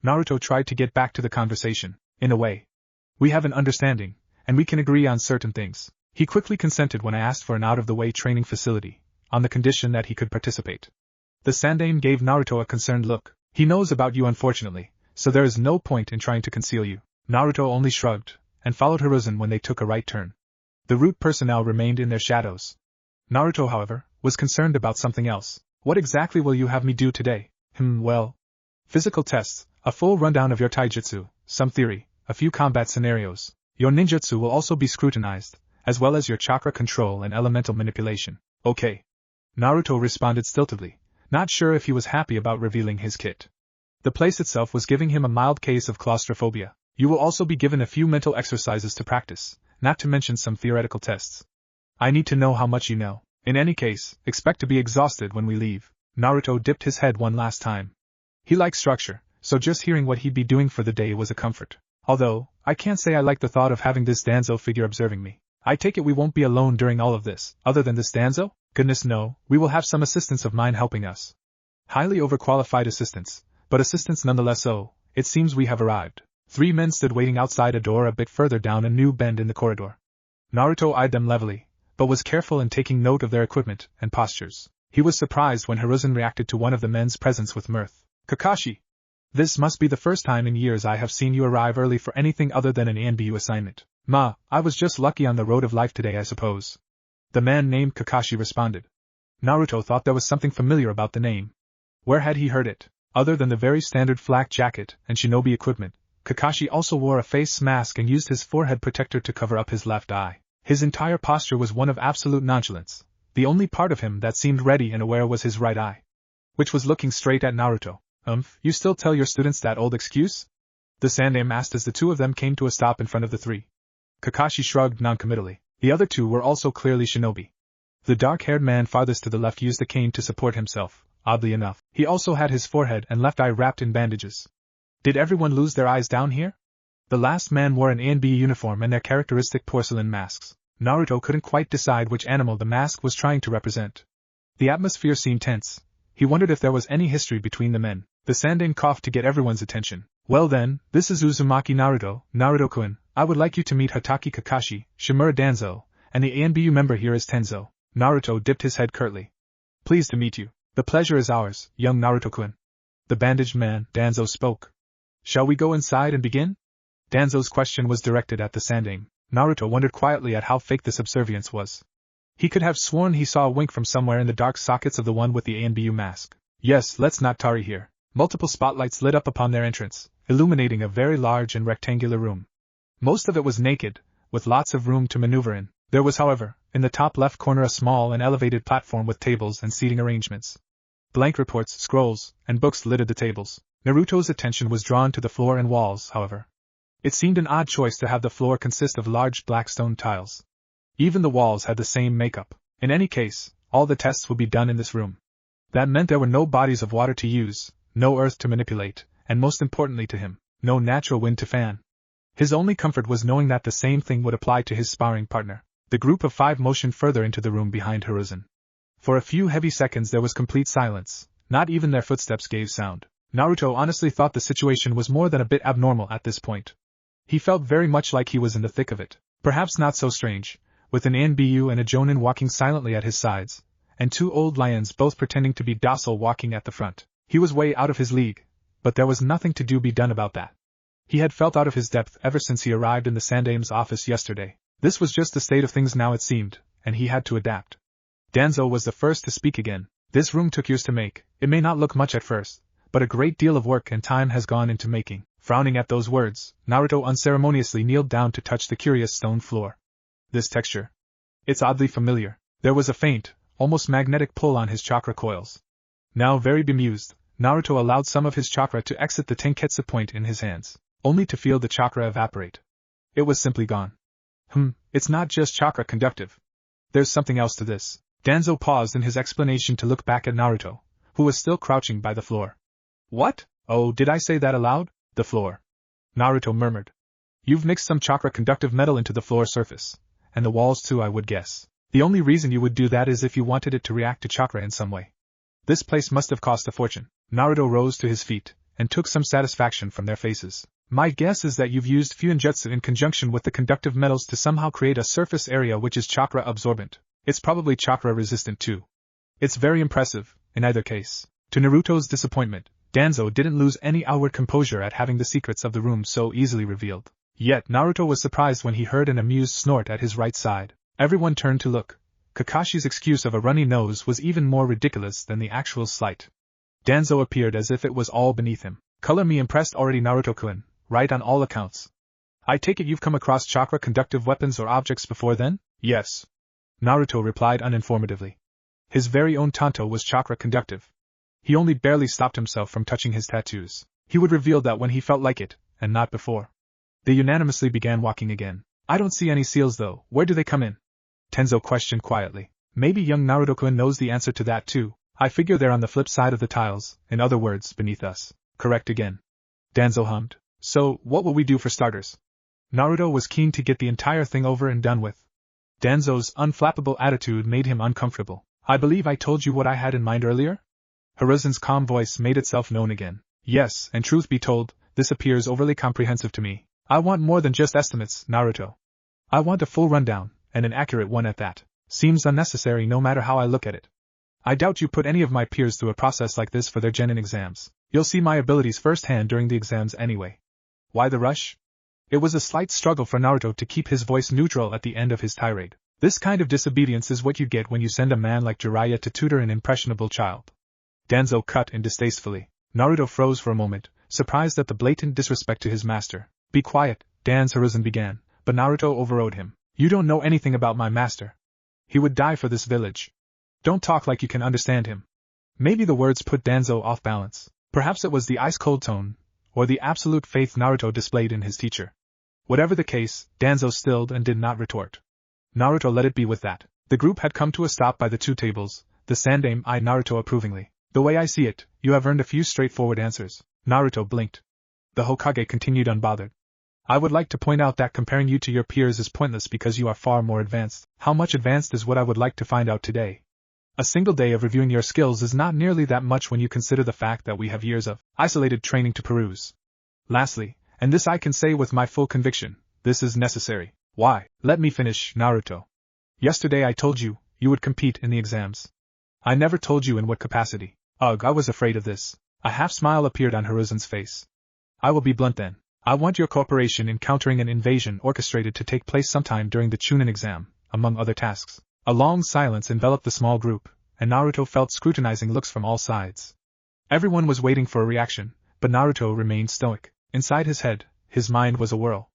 Naruto tried to get back to the conversation. In a way. We have an understanding, and we can agree on certain things. He quickly consented when I asked for an out-of-the-way training facility, on the condition that he could participate. The Sandaime gave Naruto a concerned look. He knows about you unfortunately, so there is no point in trying to conceal you. Naruto only shrugged, and followed Hiruzen when they took a right turn. The root personnel remained in their shadows. Naruto, however, was concerned about something else. What exactly will you have me do today? Well. Physical tests, a full rundown of your taijutsu, some theory, a few combat scenarios. Your ninjutsu will also be scrutinized, as well as your chakra control and elemental manipulation. Okay. Naruto responded stiltedly, not sure if he was happy about revealing his kit. The place itself was giving him a mild case of claustrophobia. You will also be given a few mental exercises to practice, not to mention some theoretical tests. I need to know how much you know. In any case, expect to be exhausted when we leave. Naruto dipped his head one last time. He liked structure, so just hearing what he'd be doing for the day was a comfort. Although, I can't say I like the thought of having this Danzo figure observing me. I take it we won't be alone during all of this, other than this Danzo? Goodness no, we will have some assistants of mine helping us. Highly overqualified assistants, but assistants nonetheless. So, it seems we have arrived. 3 men stood waiting outside a door a bit further down a new bend in the corridor. Naruto eyed them levelly, but was careful in taking note of their equipment and postures. He was surprised when Hiruzen reacted to one of the men's presence with mirth. Kakashi! This must be the first time in years I have seen you arrive early for anything other than an ANBU assignment. I was just lucky on the road of life today, I suppose. The man named Kakashi responded. Naruto thought there was something familiar about the name. Where had he heard it? Other than the very standard flak jacket and shinobi equipment, Kakashi also wore a face mask and used his forehead protector to cover up his left eye. His entire posture was one of absolute nonchalance. The only part of him that seemed ready and aware was his right eye, which was looking straight at Naruto. You still tell your students that old excuse? The Sandaime asked as the two of them came to a stop in front of the 3. Kakashi shrugged noncommittally. The other 2 were also clearly shinobi. The dark-haired man farthest to the left used a cane to support himself, oddly enough. He also had his forehead and left eye wrapped in bandages. Did everyone lose their eyes down here? The last man wore an ANB uniform and their characteristic porcelain masks. Naruto couldn't quite decide which animal the mask was trying to represent. The atmosphere seemed tense. He wondered if there was any history between the men. The Sandaime coughed to get everyone's attention. Well then, this is Uzumaki Naruto, Naruto-kun. I would like you to meet Hatake Kakashi, Shimura Danzo, and the ANBU member here is Tenzo. Naruto dipped his head curtly. Pleased to meet you. The pleasure is ours, young Naruto-kun. The bandaged man, Danzo, spoke. Shall we go inside and begin? Danzo's question was directed at the Sandaime. Naruto wondered quietly at how fake the subservience was. He could have sworn he saw a wink from somewhere in the dark sockets of the one with the ANBU mask. Yes, let's not tarry here. Multiple spotlights lit up upon their entrance, illuminating a very large and rectangular room. Most of it was naked, with lots of room to maneuver in. There was, however, in the top left corner a small and elevated platform with tables and seating arrangements. Blank reports, scrolls, and books littered the tables. Naruto's attention was drawn to the floor and walls, however. It seemed an odd choice to have the floor consist of large black stone tiles. Even the walls had the same makeup. In any case, all the tests would be done in this room. That meant there were no bodies of water to use, no earth to manipulate, and most importantly to him, no natural wind to fan. His only comfort was knowing that the same thing would apply to his sparring partner. The group of 5 motioned further into the room behind Hiruzen. For a few heavy seconds there was complete silence, not even their footsteps gave sound. Naruto honestly thought the situation was more than a bit abnormal at this point. He felt very much like he was in the thick of it. Perhaps not so strange, with an ANBU and a Jonin walking silently at his sides, and 2 old lions both pretending to be docile walking at the front. He was way out of his league, but there was nothing to be done about that. He had felt out of his depth ever since he arrived in the Sandaime's office yesterday. This was just the state of things now, it seemed, and he had to adapt. Danzo was the first to speak again. This room took years to make. It may not look much at first, but a great deal of work and time has gone into making. Frowning at those words, Naruto unceremoniously kneeled down to touch the curious stone floor. This texture. It's oddly familiar. There was a faint, almost magnetic pull on his chakra coils. Now very bemused, Naruto allowed some of his chakra to exit the Tenketsu point in his hands, only to feel the chakra evaporate. It was simply gone. It's not just chakra conductive. There's something else to this. Danzo paused in his explanation to look back at Naruto, who was still crouching by the floor. What? Oh, did I say that aloud? The floor. Naruto murmured. You've mixed some chakra-conductive metal into the floor surface, and the walls too, I would guess. The only reason you would do that is if you wanted it to react to chakra in some way. This place must have cost a fortune. Naruto rose to his feet, and took some satisfaction from their faces. My guess is that you've used Fuinjutsu in conjunction with the conductive metals to somehow create a surface area which is chakra absorbent. It's probably chakra resistant too. It's very impressive, in either case. To Naruto's disappointment, Danzo didn't lose any outward composure at having the secrets of the room so easily revealed. Yet Naruto was surprised when he heard an amused snort at his right side. Everyone turned to look. Kakashi's excuse of a runny nose was even more ridiculous than the actual slight. Danzo appeared as if it was all beneath him. Color me impressed already, Naruto-kun, right on all accounts. I take it you've come across chakra-conductive weapons or objects before then? Yes. Naruto replied uninformatively. His very own tanto was chakra-conductive. He only barely stopped himself from touching his tattoos. He would reveal that when he felt like it, and not before. They unanimously began walking again. I don't see any seals though, where do they come in? Tenzo questioned quietly. Maybe young Naruto-kun knows the answer to that too. I figure they're on the flip side of the tiles, in other words, beneath us. Correct again. Danzo hummed. So, what will we do for starters? Naruto was keen to get the entire thing over and done with. Danzo's unflappable attitude made him uncomfortable. I believe I told you what I had in mind earlier? Hiruzen's calm voice made itself known again. Yes, and truth be told, this appears overly comprehensive to me. I want more than just estimates, Naruto. I want a full rundown, and an accurate one at that. Seems unnecessary no matter how I look at it. I doubt you put any of my peers through a process like this for their genin exams. You'll see my abilities firsthand during the exams anyway. Why the rush? It was a slight struggle for Naruto to keep his voice neutral at the end of his tirade. This kind of disobedience is what you get when you send a man like Jiraiya to tutor an impressionable child. Danzo cut in distastefully. Naruto froze for a moment, surprised at the blatant disrespect to his master. Be quiet, Hiruzen began, but Naruto overrode him. You don't know anything about my master. He would die for this village. Don't talk like you can understand him. Maybe the words put Danzo off balance. Perhaps it was the ice-cold tone, or the absolute faith Naruto displayed in his teacher. Whatever the case, Danzo stilled and did not retort. Naruto let it be with that. The group had come to a stop by the two tables. The Sandaime eyed Naruto approvingly. The way I see it, you have earned a few straightforward answers. Naruto blinked. The Hokage continued unbothered. I would like to point out that comparing you to your peers is pointless because you are far more advanced. How much advanced is what I would like to find out today. A single day of reviewing your skills is not nearly that much when you consider the fact that we have years of isolated training to peruse. Lastly, and this I can say with my full conviction, this is necessary. Why? Let me finish, Naruto. Yesterday I told you, you would compete in the exams. I never told you in what capacity. Ugh, I was afraid of this. A half-smile appeared on Hiruzen's face. I will be blunt then. I want your cooperation in countering an invasion orchestrated to take place sometime during the Chunin exam, among other tasks. A long silence enveloped the small group, and Naruto felt scrutinizing looks from all sides. Everyone was waiting for a reaction, but Naruto remained stoic. Inside his head, his mind was awhirl.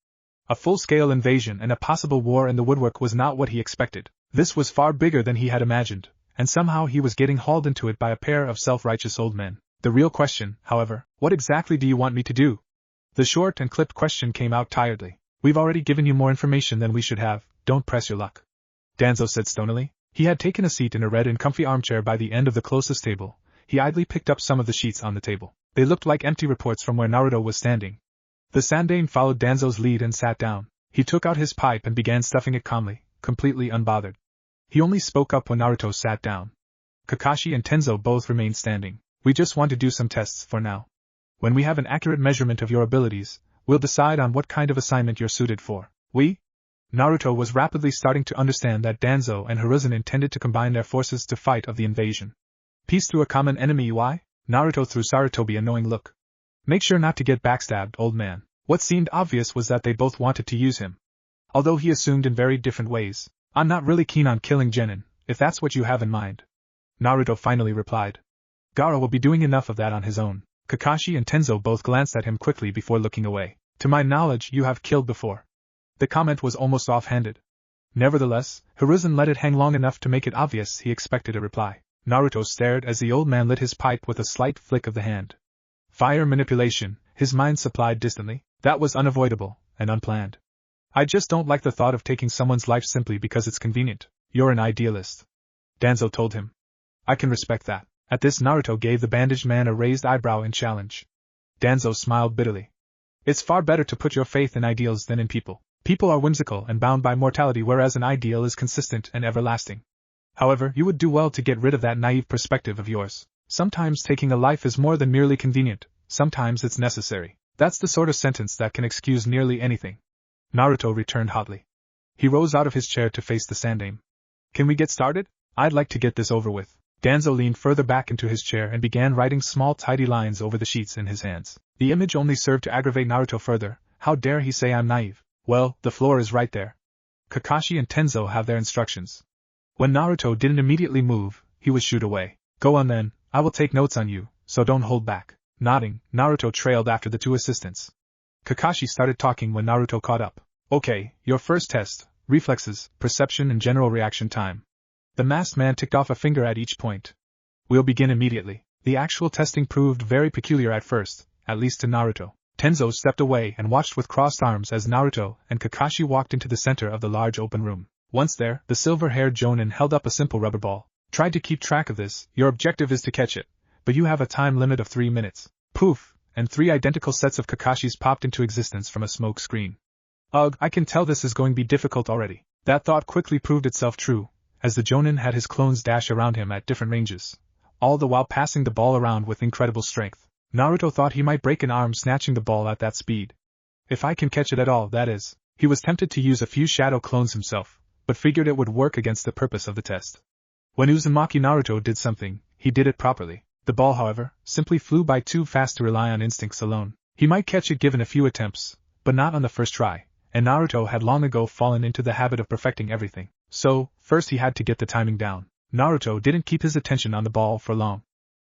A full-scale invasion and a possible war in the woodwork was not what he expected. This was far bigger than he had imagined, and somehow he was getting hauled into it by a pair of self-righteous old men. The real question, however, what exactly do you want me to do? The short and clipped question came out tiredly. We've already given you more information than we should have, don't press your luck. Danzo said stonily. He had taken a seat in a red and comfy armchair by the end of the closest table. He idly picked up some of the sheets on the table. They looked like empty reports from where Naruto was standing. The Sandaime followed Danzo's lead and sat down. He took out his pipe and began stuffing it calmly, completely unbothered. He only spoke up when Naruto sat down. Kakashi and Tenzo both remained standing. We just want to do some tests for now. When we have an accurate measurement of your abilities, we'll decide on what kind of assignment you're suited for. We? Naruto was rapidly starting to understand that Danzo and Hiruzen intended to combine their forces to fight of the invasion. Peace through a common enemy. Why? Naruto threw Sarutobi a knowing look. Make sure not to get backstabbed, old man. What seemed obvious was that they both wanted to use him. Although he assumed in very different ways. I'm not really keen on killing Genin, if that's what you have in mind. Naruto finally replied. Gaara will be doing enough of that on his own. Kakashi and Tenzo both glanced at him quickly before looking away. To my knowledge, you have killed before. The comment was almost offhanded. Nevertheless, Hiruzen let it hang long enough to make it obvious he expected a reply. Naruto stared as the old man lit his pipe with a slight flick of the hand. Fire manipulation, his mind supplied distantly. That was unavoidable, and unplanned. I just don't like the thought of taking someone's life simply because it's convenient. You're an idealist. Danzo told him. I can respect that. At this, Naruto gave the bandaged man a raised eyebrow in challenge. Danzo smiled bitterly. It's far better to put your faith in ideals than in people. People are whimsical and bound by mortality, whereas an ideal is consistent and everlasting. However, you would do well to get rid of that naive perspective of yours. Sometimes taking a life is more than merely convenient, sometimes it's necessary. That's the sort of sentence that can excuse nearly anything. Naruto returned hotly. He rose out of his chair to face the Sandaime. Can we get started? I'd like to get this over with. Danzo leaned further back into his chair and began writing small tidy lines over the sheets in his hands. The image only served to aggravate Naruto further. How dare he say I'm naive? Well, the floor is right there. Kakashi and Tenzo have their instructions. When Naruto didn't immediately move, he was shooed away. Go on then, I will take notes on you, so don't hold back. Nodding, Naruto trailed after the two assistants. Kakashi started talking when Naruto caught up. Okay, your first test, reflexes, perception and general reaction time. The masked man ticked off a finger at each point. We'll begin immediately. The actual testing proved very peculiar at first, at least to Naruto. Tenzo stepped away and watched with crossed arms as Naruto and Kakashi walked into the center of the large open room. Once there, the silver-haired Jonin held up a simple rubber ball. Try to keep track of this, your objective is to catch it, but you have a time limit of 3 minutes. Poof, and 3 identical sets of Kakashis popped into existence from a smoke screen. Ugh, I can tell this is going to be difficult already. That thought quickly proved itself true, as the Jonin had his clones dash around him at different ranges, all the while passing the ball around with incredible strength. Naruto thought he might break an arm snatching the ball at that speed. If I can catch it at all, that is. He was tempted to use a few shadow clones himself, but figured it would work against the purpose of the test. When Uzumaki Naruto did something, he did it properly. The ball, however, simply flew by too fast to rely on instincts alone. He might catch it given a few attempts, but not on the first try, and Naruto had long ago fallen into the habit of perfecting everything. So, first he had to get the timing down. Naruto didn't keep his attention on the ball for long.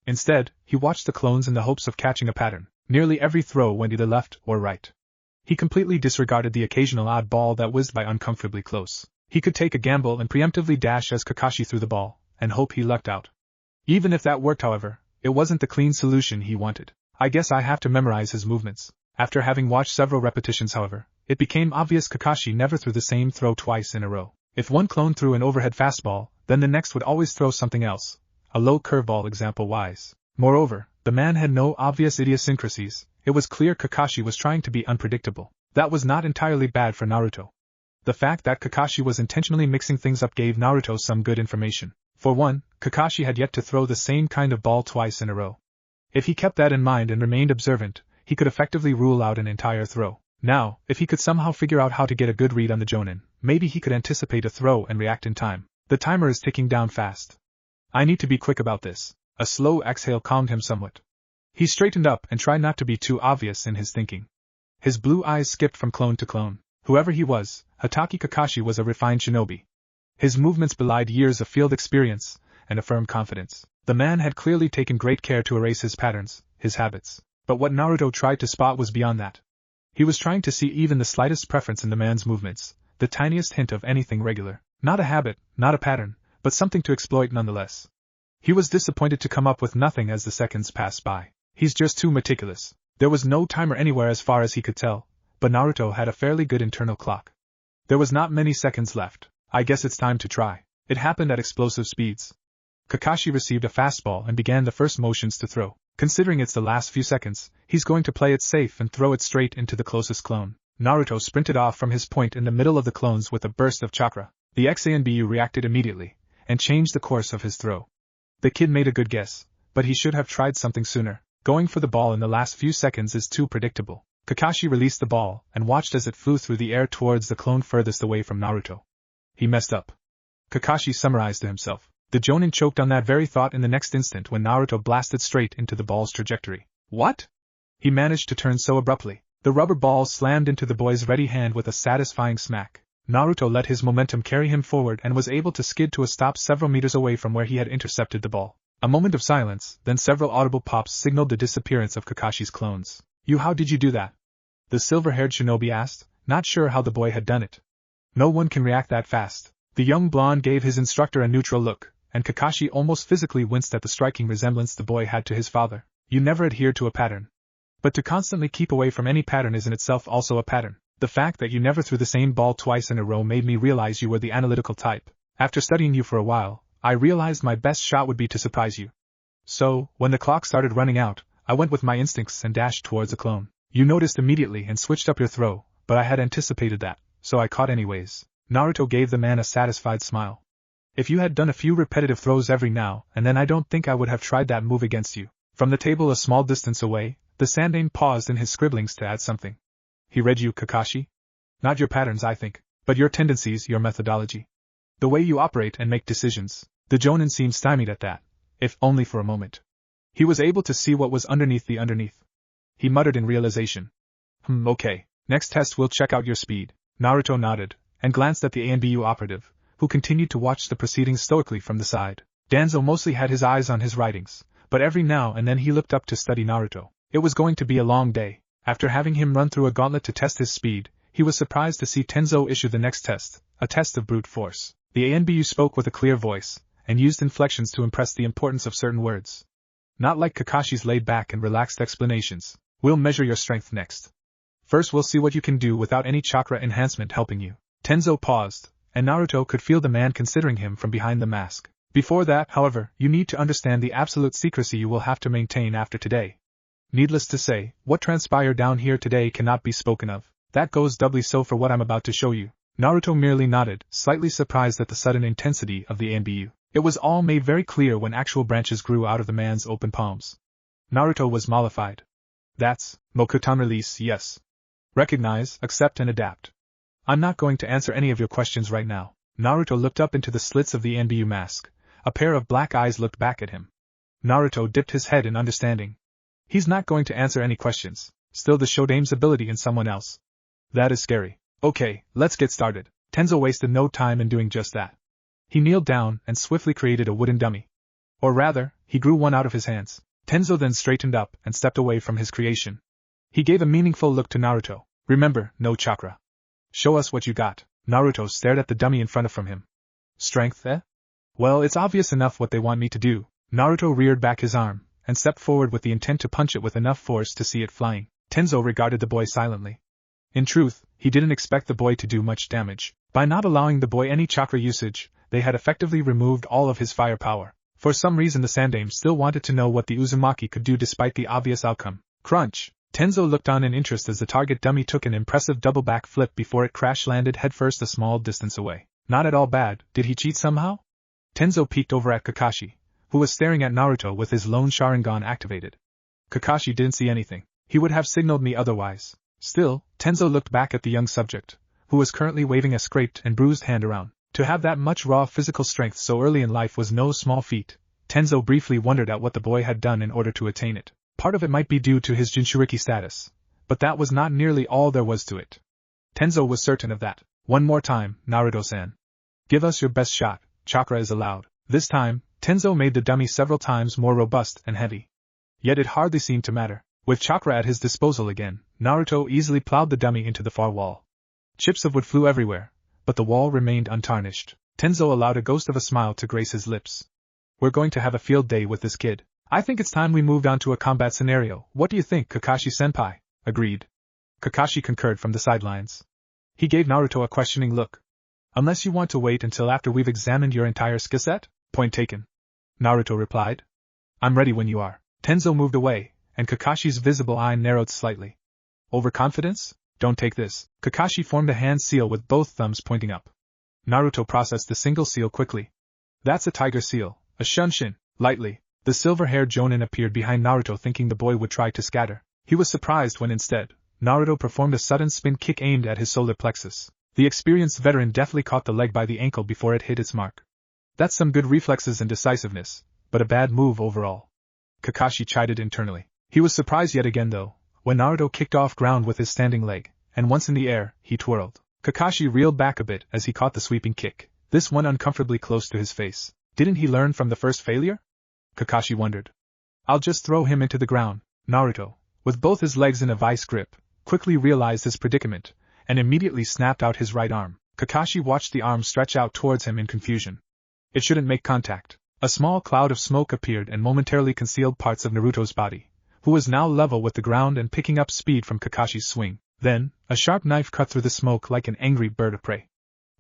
Instead, he watched the clones in the hopes of catching a pattern. Nearly every throw went either left or right. He completely disregarded the occasional odd ball that whizzed by uncomfortably close. He could take a gamble and preemptively dash as Kakashi threw the ball, and hope he lucked out. Even if that worked, however, it wasn't the clean solution he wanted. I guess I have to memorize his movements. After having watched several repetitions, however, it became obvious Kakashi never threw the same throw twice in a row. If one clone threw an overhead fastball, then the next would always throw something else, a low curveball example-wise. Moreover, the man had no obvious idiosyncrasies. It was clear Kakashi was trying to be unpredictable. That was not entirely bad for Naruto. The fact that Kakashi was intentionally mixing things up gave Naruto some good information. For one, Kakashi had yet to throw the same kind of ball twice in a row. If he kept that in mind and remained observant, he could effectively rule out an entire throw. Now, if he could somehow figure out how to get a good read on the Jonin, maybe he could anticipate a throw and react in time. The timer is ticking down fast. I need to be quick about this. A slow exhale calmed him somewhat. He straightened up and tried not to be too obvious in his thinking. His blue eyes skipped from clone to clone. Whoever he was, Hatake Kakashi was a refined shinobi. His movements belied years of field experience and a firm confidence. The man had clearly taken great care to erase his patterns, his habits. But what Naruto tried to spot was beyond that. He was trying to see even the slightest preference in the man's movements, the tiniest hint of anything regular. Not a habit, not a pattern, but something to exploit nonetheless. He was disappointed to come up with nothing as the seconds passed by. He's just too meticulous. There was no timer anywhere as far as he could tell, but Naruto had a fairly good internal clock. There was not many seconds left. I guess it's time to try. It happened at explosive speeds. Kakashi received a fastball and began the first motions to throw. Considering it's the last few seconds, he's going to play it safe and throw it straight into the closest clone. Naruto sprinted off from his point in the middle of the clones with a burst of chakra. The XANBU reacted immediately, and changed the course of his throw. The kid made a good guess, but he should have tried something sooner. Going for the ball in the last few seconds is too predictable. Kakashi released the ball and watched as it flew through the air towards the clone furthest away from Naruto. He messed up. Kakashi summarized to himself. The Jonin choked on that very thought in the next instant when Naruto blasted straight into the ball's trajectory. What? He managed to turn so abruptly. The rubber ball slammed into the boy's ready hand with a satisfying smack. Naruto let his momentum carry him forward and was able to skid to a stop several meters away from where he had intercepted the ball. A moment of silence, then several audible pops signaled the disappearance of Kakashi's clones. How did you do that? The silver-haired shinobi asked, not sure how the boy had done it. No one can react that fast. The young blonde gave his instructor a neutral look, and Kakashi almost physically winced at the striking resemblance the boy had to his father. You never adhere to a pattern. But to constantly keep away from any pattern is in itself also a pattern. The fact that you never threw the same ball twice in a row made me realize you were the analytical type. After studying you for a while, I realized my best shot would be to surprise you. So, when the clock started running out, I went with my instincts and dashed towards a clone. You noticed immediately and switched up your throw, but I had anticipated that, so I caught anyways. Naruto gave the man a satisfied smile. If you had done a few repetitive throws every now and then I don't think I would have tried that move against you. From the table a small distance away, the Sandaime paused in his scribblings to add something. He read you, Kakashi? Not your patterns, I think, but your tendencies, your methodology. The way you operate and make decisions. The Jonin seemed stymied at that, if only for a moment. He was able to see what was underneath the underneath. He muttered in realization. Okay. Next test we'll check out your speed. Naruto nodded, and glanced at the ANBU operative, who continued to watch the proceedings stoically from the side. Danzo mostly had his eyes on his writings, but every now and then he looked up to study Naruto. It was going to be a long day. After having him run through a gauntlet to test his speed, he was surprised to see Tenzo issue the next test, a test of brute force. The ANBU spoke with a clear voice, and used inflections to impress the importance of certain words. Not like Kakashi's laid-back and relaxed explanations. We'll measure your strength next. First we'll see what you can do without any chakra enhancement helping you. Tenzo paused, and Naruto could feel the man considering him from behind the mask. Before that, however, you need to understand the absolute secrecy you will have to maintain after today. Needless to say, what transpired down here today cannot be spoken of. That goes doubly so for what I'm about to show you. Naruto merely nodded, slightly surprised at the sudden intensity of the ANBU. It was all made very clear when actual branches grew out of the man's open palms. Naruto was mollified. That's Mokutan release, yes. Recognize, accept and adapt. I'm not going to answer any of your questions right now. Naruto looked up into the slits of the ANBU mask. A pair of black eyes looked back at him. Naruto dipped his head in understanding. He's not going to answer any questions. Still the Shodaime's ability in someone else. That is scary. Okay, let's get started. Tenzo wasted no time in doing just that. He kneeled down and swiftly created a wooden dummy. Or rather, he grew one out of his hands. Tenzo then straightened up and stepped away from his creation. He gave a meaningful look to Naruto. Remember, no chakra. Show us what you got. Naruto stared at the dummy in front of him. Strength, eh? Well, it's obvious enough what they want me to do. Naruto reared back his arm, and stepped forward with the intent to punch it with enough force to see it flying. Tenzo regarded the boy silently. In truth, he didn't expect the boy to do much damage. By not allowing the boy any chakra usage, they had effectively removed all of his firepower. For some reason the Sandaime still wanted to know what the Uzumaki could do despite the obvious outcome. Crunch! Tenzo looked on in interest as the target dummy took an impressive double back flip before it crash-landed headfirst a small distance away. Not at all bad. Did he cheat somehow? Tenzo peeked over at Kakashi, who was staring at Naruto with his lone Sharingan activated. Kakashi didn't see anything. He would have signaled me otherwise. Still, Tenzo looked back at the young subject, who was currently waving a scraped and bruised hand around. To have that much raw physical strength so early in life was no small feat. Tenzo briefly wondered at what the boy had done in order to attain it. Part of it might be due to his Jinchuriki status, but that was not nearly all there was to it. Tenzo was certain of that. One more time, Naruto-san. Give us your best shot. Chakra is allowed. This time, Tenzo made the dummy several times more robust and heavy. Yet it hardly seemed to matter. With chakra at his disposal again, Naruto easily plowed the dummy into the far wall. Chips of wood flew everywhere, but the wall remained untarnished. Tenzo allowed a ghost of a smile to grace his lips. We're going to have a field day with this kid. I think it's time we moved on to a combat scenario. What do you think, Kakashi-senpai? Agreed. Kakashi concurred from the sidelines. He gave Naruto a questioning look. Unless you want to wait until after we've examined your entire skill set? Point taken. Naruto replied. I'm ready when you are. Tenzo moved away, and Kakashi's visible eye narrowed slightly. Overconfidence? Don't take this. Kakashi formed a hand seal with both thumbs pointing up. Naruto processed the single seal quickly. That's a tiger seal, a shunshin, lightly. The silver-haired Jonin appeared behind Naruto thinking the boy would try to scatter. He was surprised when instead, Naruto performed a sudden spin kick aimed at his solar plexus. The experienced veteran deftly caught the leg by the ankle before it hit its mark. That's some good reflexes and decisiveness, but a bad move overall. Kakashi chided internally. He was surprised yet again though, when Naruto kicked off ground with his standing leg, and once in the air, he twirled. Kakashi reeled back a bit as he caught the sweeping kick, this one uncomfortably close to his face. Didn't he learn from the first failure? Kakashi wondered. I'll just throw him into the ground. Naruto, with both his legs in a vice grip, quickly realized his predicament, and immediately snapped out his right arm. Kakashi watched the arm stretch out towards him in confusion. It shouldn't make contact. A small cloud of smoke appeared and momentarily concealed parts of Naruto's body, who was now level with the ground and picking up speed from Kakashi's swing. Then, a sharp knife cut through the smoke like an angry bird of prey.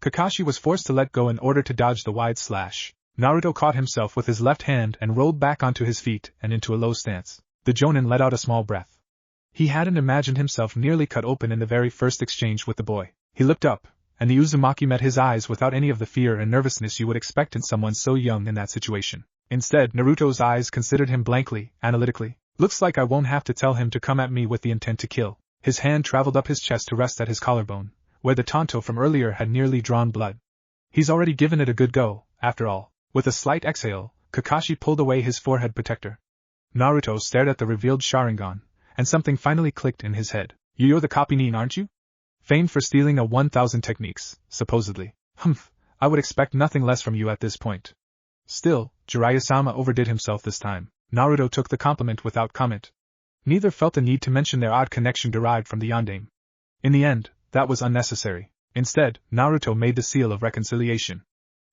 Kakashi was forced to let go in order to dodge the wide slash. Naruto caught himself with his left hand and rolled back onto his feet and into a low stance. The Jonin let out a small breath. He hadn't imagined himself nearly cut open in the very first exchange with the boy. He looked up, and the Uzumaki met his eyes without any of the fear and nervousness you would expect in someone so young in that situation. Instead, Naruto's eyes considered him blankly, analytically. Looks like I won't have to tell him to come at me with the intent to kill. His hand traveled up his chest to rest at his collarbone, where the tanto from earlier had nearly drawn blood. He's already given it a good go, after all. With a slight exhale, Kakashi pulled away his forehead protector. Naruto stared at the revealed Sharingan, and something finally clicked in his head. You're the copy Nin, aren't you? Famed for stealing a 1000 techniques, supposedly. Humph, I would expect nothing less from you at this point. Still, Jiraiya-sama overdid himself this time. Naruto took the compliment without comment. Neither felt the need to mention their odd connection derived from the yondaime. In the end, that was unnecessary. Instead, Naruto made the seal of reconciliation.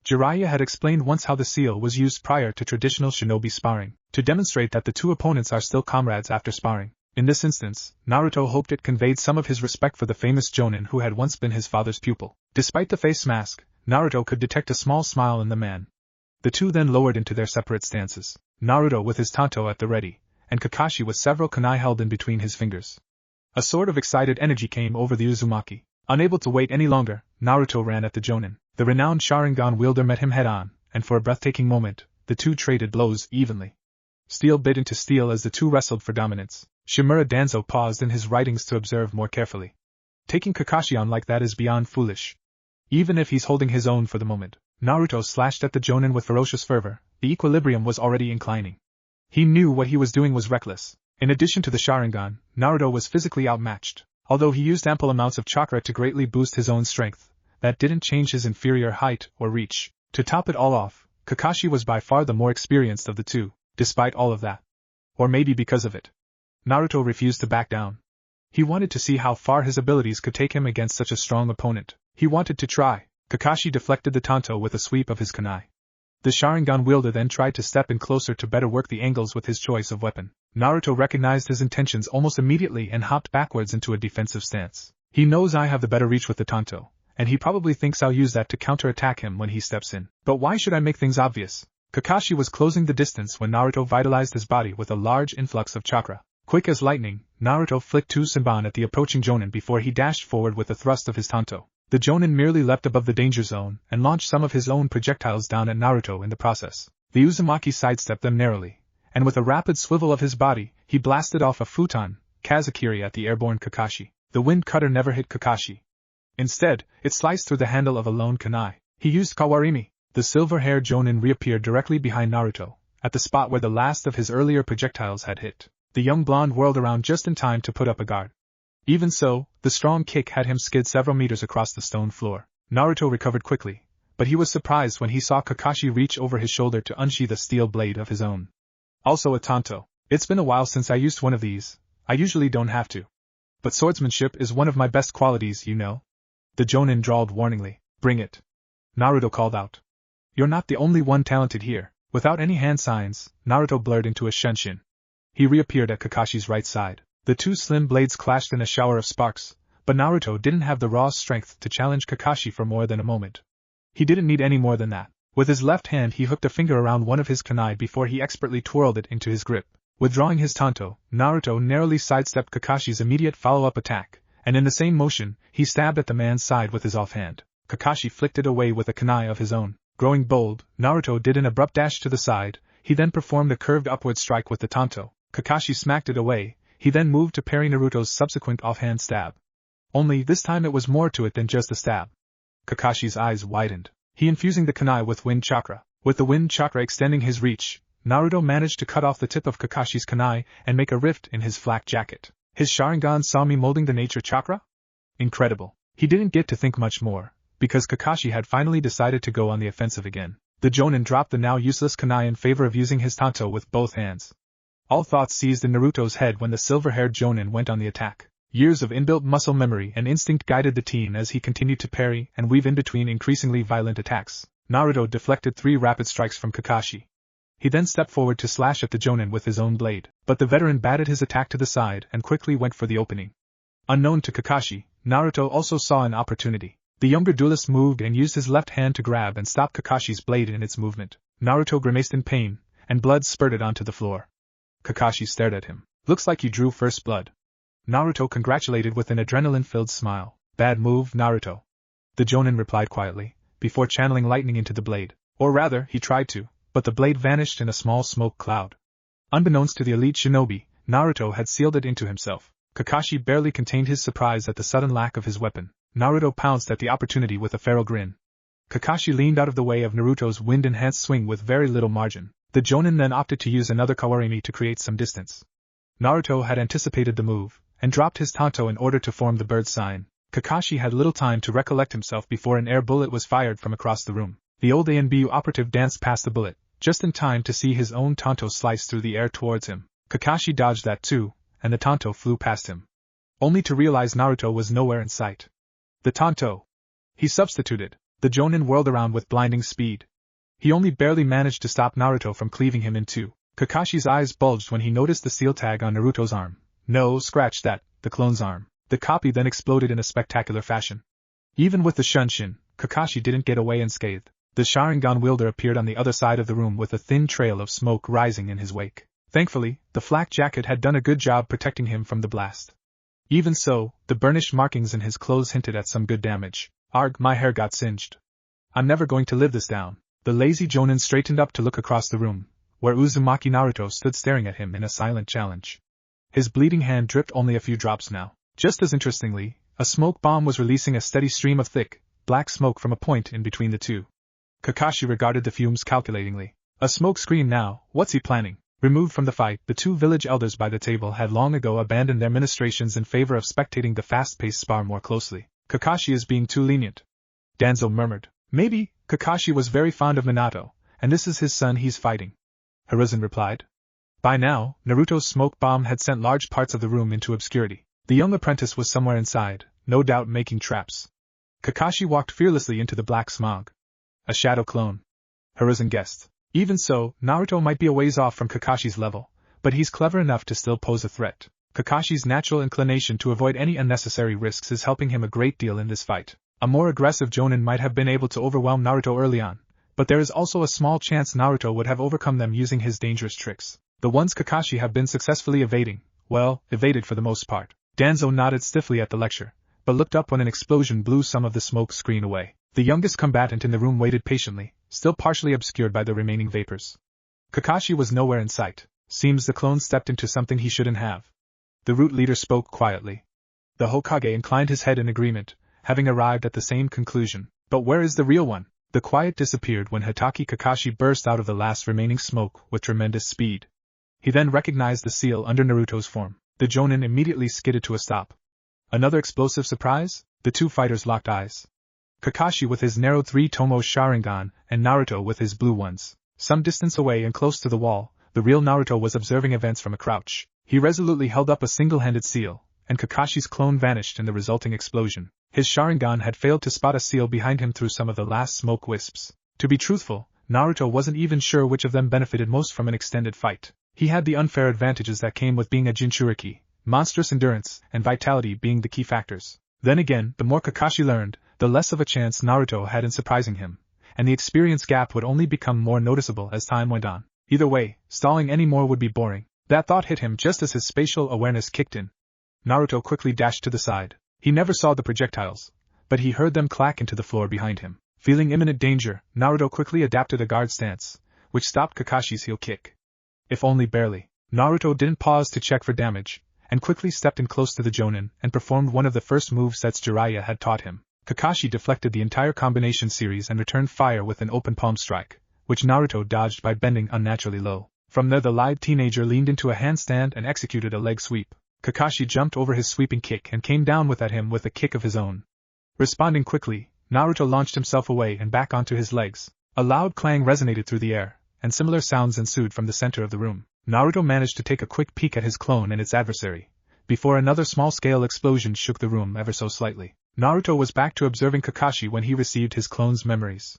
Jiraiya had explained once how the seal was used prior to traditional shinobi sparring, to demonstrate that the two opponents are still comrades after sparring. In this instance, Naruto hoped it conveyed some of his respect for the famous Jonin who had once been his father's pupil. Despite the face mask, Naruto could detect a small smile in the man. The two then lowered into their separate stances, Naruto with his tanto at the ready, and Kakashi with several kunai held in between his fingers. A sort of excited energy came over the Uzumaki. Unable to wait any longer, Naruto ran at the Jonin. The renowned Sharingan wielder met him head-on, and for a breathtaking moment, the two traded blows evenly. Steel bit into steel as the two wrestled for dominance. Shimura Danzo paused in his writings to observe more carefully. Taking Kakashi on like that is beyond foolish. Even if he's holding his own for the moment. Naruto slashed at the Jonin with ferocious fervor. The equilibrium was already inclining. He knew what he was doing was reckless. In addition to the Sharingan, Naruto was physically outmatched. Although he used ample amounts of chakra to greatly boost his own strength, that didn't change his inferior height or reach. To top it all off, Kakashi was by far the more experienced of the two, despite all of that. Or maybe because of it. Naruto refused to back down. He wanted to see how far his abilities could take him against such a strong opponent. He wanted to try. Kakashi deflected the tanto with a sweep of his kunai. The Sharingan wielder then tried to step in closer to better work the angles with his choice of weapon. Naruto recognized his intentions almost immediately and hopped backwards into a defensive stance. He knows I have the better reach with the tanto, and he probably thinks I'll use that to counterattack him when he steps in. But why should I make things obvious? Kakashi was closing the distance when Naruto vitalized his body with a large influx of chakra. Quick as lightning, Naruto flicked two Senbon at the approaching Jonin before he dashed forward with a thrust of his tanto. The Jonin merely leapt above the danger zone and launched some of his own projectiles down at Naruto in the process. The Uzumaki sidestepped them narrowly, and with a rapid swivel of his body, he blasted off a futon, Kazakiri at the airborne Kakashi. The wind cutter never hit Kakashi. Instead, it sliced through the handle of a lone kunai. He used Kawarimi. The silver-haired Jonin reappeared directly behind Naruto, at the spot where the last of his earlier projectiles had hit. The young blonde whirled around just in time to put up a guard. Even so, the strong kick had him skid several meters across the stone floor. Naruto recovered quickly, but he was surprised when he saw Kakashi reach over his shoulder to unsheath a steel blade of his own. Also a tanto. It's been a while since I used one of these. I usually don't have to. But swordsmanship is one of my best qualities, you know. The Jonin drawled warningly. Bring it. Naruto called out. You're not the only one talented here. Without any hand signs, Naruto blurred into a shenshin. He reappeared at Kakashi's right side. The two slim blades clashed in a shower of sparks, but Naruto didn't have the raw strength to challenge Kakashi for more than a moment. He didn't need any more than that. With his left hand he hooked a finger around one of his kunai before he expertly twirled it into his grip. Withdrawing his tanto, Naruto narrowly sidestepped Kakashi's immediate follow-up attack, and in the same motion, he stabbed at the man's side with his offhand. Kakashi flicked it away with a kunai of his own. Growing bold, Naruto did an abrupt dash to the side. He then performed a curved upward strike with the tanto. Kakashi smacked it away. He then moved to parry Naruto's subsequent offhand stab. Only, this time it was more to it than just a stab. Kakashi's eyes widened. He infusing the kunai with wind chakra. With the wind chakra extending his reach, Naruto managed to cut off the tip of Kakashi's kunai and make a rift in his flak jacket. His Sharingan saw me molding the nature chakra? Incredible. He didn't get to think much more, because Kakashi had finally decided to go on the offensive again. The Jonin dropped the now useless kunai in favor of using his tanto with both hands. All thoughts seized in Naruto's head when the silver-haired Jonin went on the attack. Years of inbuilt muscle memory and instinct guided the teen as he continued to parry and weave in between increasingly violent attacks. Naruto deflected 3 rapid strikes from Kakashi. He then stepped forward to slash at the Jonin with his own blade, but the veteran batted his attack to the side and quickly went for the opening. Unknown to Kakashi, Naruto also saw an opportunity. The younger duelist moved and used his left hand to grab and stop Kakashi's blade in its movement. Naruto grimaced in pain, and blood spurted onto the floor. Kakashi stared at him. Looks like you drew first blood. Naruto congratulated with an adrenaline-filled smile. Bad move, Naruto. The Jonin replied quietly, before channeling lightning into the blade. Or rather, he tried to, but the blade vanished in a small smoke cloud. Unbeknownst to the elite shinobi, Naruto had sealed it into himself. Kakashi barely contained his surprise at the sudden lack of his weapon. Naruto pounced at the opportunity with a feral grin. Kakashi leaned out of the way of Naruto's wind-enhanced swing with very little margin. The Jonin then opted to use another Kawarimi to create some distance. Naruto had anticipated the move, and dropped his tanto in order to form the bird sign. Kakashi had little time to recollect himself before an air bullet was fired from across the room. The old ANBU operative danced past the bullet, just in time to see his own tanto slice through the air towards him. Kakashi dodged that too, and the tanto flew past him. Only to realize Naruto was nowhere in sight. The tanto! He substituted. The Jonin whirled around with blinding speed. He only barely managed to stop Naruto from cleaving him in two. Kakashi's eyes bulged when he noticed the seal tag on Naruto's arm. No, scratch that, the clone's arm. The copy then exploded in a spectacular fashion. Even with the Shunshin, Kakashi didn't get away unscathed. The Sharingan wielder appeared on the other side of the room with a thin trail of smoke rising in his wake. Thankfully, the flak jacket had done a good job protecting him from the blast. Even so, the burnished markings in his clothes hinted at some good damage. Arg, my hair got singed. I'm never going to live this down. The lazy Jonin straightened up to look across the room, where Uzumaki Naruto stood staring at him in a silent challenge. His bleeding hand dripped only a few drops now. Just as interestingly, a smoke bomb was releasing a steady stream of thick, black smoke from a point in between the two. Kakashi regarded the fumes calculatingly. A smoke screen now, what's he planning? Removed from the fight, the two village elders by the table had long ago abandoned their ministrations in favor of spectating the fast-paced spar more closely. Kakashi is being too lenient. Danzo murmured. Maybe. Kakashi was very fond of Minato, and this is his son he's fighting. Hiruzen replied. By now, Naruto's smoke bomb had sent large parts of the room into obscurity. The young apprentice was somewhere inside, no doubt making traps. Kakashi walked fearlessly into the black smog. A shadow clone. Hiruzen guessed. Even so, Naruto might be a ways off from Kakashi's level, but he's clever enough to still pose a threat. Kakashi's natural inclination to avoid any unnecessary risks is helping him a great deal in this fight. A more aggressive Jonin might have been able to overwhelm Naruto early on, but there is also a small chance Naruto would have overcome them using his dangerous tricks. The ones Kakashi have been successfully evading, well, evaded for the most part. Danzo nodded stiffly at the lecture, but looked up when an explosion blew some of the smoke screen away. The youngest combatant in the room waited patiently, still partially obscured by the remaining vapors. Kakashi was nowhere in sight. Seems the clone stepped into something he shouldn't have. The root leader spoke quietly. The Hokage inclined his head in agreement, having arrived at the same conclusion. But where is the real one? The quiet disappeared when Hitaki Kakashi burst out of the last remaining smoke with tremendous speed. He then recognized the seal under Naruto's form. The Jonin immediately skidded to a stop. Another explosive surprise? The two fighters locked eyes. Kakashi with his narrow three-tomo Sharingan, and Naruto with his blue ones. Some distance away and close to the wall, the real Naruto was observing events from a crouch. He resolutely held up a single-handed seal, and Kakashi's clone vanished in the resulting explosion. His Sharingan had failed to spot a seal behind him through some of the last smoke wisps. To be truthful, Naruto wasn't even sure which of them benefited most from an extended fight. He had the unfair advantages that came with being a Jinchuriki, monstrous endurance and vitality being the key factors. Then again, the more Kakashi learned, the less of a chance Naruto had in surprising him, and the experience gap would only become more noticeable as time went on. Either way, stalling any more would be boring. That thought hit him just as his spatial awareness kicked in. Naruto quickly dashed to the side. He never saw the projectiles, but he heard them clack into the floor behind him. Feeling imminent danger, Naruto quickly adapted a guard stance, which stopped Kakashi's heel kick. If only barely. Naruto didn't pause to check for damage, and quickly stepped in close to the Jonin and performed one of the first movesets Jiraiya had taught him. Kakashi deflected the entire combination series and returned fire with an open palm strike, which Naruto dodged by bending unnaturally low. From there the lithe teenager leaned into a handstand and executed a leg sweep. Kakashi jumped over his sweeping kick and came down at him with a kick of his own. Responding quickly, Naruto launched himself away and back onto his legs. A loud clang resonated through the air, and similar sounds ensued from the center of the room. Naruto managed to take a quick peek at his clone and its adversary, before another small-scale explosion shook the room ever so slightly. Naruto was back to observing Kakashi when he received his clone's memories.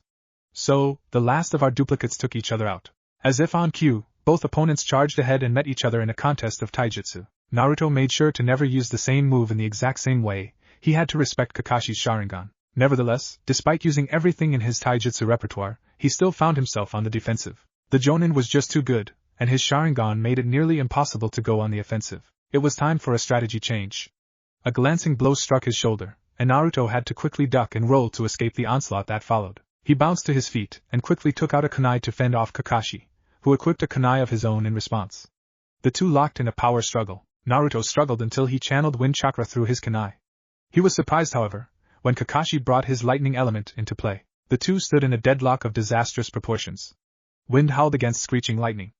So, the last of our duplicates took each other out. As if on cue, both opponents charged ahead and met each other in a contest of taijutsu. Naruto made sure to never use the same move in the exact same way. He had to respect Kakashi's Sharingan. Nevertheless, despite using everything in his taijutsu repertoire, he still found himself on the defensive. The Jonin was just too good, and his Sharingan made it nearly impossible to go on the offensive. It was time for a strategy change. A glancing blow struck his shoulder, and Naruto had to quickly duck and roll to escape the onslaught that followed. He bounced to his feet and quickly took out a kunai to fend off Kakashi, who equipped a kunai of his own in response. The two locked in a power struggle. Naruto struggled until he channeled wind chakra through his kunai. He was surprised, however, when Kakashi brought his lightning element into play. The two stood in a deadlock of disastrous proportions. Wind howled against screeching lightning.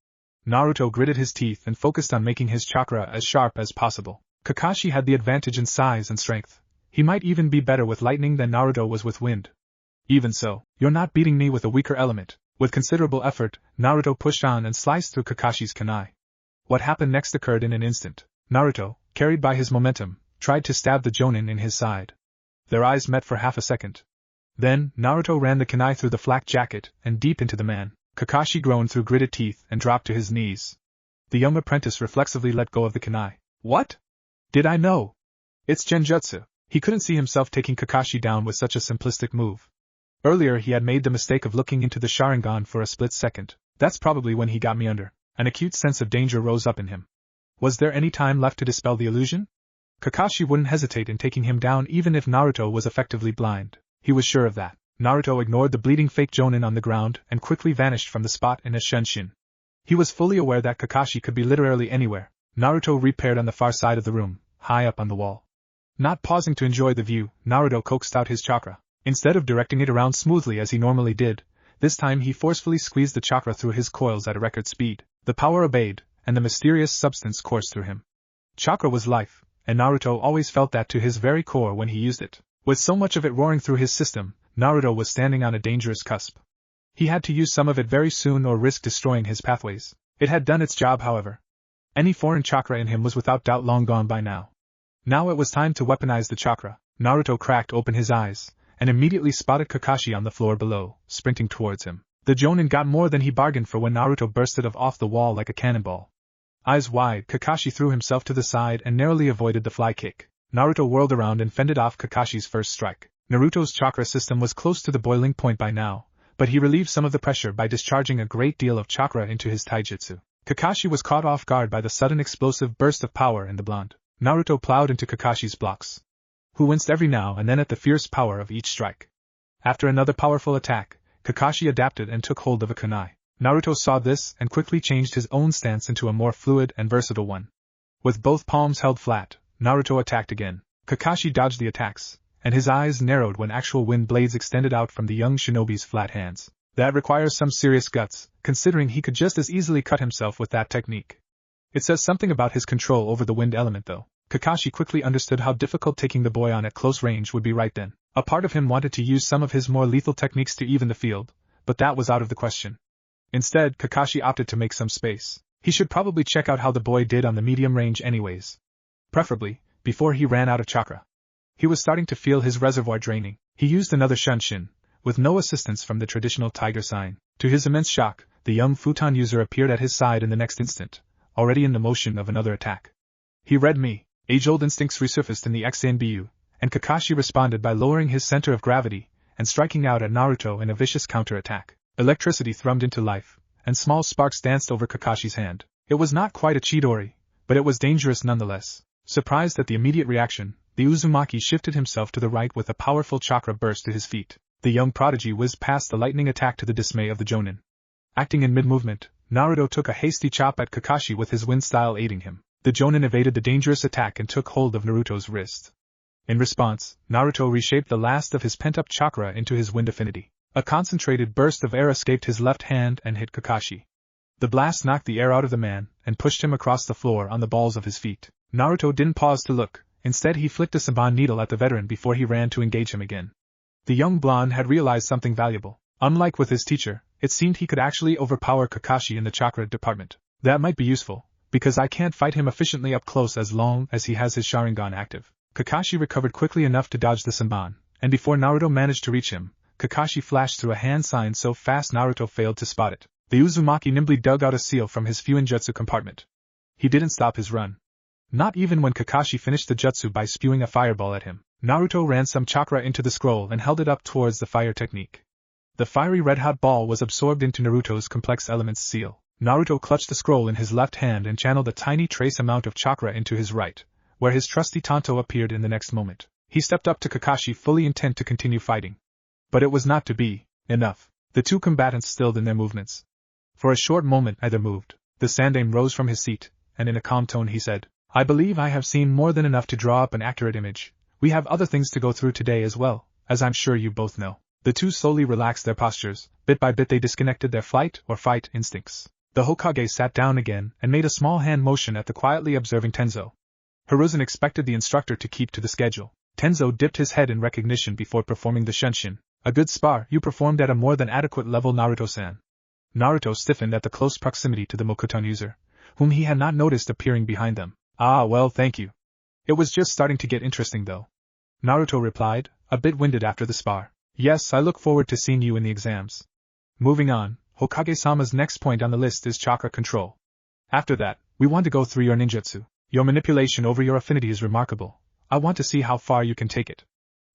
Naruto gritted his teeth and focused on making his chakra as sharp as possible. Kakashi had the advantage in size and strength. He might even be better with lightning than Naruto was with wind. Even so, you're not beating me with a weaker element. With considerable effort, Naruto pushed on and sliced through Kakashi's kunai. What happened next occurred in an instant. Naruto, carried by his momentum, tried to stab the Jonin in his side. Their eyes met for half a second. Then, Naruto ran the kunai through the flak jacket and deep into the man. Kakashi groaned through gritted teeth and dropped to his knees. The young apprentice reflexively let go of the kunai. What? Did I know? It's genjutsu. He couldn't see himself taking Kakashi down with such a simplistic move. Earlier he had made the mistake of looking into the Sharingan for a split second. That's probably when he got me under. An acute sense of danger rose up in him. Was there any time left to dispel the illusion? Kakashi wouldn't hesitate in taking him down even if Naruto was effectively blind. He was sure of that. Naruto ignored the bleeding fake Jonin on the ground and quickly vanished from the spot in a Shenshin. He was fully aware that Kakashi could be literally anywhere. Naruto repaired on the far side of the room, high up on the wall. Not pausing to enjoy the view, Naruto coaxed out his chakra. Instead of directing it around smoothly as he normally did, this time he forcefully squeezed the chakra through his coils at a record speed. The power obeyed, and the mysterious substance coursed through him. Chakra was life, and Naruto always felt that to his very core when he used it. With so much of it roaring through his system, Naruto was standing on a dangerous cusp. He had to use some of it very soon or risk destroying his pathways. It had done its job, however. Any foreign chakra in him was without doubt long gone by now. Now it was time to weaponize the chakra. Naruto cracked open his eyes, and immediately spotted Kakashi on the floor below, sprinting towards him. The Jonin got more than he bargained for when Naruto bursted off the wall like a cannonball. Eyes wide, Kakashi threw himself to the side and narrowly avoided the fly kick. Naruto whirled around and fended off Kakashi's first strike. Naruto's chakra system was close to the boiling point by now, but he relieved some of the pressure by discharging a great deal of chakra into his taijutsu. Kakashi was caught off guard by the sudden explosive burst of power in the blonde. Naruto plowed into Kakashi's blocks, who winced every now and then at the fierce power of each strike. After another powerful attack, Kakashi adapted and took hold of a kunai. Naruto saw this and quickly changed his own stance into a more fluid and versatile one. With both palms held flat, Naruto attacked again. Kakashi dodged the attacks, and his eyes narrowed when actual wind blades extended out from the young shinobi's flat hands. That requires some serious guts, considering he could just as easily cut himself with that technique. It says something about his control over the wind element, though. Kakashi quickly understood how difficult taking the boy on at close range would be right then. A part of him wanted to use some of his more lethal techniques to even the field, but that was out of the question. Instead, Kakashi opted to make some space. He should probably check out how the boy did on the medium range anyways. Preferably, before he ran out of chakra. He was starting to feel his reservoir draining. He used another Shunshin, with no assistance from the traditional tiger sign. To his immense shock, the young futon user appeared at his side in the next instant, already in the motion of another attack. He read me. Age-old instincts resurfaced in the XNBU, and Kakashi responded by lowering his center of gravity and striking out at Naruto in a vicious counter-attack. Electricity thrummed into life, and small sparks danced over Kakashi's hand. It was not quite a Chidori, but it was dangerous nonetheless. Surprised at the immediate reaction, the Uzumaki shifted himself to the right with a powerful chakra burst to his feet. The young prodigy whizzed past the lightning attack to the dismay of the Jonin. Acting in mid-movement, Naruto took a hasty chop at Kakashi with his wind style aiding him. The Jonin evaded the dangerous attack and took hold of Naruto's wrist. In response, Naruto reshaped the last of his pent-up chakra into his wind affinity. A concentrated burst of air escaped his left hand and hit Kakashi. The blast knocked the air out of the man and pushed him across the floor on the balls of his feet. Naruto didn't pause to look. Instead, he flicked a Senbon needle at the veteran before he ran to engage him again. The young blonde had realized something valuable. Unlike with his teacher, it seemed he could actually overpower Kakashi in the chakra department. That might be useful, because I can't fight him efficiently up close as long as he has his Sharingan active. Kakashi recovered quickly enough to dodge the Senbon, and before Naruto managed to reach him, Kakashi flashed through a hand sign so fast Naruto failed to spot it. The Uzumaki nimbly dug out a seal from his Fuinjutsu compartment. He didn't stop his run. Not even when Kakashi finished the jutsu by spewing a fireball at him. Naruto ran some chakra into the scroll and held it up towards the fire technique. The fiery red-hot ball was absorbed into Naruto's complex elements seal. Naruto clutched the scroll in his left hand and channeled a tiny trace amount of chakra into his right, where his trusty Tanto appeared in the next moment. He stepped up to Kakashi fully intent to continue fighting. But it was not to be. Enough. The two combatants stilled in their movements. For a short moment neither moved. The Sandaime rose from his seat, and in a calm tone he said, I believe I have seen more than enough to draw up an accurate image. We have other things to go through today as well, as I'm sure you both know. The two slowly relaxed their postures. Bit by bit they disconnected their flight or fight instincts. The Hokage sat down again and made a small hand motion at the quietly observing Tenzo. Hiruzen expected the instructor to keep to the schedule. Tenzo dipped his head in recognition before performing the Shunshin. A good spar you performed at a more than adequate level, Naruto-san. Naruto stiffened at the close proximity to the Mokuton user, whom he had not noticed appearing behind them. Ah, well, thank you. It was just starting to get interesting though. Naruto replied, a bit winded after the spar. Yes, I look forward to seeing you in the exams. Moving on, Hokage-sama's next point on the list is chakra control. After that, we want to go through your ninjutsu. Your manipulation over your affinity is remarkable. I want to see how far you can take it.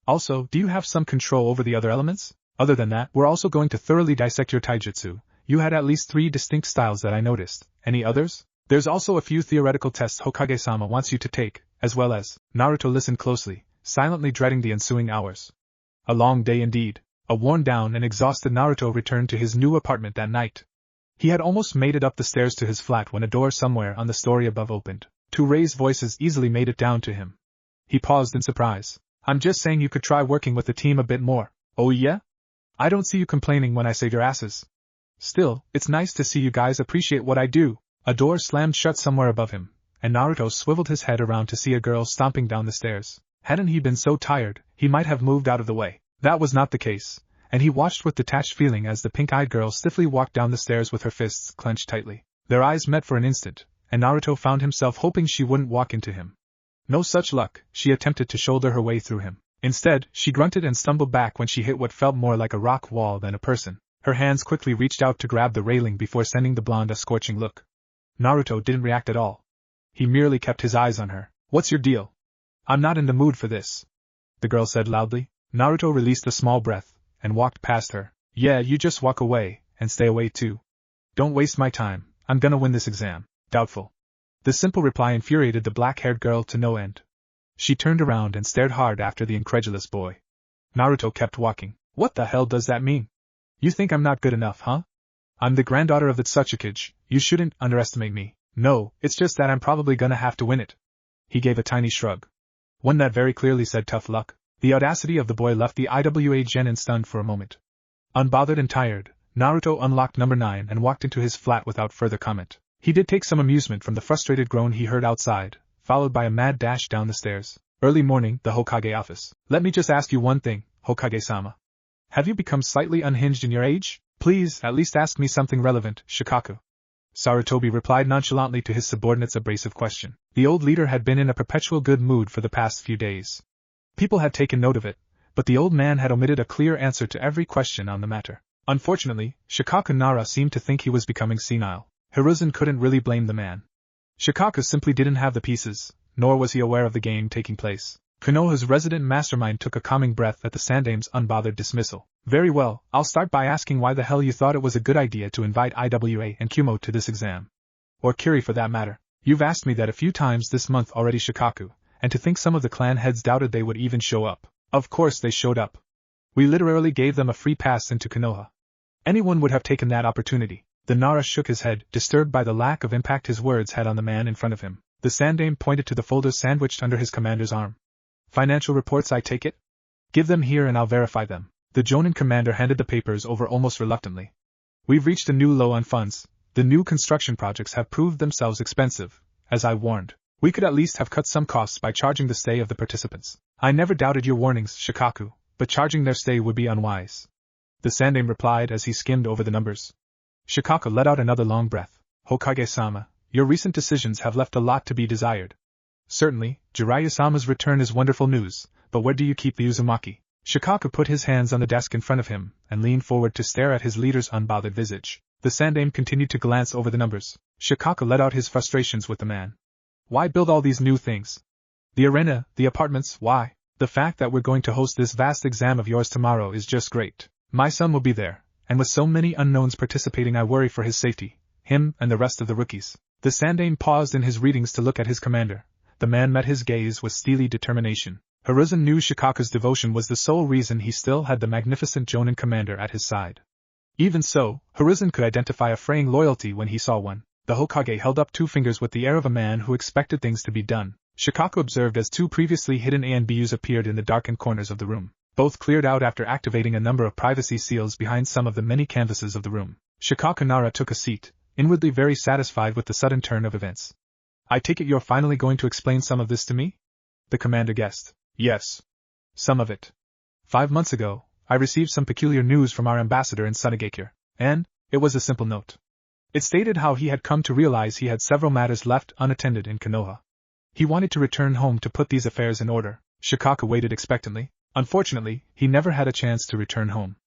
Also, do you have some control over the other elements? Other than that, we're also going to thoroughly dissect your taijutsu. You had at least 3 distinct styles that I noticed. Any others? There's also a few theoretical tests Hokage-sama wants you to take, as well as. Naruto listened closely, silently dreading the ensuing hours. A long day indeed. A worn down and exhausted Naruto returned to his new apartment that night. He had almost made it up the stairs to his flat when a door somewhere on the story above opened. 2 raised voices easily made it down to him. He paused in surprise. I'm just saying you could try working with the team a bit more. Oh yeah? I don't see you complaining when I save your asses. Still, it's nice to see you guys appreciate what I do. A door slammed shut somewhere above him, and Naruto swiveled his head around to see a girl stomping down the stairs. Hadn't he been so tired, he might have moved out of the way. That was not the case, and he watched with detached feeling as the pink-eyed girl stiffly walked down the stairs with her fists clenched tightly. Their eyes met for an instant, and Naruto found himself hoping she wouldn't walk into him. No such luck. She attempted to shoulder her way through him. Instead, she grunted and stumbled back when she hit what felt more like a rock wall than a person. Her hands quickly reached out to grab the railing before sending the blonde a scorching look. Naruto didn't react at all. He merely kept his eyes on her. What's your deal? I'm not in the mood for this, the girl said loudly. Naruto released a small breath and walked past her. Yeah, you just walk away, and stay away too. Don't waste my time. I'm gonna win this exam. Doubtful. The simple reply infuriated the black-haired girl to no end. She turned around and stared hard after the incredulous boy. Naruto kept walking. What the hell does that mean? You think I'm not good enough, huh? I'm the granddaughter of the Tsuchikage. You shouldn't underestimate me. No, it's just that I'm probably gonna have to win it. He gave a tiny shrug. One that very clearly said tough luck. The audacity of the boy left the IWA genin stunned for a moment. Unbothered and tired, Naruto unlocked number 9 and walked into his flat without further comment. He did take some amusement from the frustrated groan he heard outside, followed by a mad dash down the stairs. Early morning, the Hokage office. Let me just ask you one thing, Hokage-sama. Have you become slightly unhinged in your age? Please, at least ask me something relevant, Shikaku. Sarutobi replied nonchalantly to his subordinate's abrasive question. The old leader had been in a perpetual good mood for the past few days. People had taken note of it, but the old man had omitted a clear answer to every question on the matter. Unfortunately, Shikaku Nara seemed to think he was becoming senile. Hiruzen couldn't really blame the man. Shikaku simply didn't have the pieces, nor was he aware of the game taking place. Konoha's resident mastermind took a calming breath at the Sandaime's unbothered dismissal. Very well, I'll start by asking why the hell you thought it was a good idea to invite IWA and Kumo to this exam. Or Kiri for that matter. You've asked me that a few times this month already, Shikaku, and to think some of the clan heads doubted they would even show up. Of course they showed up. We literally gave them a free pass into Konoha. Anyone would have taken that opportunity. The Nara shook his head, disturbed by the lack of impact his words had on the man in front of him. The Sandaime pointed to the folders sandwiched under his commander's arm. Financial reports, I take it? Give them here and I'll verify them. The Jonin commander handed the papers over almost reluctantly. We've reached a new low on funds. The new construction projects have proved themselves expensive, as I warned. We could at least have cut some costs by charging the stay of the participants. I never doubted your warnings, Shikaku, but charging their stay would be unwise. The Sandaime replied as he skimmed over the numbers. Shikaku let out another long breath. Hokage-sama, your recent decisions have left a lot to be desired. Certainly, Jiraiya-sama's return is wonderful news, but where do you keep the Uzumaki? Shikaku put his hands on the desk in front of him and leaned forward to stare at his leader's unbothered visage. The Sandaime continued to glance over the numbers. Shikaku let out his frustrations with the man. Why build all these new things? The arena, the apartments, why? The fact that we're going to host this vast exam of yours tomorrow is just great. My son will be there, and with so many unknowns participating I worry for his safety. him and the rest of the rookies. The Sandaime paused in his readings to look at his commander. The man met his gaze with steely determination. Hiruzen knew Shikaku's devotion was the sole reason he still had the magnificent Jonin commander at his side. Even so, Hiruzen could identify a fraying loyalty when he saw one. The Hokage held up 2 fingers with the air of a man who expected things to be done. Shikaku observed as 2 previously hidden ANBUs appeared in the darkened corners of the room. Both cleared out after activating a number of privacy seals behind some of the many canvases of the room. Shikaku Nara took a seat, inwardly very satisfied with the sudden turn of events. I take it you're finally going to explain some of this to me? The commander guessed. Yes. Some of it. 5 months ago, I received some peculiar news from our ambassador in Sunagakure, and it was a simple note. It stated how he had come to realize he had several matters left unattended in Konoha. He wanted to return home to put these affairs in order. Shikaku waited expectantly. Unfortunately, he never had a chance to return home.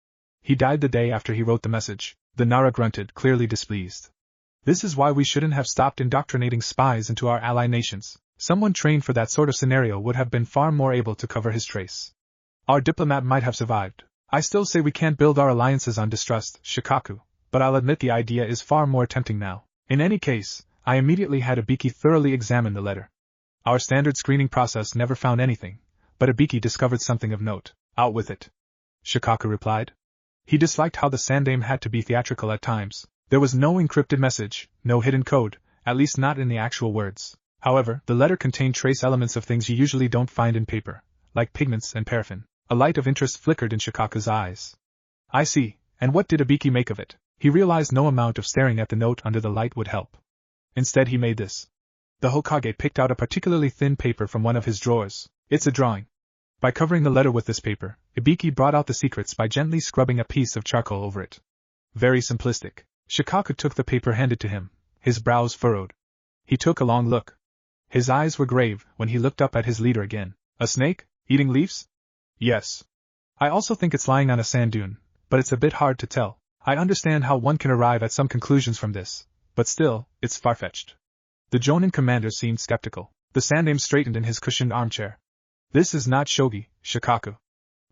He died the day after he wrote the message. The Nara grunted, clearly displeased. This is why we shouldn't have stopped indoctrinating spies into our ally nations. Someone trained for that sort of scenario would have been far more able to cover his trace. Our diplomat might have survived. I still say we can't build our alliances on distrust, Shikaku, but I'll admit the idea is far more tempting now. In any case, I immediately had Ibiki thoroughly examine the letter. Our standard screening process never found anything, but Ibiki discovered something of note. Out with it, Shikaku replied. He disliked how the Sandaime had to be theatrical at times. There was no encrypted message, no hidden code, at least not in the actual words. However, the letter contained trace elements of things you usually don't find in paper, like pigments and paraffin. A light of interest flickered in Shikaku's eyes. I see, and what did Ibiki make of it? He realized no amount of staring at the note under the light would help. Instead he made this. The Hokage picked out a particularly thin paper from one of his drawers. It's a drawing. By covering the letter with this paper, Ibiki brought out the secrets by gently scrubbing a piece of charcoal over it. Very simplistic. Shikaku took the paper handed to him, his brows furrowed. He took a long look. His eyes were grave when he looked up at his leader again. A snake? Eating leaves? Yes. I also think it's lying on a sand dune, but it's a bit hard to tell. I understand how one can arrive at some conclusions from this, but still, it's far-fetched. The Jonin commander seemed skeptical. The Sandaime straightened in his cushioned armchair. This is not shogi, Shikaku.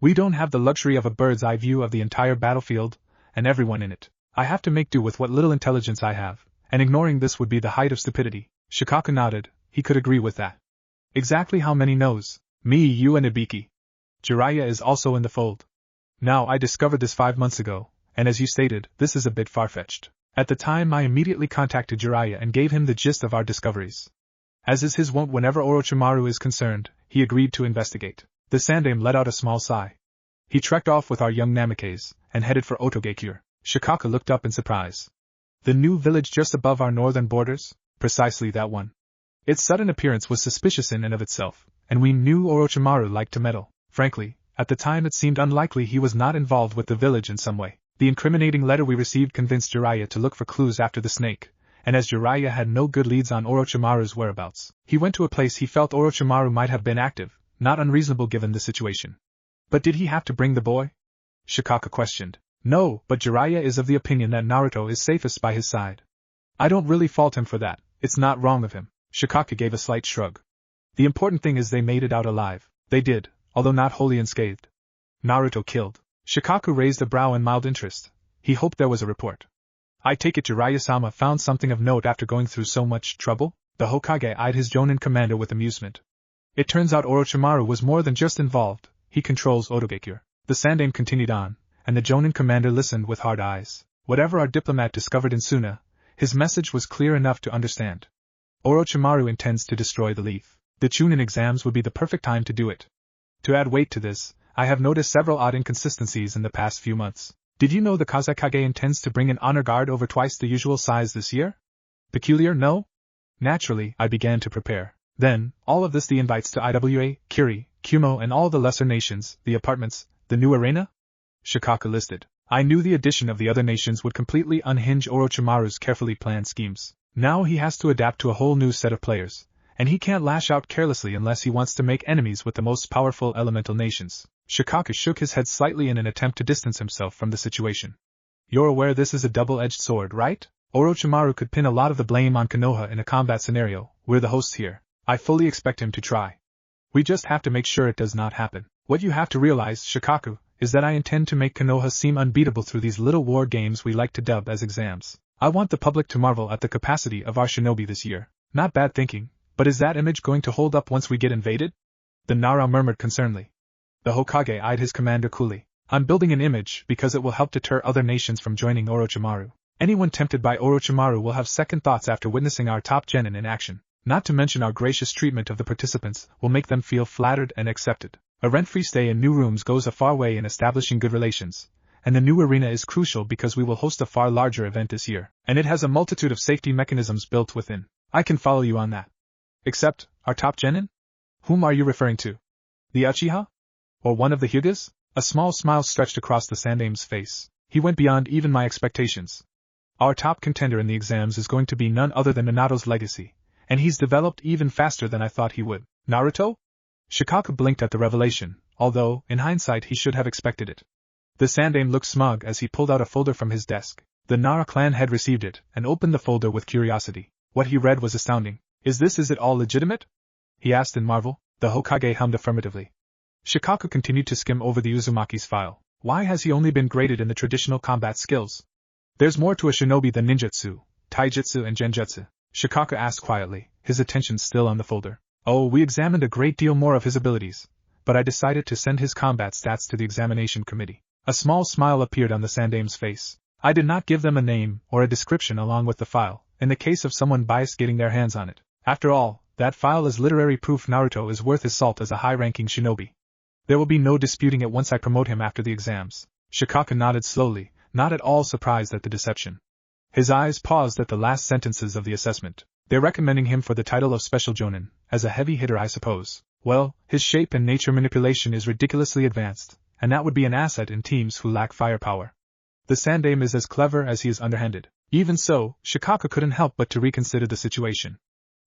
We don't have the luxury of a bird's-eye view of the entire battlefield, and everyone in it. I have to make do with what little intelligence I have, and ignoring this would be the height of stupidity. Shikaku nodded. He could agree with that. Exactly how many knows? Me, you and Ibiki. Jiraiya is also in the fold. Now I discovered this 5 months ago, and as you stated, this is a bit far-fetched. At the time I immediately contacted Jiraiya and gave him the gist of our discoveries. As is his wont whenever Orochimaru is concerned, he agreed to investigate. The Sandaime let out a small sigh. He trekked off with our young Namikes, and headed for Otogakure. Shikaku looked up in surprise. The new village just above our northern borders? Precisely that one. Its sudden appearance was suspicious in and of itself, and we knew Orochimaru liked to meddle. Frankly, at the time it seemed unlikely he was not involved with the village in some way. The incriminating letter we received convinced Jiraiya to look for clues after the snake, and as Jiraiya had no good leads on Orochimaru's whereabouts, he went to a place he felt Orochimaru might have been active, not unreasonable given the situation. But did he have to bring the boy? Shikaku questioned. No, but Jiraiya is of the opinion that Naruto is safest by his side. I don't really fault him for that, it's not wrong of him. Shikaku gave a slight shrug. The important thing is they made it out alive. They did, although not wholly unscathed. Naruto killed. Shikaku raised a brow in mild interest. He hoped there was a report. I take it Jiraiya-sama found something of note after going through so much trouble? The Hokage eyed his Jonin commander with amusement. It turns out Orochimaru was more than just involved. He controls Otogakure. The Sandaime continued on, and the Jonin commander listened with hard eyes. Whatever our diplomat discovered in Suna, his message was clear enough to understand. Orochimaru intends to destroy the leaf. The Chunin exams would be the perfect time to do it. To add weight to this, I have noticed several odd inconsistencies in the past few months. Did you know the Kazekage intends to bring an honor guard over twice the usual size this year? Peculiar, no? Naturally, I began to prepare. Then, all of this the invites to Iwa, Kiri, Kumo and all the lesser nations, the apartments, the new arena? Shikaku listed. I knew the addition of the other nations would completely unhinge Orochimaru's carefully planned schemes. Now he has to adapt to a whole new set of players, and he can't lash out carelessly unless he wants to make enemies with the most powerful elemental nations. Shikaku shook his head slightly in an attempt to distance himself from the situation. You're aware this is a double-edged sword, right? Orochimaru could pin a lot of the blame on Konoha in a combat scenario. We're the hosts here. I fully expect him to try. We just have to make sure it does not happen. What you have to realize, Shikaku, is that I intend to make Konoha seem unbeatable through these little war games we like to dub as exams. I want the public to marvel at the capacity of our shinobi this year. Not bad thinking, but is that image going to hold up once we get invaded? The Nara murmured concernedly. The Hokage eyed his commander coolly. I'm building an image because it will help deter other nations from joining Orochimaru. Anyone tempted by Orochimaru will have second thoughts after witnessing our top genin in action. Not to mention our gracious treatment of the participants will make them feel flattered and accepted. A rent-free stay in new rooms goes a far way in establishing good relations, and the new arena is crucial because we will host a far larger event this year, and it has a multitude of safety mechanisms built within. I can follow you on that. Except, our top genin? Whom are you referring to? The Uchiha? Or one of the Hyugas? A small smile stretched across the Sandame's face. He went beyond even my expectations. Our top contender in the exams is going to be none other than Minato's legacy, and he's developed even faster than I thought he would. Naruto? Shikaku blinked at the revelation, although, in hindsight, he should have expected it. The Sandame looked smug as he pulled out a folder from his desk. The Nara clan had received it, and opened the folder with curiosity. What he read was astounding. Is it all legitimate? He asked in marvel. The Hokage hummed affirmatively. Shikaku continued to skim over the Uzumaki's file. Why has he only been graded in the traditional combat skills? There's more to a shinobi than ninjutsu, taijutsu and genjutsu, Shikaku asked quietly, his attention still on the folder. Oh, we examined a great deal more of his abilities, but I decided to send his combat stats to the examination committee. A small smile appeared on the Sandame's face. I did not give them a name or a description along with the file, in the case of someone biased getting their hands on it. After all, that file is literary proof Naruto is worth his salt as a high-ranking shinobi. There will be no disputing it once I promote him after the exams. Shikaku nodded slowly, not at all surprised at the deception. His eyes paused at the last sentences of the assessment. They're recommending him for the title of Special Jonin, as a heavy hitter I suppose. Well, his shape and nature manipulation is ridiculously advanced, and that would be an asset in teams who lack firepower. The Sandame is as clever as he is underhanded. Even so, Shikaku couldn't help but to reconsider the situation.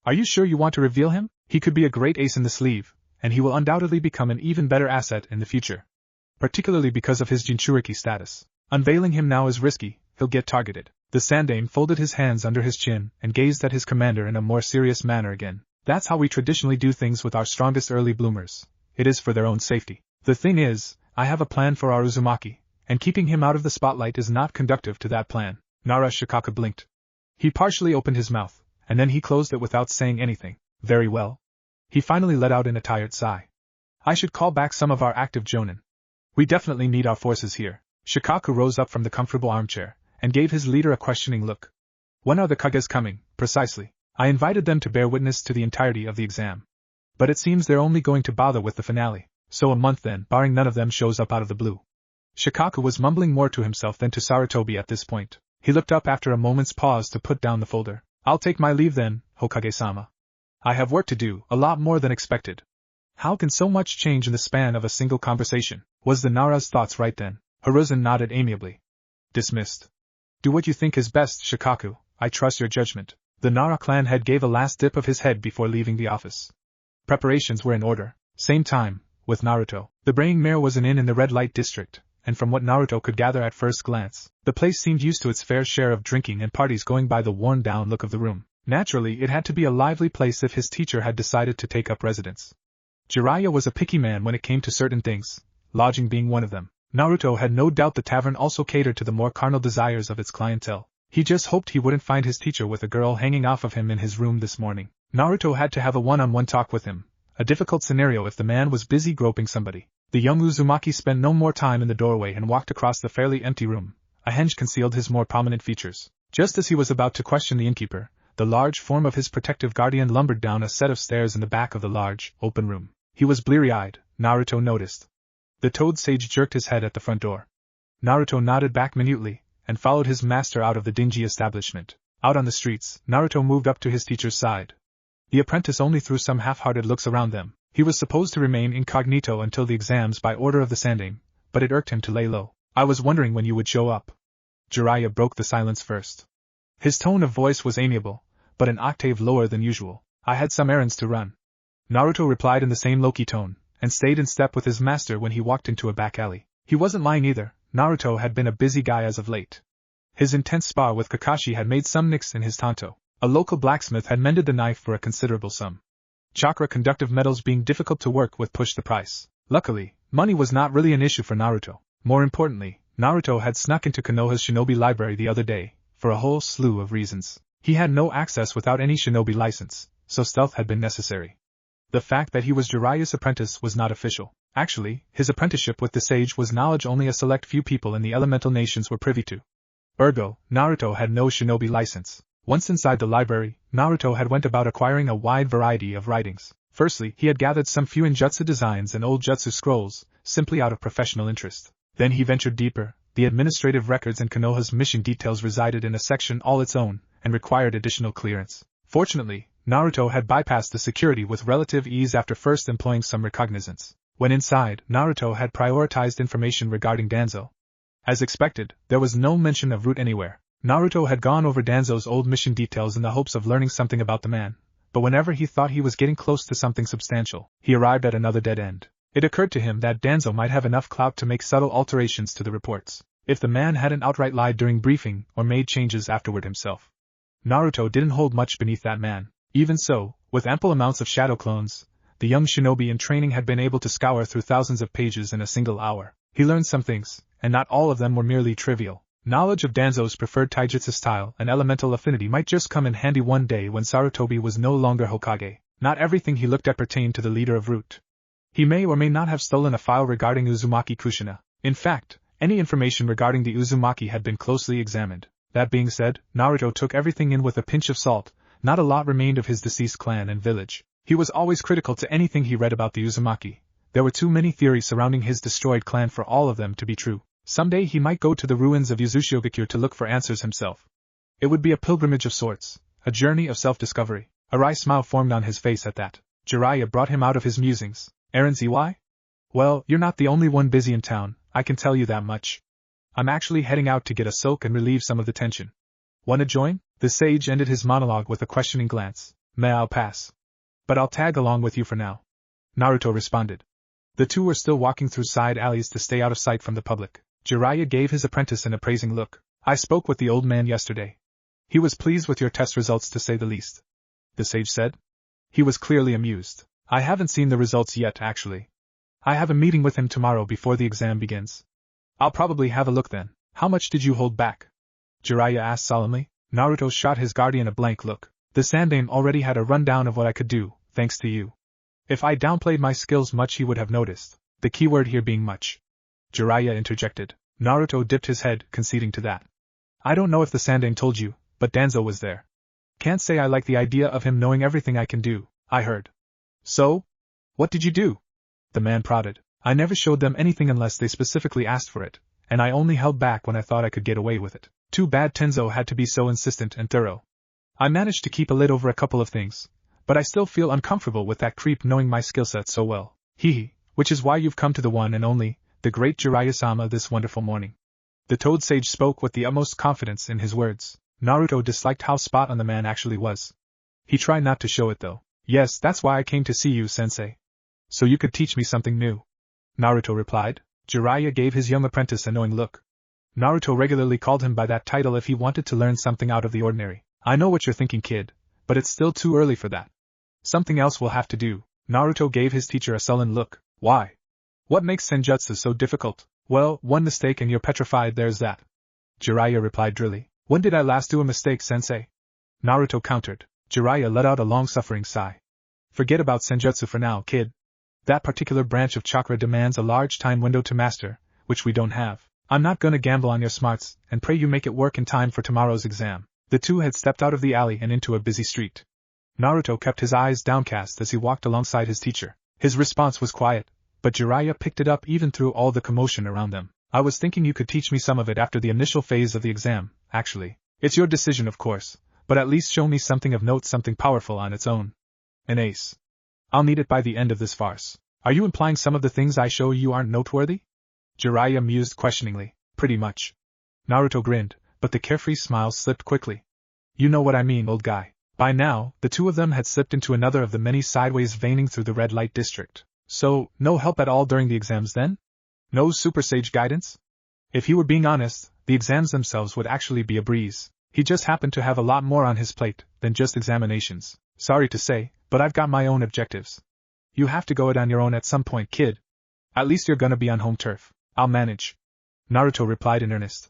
Are you sure you want to reveal him? He could be a great ace in the sleeve, and he will undoubtedly become an even better asset in the future. Particularly because of his Jinchuriki status. Unveiling him now is risky, he'll get targeted. The Sandame folded his hands under his chin and gazed at his commander in a more serious manner again. That's how we traditionally do things with our strongest early bloomers. It is for their own safety. The thing is, I have a plan for our Uzumaki, and keeping him out of the spotlight is not conducive to that plan. Nara Shikaku blinked. He partially opened his mouth, and then he closed it without saying anything. Very well. He finally let out a tired sigh. I should call back some of our active jonin. We definitely need our forces here. Shikaku rose up from the comfortable armchair, and gave his leader a questioning look. When are the Kages coming, precisely? I invited them to bear witness to the entirety of the exam. But it seems they're only going to bother with the finale, so a month then, barring none of them shows up out of the blue. Shikaku was mumbling more to himself than to Sarutobi at this point. He looked up after a moment's pause to put down the folder. I'll take my leave then, Hokage-sama. I have work to do, a lot more than expected. How can so much change in the span of a single conversation? Was the Nara's thoughts right then? Hiruzen nodded amiably. Dismissed. Do what you think is best, Shikaku, I trust your judgment. The Nara clan head gave a last dip of his head before leaving the office. Preparations were in order. Same time, with Naruto. The braying mare was an inn in the red light district, and from what Naruto could gather at first glance, the place seemed used to its fair share of drinking and parties going by the worn-down look of the room. Naturally, it had to be a lively place if his teacher had decided to take up residence. Jiraiya was a picky man when it came to certain things, lodging being one of them. Naruto had no doubt the tavern also catered to the more carnal desires of its clientele. He just hoped he wouldn't find his teacher with a girl hanging off of him in his room this morning. Naruto had to have a one-on-one talk with him, a difficult scenario if the man was busy groping somebody. The young Uzumaki spent no more time in the doorway and walked across the fairly empty room. A henge concealed his more prominent features. Just as he was about to question the innkeeper, the large form of his protective guardian lumbered down a set of stairs in the back of the large, open room. He was bleary-eyed, Naruto noticed. The Toad Sage jerked his head at the front door. Naruto nodded back minutely, and followed his master out of the dingy establishment. Out on the streets, Naruto moved up to his teacher's side. The apprentice only threw some half-hearted looks around them. He was supposed to remain incognito until the exams by order of the Sandame, but it irked him to lay low. I was wondering when you would show up. Jiraiya broke the silence first. His tone of voice was amiable, but an octave lower than usual. I had some errands to run. Naruto replied in the same low-key tone, and stayed in step with his master when he walked into a back alley. He wasn't lying either. Naruto had been a busy guy as of late. His intense spar with Kakashi had made some nicks in his tanto. A local blacksmith had mended the knife for a considerable sum. Chakra-conductive metals being difficult to work with pushed the price. Luckily, money was not really an issue for Naruto. More importantly, Naruto had snuck into Konoha's shinobi library the other day, for a whole slew of reasons. He had no access without any shinobi license, so stealth had been necessary. The fact that he was Jiraiya's apprentice was not official. Actually, his apprenticeship with the sage was knowledge only a select few people in the elemental nations were privy to. Ergo, Naruto had no shinobi license. Once inside the library, Naruto had went about acquiring a wide variety of writings. Firstly, he had gathered some few ninjutsu designs and old jutsu scrolls, simply out of professional interest. Then he ventured deeper. The administrative records and Konoha's mission details resided in a section all its own, and required additional clearance. Fortunately, Naruto had bypassed the security with relative ease after first employing some recognizance. When inside, Naruto had prioritized information regarding Danzo. As expected, there was no mention of Root anywhere. Naruto had gone over Danzo's old mission details in the hopes of learning something about the man, but whenever he thought he was getting close to something substantial, he arrived at another dead end. It occurred to him that Danzo might have enough clout to make subtle alterations to the reports, if the man hadn't outright lied during briefing or made changes afterward himself. Naruto didn't hold much beneath that man. Even so, with ample amounts of shadow clones, the young shinobi in training had been able to scour through thousands of pages in a single hour. He learned some things, and not all of them were merely trivial. Knowledge of Danzo's preferred taijutsu style and elemental affinity might just come in handy one day when Sarutobi was no longer Hokage. Not everything he looked at pertained to the leader of Root. He may or may not have stolen a file regarding Uzumaki Kushina. In fact, any information regarding the Uzumaki had been closely examined. That being said, Naruto took everything in with a pinch of salt. Not a lot remained of his deceased clan and village. He was always critical to anything he read about the Uzumaki. There were too many theories surrounding his destroyed clan for all of them to be true. Someday he might go to the ruins of Yuzushiogakure to look for answers himself. It would be a pilgrimage of sorts, a journey of self-discovery. A wry smile formed on his face at that. Jiraiya brought him out of his musings. Errands EY? Well, you're not the only one busy in town, I can tell you that much. I'm actually heading out to get a soak and relieve some of the tension. Wanna join? The sage ended his monologue with a questioning glance. May I'll pass. But I'll tag along with you for now. Naruto responded. The two were still walking through side alleys to stay out of sight from the public. Jiraiya gave his apprentice an appraising look. I spoke with the old man yesterday. He was pleased with your test results to say the least. The sage said. He was clearly amused. I haven't seen the results yet, actually. I have a meeting with him tomorrow before the exam begins. I'll probably have a look then. How much did you hold back? Jiraiya asked solemnly. Naruto shot his guardian a blank look. The Sandaime already had a rundown of what I could do, thanks to you. If I downplayed my skills much he would have noticed, the keyword here being much. Jiraiya interjected. Naruto dipped his head, conceding to that. I don't know if the Sandaime told you, but Danzo was there. Can't say I like the idea of him knowing everything I can do, I heard. So? What did you do? The man prodded. I never showed them anything unless they specifically asked for it, and I only held back when I thought I could get away with it. Too bad Tenzo had to be so insistent and thorough. I managed to keep a lid over a couple of things, but I still feel uncomfortable with that creep knowing my skill set so well. Hee, which is why you've come to the one and only, the great Jiraiya-sama this wonderful morning. The Toad Sage spoke with the utmost confidence in his words. Naruto disliked how spot on the man actually was. He tried not to show it though. Yes, that's why I came to see you, sensei. So you could teach me something new. Naruto replied. Jiraiya gave his young apprentice a knowing look. Naruto regularly called him by that title if he wanted to learn something out of the ordinary. I know what you're thinking, kid, but it's still too early for that. Something else we'll have to do. Naruto gave his teacher a sullen look. Why? What makes senjutsu so difficult? Well, one mistake and you're petrified, there's that. Jiraiya replied drily. When did I last do a mistake, sensei? Naruto countered. Jiraiya let out a long-suffering sigh. Forget about senjutsu for now, kid. That particular branch of chakra demands a large time window to master, which we don't have. I'm not gonna gamble on your smarts, and pray you make it work in time for tomorrow's exam. The two had stepped out of the alley and into a busy street. Naruto kept his eyes downcast as he walked alongside his teacher. His response was quiet, but Jiraiya picked it up even through all the commotion around them. I was thinking you could teach me some of it after the initial phase of the exam, actually. It's your decision, of course, but at least show me something of note, something powerful on its own. An ace. I'll need it by the end of this farce. Are you implying some of the things I show you aren't noteworthy? Jiraiya mused questioningly. Pretty much. Naruto grinned, but the carefree smile slipped quickly. You know what I mean, old guy. By now, the two of them had slipped into another of the many sideways veining through the red light district. So, no help at all during the exams then? No Super Sage guidance? If he were being honest, the exams themselves would actually be a breeze. He just happened to have a lot more on his plate than just examinations. Sorry to say, but I've got my own objectives. You have to go it on your own at some point, kid. At least you're gonna be on home turf. I'll manage. Naruto replied in earnest.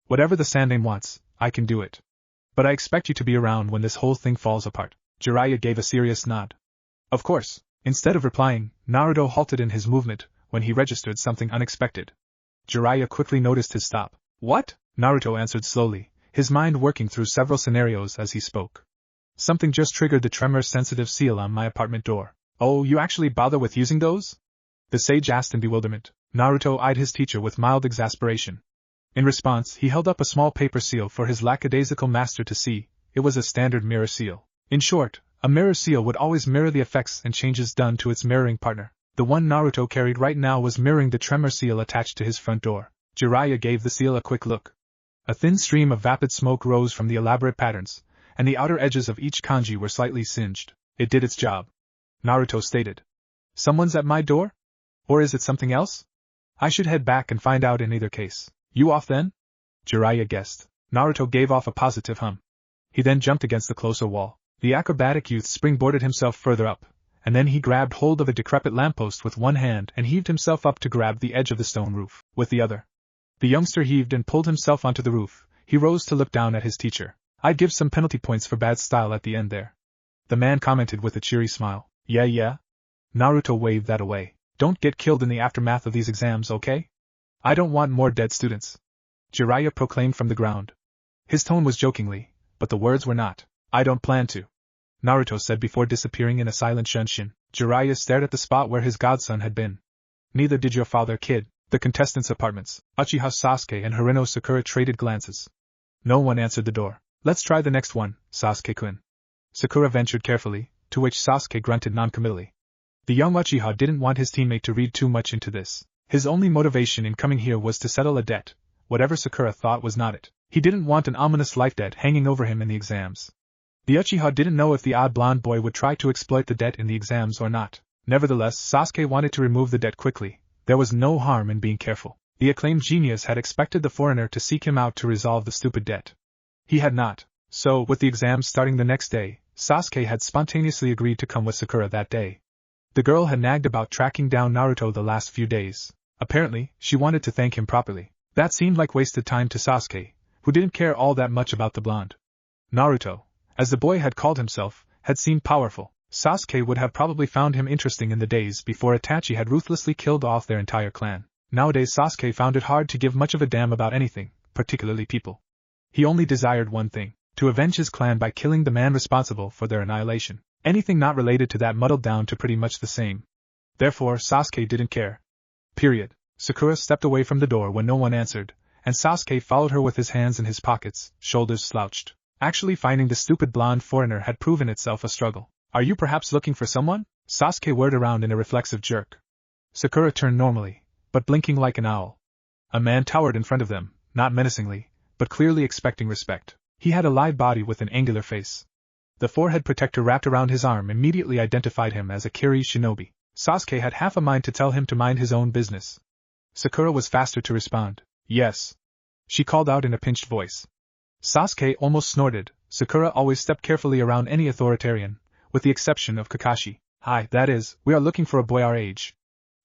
Whatever the Sandaime wants, I can do it. But I expect you to be around when this whole thing falls apart. Jiraiya gave a serious nod. Of course. Instead of replying, Naruto halted in his movement when he registered something unexpected. Jiraiya quickly noticed his stop. What? Naruto answered slowly, his mind working through several scenarios as he spoke. Something just triggered the tremor-sensitive seal on my apartment door. Oh, you actually bother with using those? The sage asked in bewilderment. Naruto eyed his teacher with mild exasperation. In response, he held up a small paper seal for his lackadaisical master to see. It was a standard mirror seal. In short, a mirror seal would always mirror the effects and changes done to its mirroring partner. The one Naruto carried right now was mirroring the tremor seal attached to his front door. Jiraiya gave the seal a quick look. A thin stream of vapid smoke rose from the elaborate patterns, and the outer edges of each kanji were slightly singed. It did its job, Naruto stated. Someone's at my door? Or is it something else? I should head back and find out in either case. You off then? Jiraiya guessed. Naruto gave off a positive hum. He then jumped against the closer wall. The acrobatic youth springboarded himself further up, and then he grabbed hold of a decrepit lamppost with one hand and heaved himself up to grab the edge of the stone roof with the other. The youngster heaved and pulled himself onto the roof. He rose to look down at his teacher. I'd give some penalty points for bad style at the end there. The man commented with a cheery smile. Yeah. Naruto waved that away. Don't get killed in the aftermath of these exams, okay? I don't want more dead students. Jiraiya proclaimed from the ground. His tone was jokingly, but the words were not. I don't plan to, Naruto said before disappearing in a silent shunshin. Jiraiya stared at the spot where his godson had been. Neither did your father, kid. The contestants' apartments. Uchiha Sasuke and Harino Sakura traded glances. No one answered the door. Let's try the next one, Sasuke-kun. Sakura ventured carefully, to which Sasuke grunted noncommittally. The young Uchiha didn't want his teammate to read too much into this. His only motivation in coming here was to settle a debt, whatever Sakura thought was not it. He didn't want an ominous life debt hanging over him in the exams. The Uchiha didn't know if the odd blonde boy would try to exploit the debt in the exams or not. Nevertheless, Sasuke wanted to remove the debt quickly. There was no harm in being careful. The acclaimed genius had expected the foreigner to seek him out to resolve the stupid debt. He had not. So, with the exams starting the next day, Sasuke had spontaneously agreed to come with Sakura that day. The girl had nagged about tracking down Naruto the last few days. Apparently, she wanted to thank him properly. That seemed like wasted time to Sasuke, who didn't care all that much about the blonde. Naruto, as the boy had called himself, had seemed powerful. Sasuke would have probably found him interesting in the days before Itachi had ruthlessly killed off their entire clan. Nowadays Sasuke found it hard to give much of a damn about anything, particularly people. He only desired one thing, to avenge his clan by killing the man responsible for their annihilation. Anything not related to that muddled down to pretty much the same. Therefore, Sasuke didn't care. Period. Sakura stepped away from the door when no one answered, and Sasuke followed her with his hands in his pockets, shoulders slouched. Actually finding the stupid blonde foreigner had proven itself a struggle. Are you perhaps looking for someone? Sasuke whirled around in a reflexive jerk. Sakura turned normally, but blinking like an owl. A man towered in front of them, not menacingly, but clearly expecting respect. He had a lithe body with an angular face. The forehead protector wrapped around his arm immediately identified him as a Kiri shinobi. Sasuke had half a mind to tell him to mind his own business. Sakura was faster to respond. Yes, she called out in a pinched voice. Sasuke almost snorted. Sakura always stepped carefully around any authoritarian, with the exception of Kakashi. Hi, that is, we are looking for a boy our age.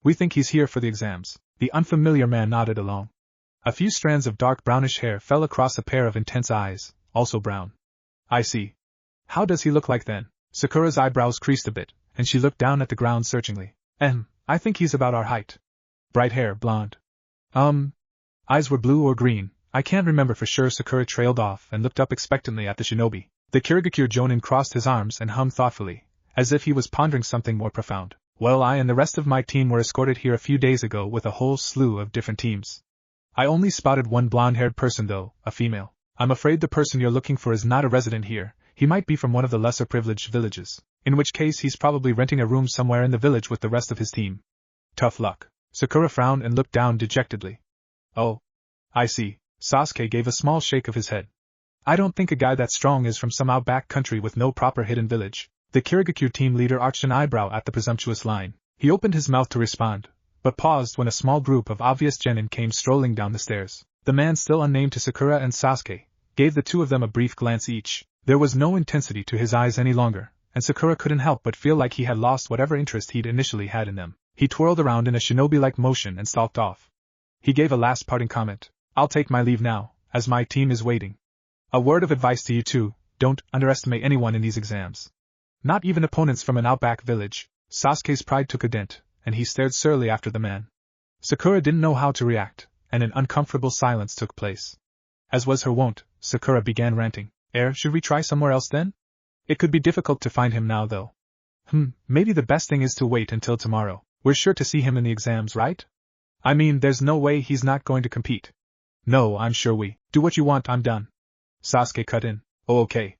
We think he's here for the exams. The unfamiliar man nodded along. A few strands of dark brownish hair fell across a pair of intense eyes, also brown. I see. How does he look like then? Sakura's eyebrows creased a bit, and she looked down at the ground searchingly. I think he's about our height. Bright hair, blonde. Eyes were blue or green, I can't remember for sure. Sakura trailed off and looked up expectantly at the shinobi. The Kirigakure Jonin crossed his arms and hummed thoughtfully, as if he was pondering something more profound. Well, I and the rest of my team were escorted here a few days ago with a whole slew of different teams. I only spotted one blonde-haired person though, a female. I'm afraid the person you're looking for is not a resident here. He might be from one of the lesser privileged villages, in which case he's probably renting a room somewhere in the village with the rest of his team. Tough luck. Sakura frowned and looked down dejectedly. Oh, I see. Sasuke gave a small shake of his head. I don't think a guy that strong is from some outback country with no proper hidden village. The Kirigakure team leader arched an eyebrow at the presumptuous line. He opened his mouth to respond, but paused when a small group of obvious genin came strolling down the stairs. The man still unnamed to Sakura and Sasuke gave the two of them a brief glance each. There was no intensity to his eyes any longer, and Sakura couldn't help but feel like he had lost whatever interest he'd initially had in them. He twirled around in a shinobi-like motion and stalked off. He gave a last parting comment. I'll take my leave now, as my team is waiting. A word of advice to you too, don't underestimate anyone in these exams. Not even opponents from an outback village. Sasuke's pride took a dent, and he stared surly after the man. Sakura didn't know how to react, and an uncomfortable silence took place. As was her wont, Sakura began ranting. Should we try somewhere else then? It could be difficult to find him now though. Maybe the best thing is to wait until tomorrow. We're sure to see him in the exams, right? I mean, there's no way he's not going to compete. No, I'm sure we. Do what you want, I'm done. Sasuke cut in. Oh, okay.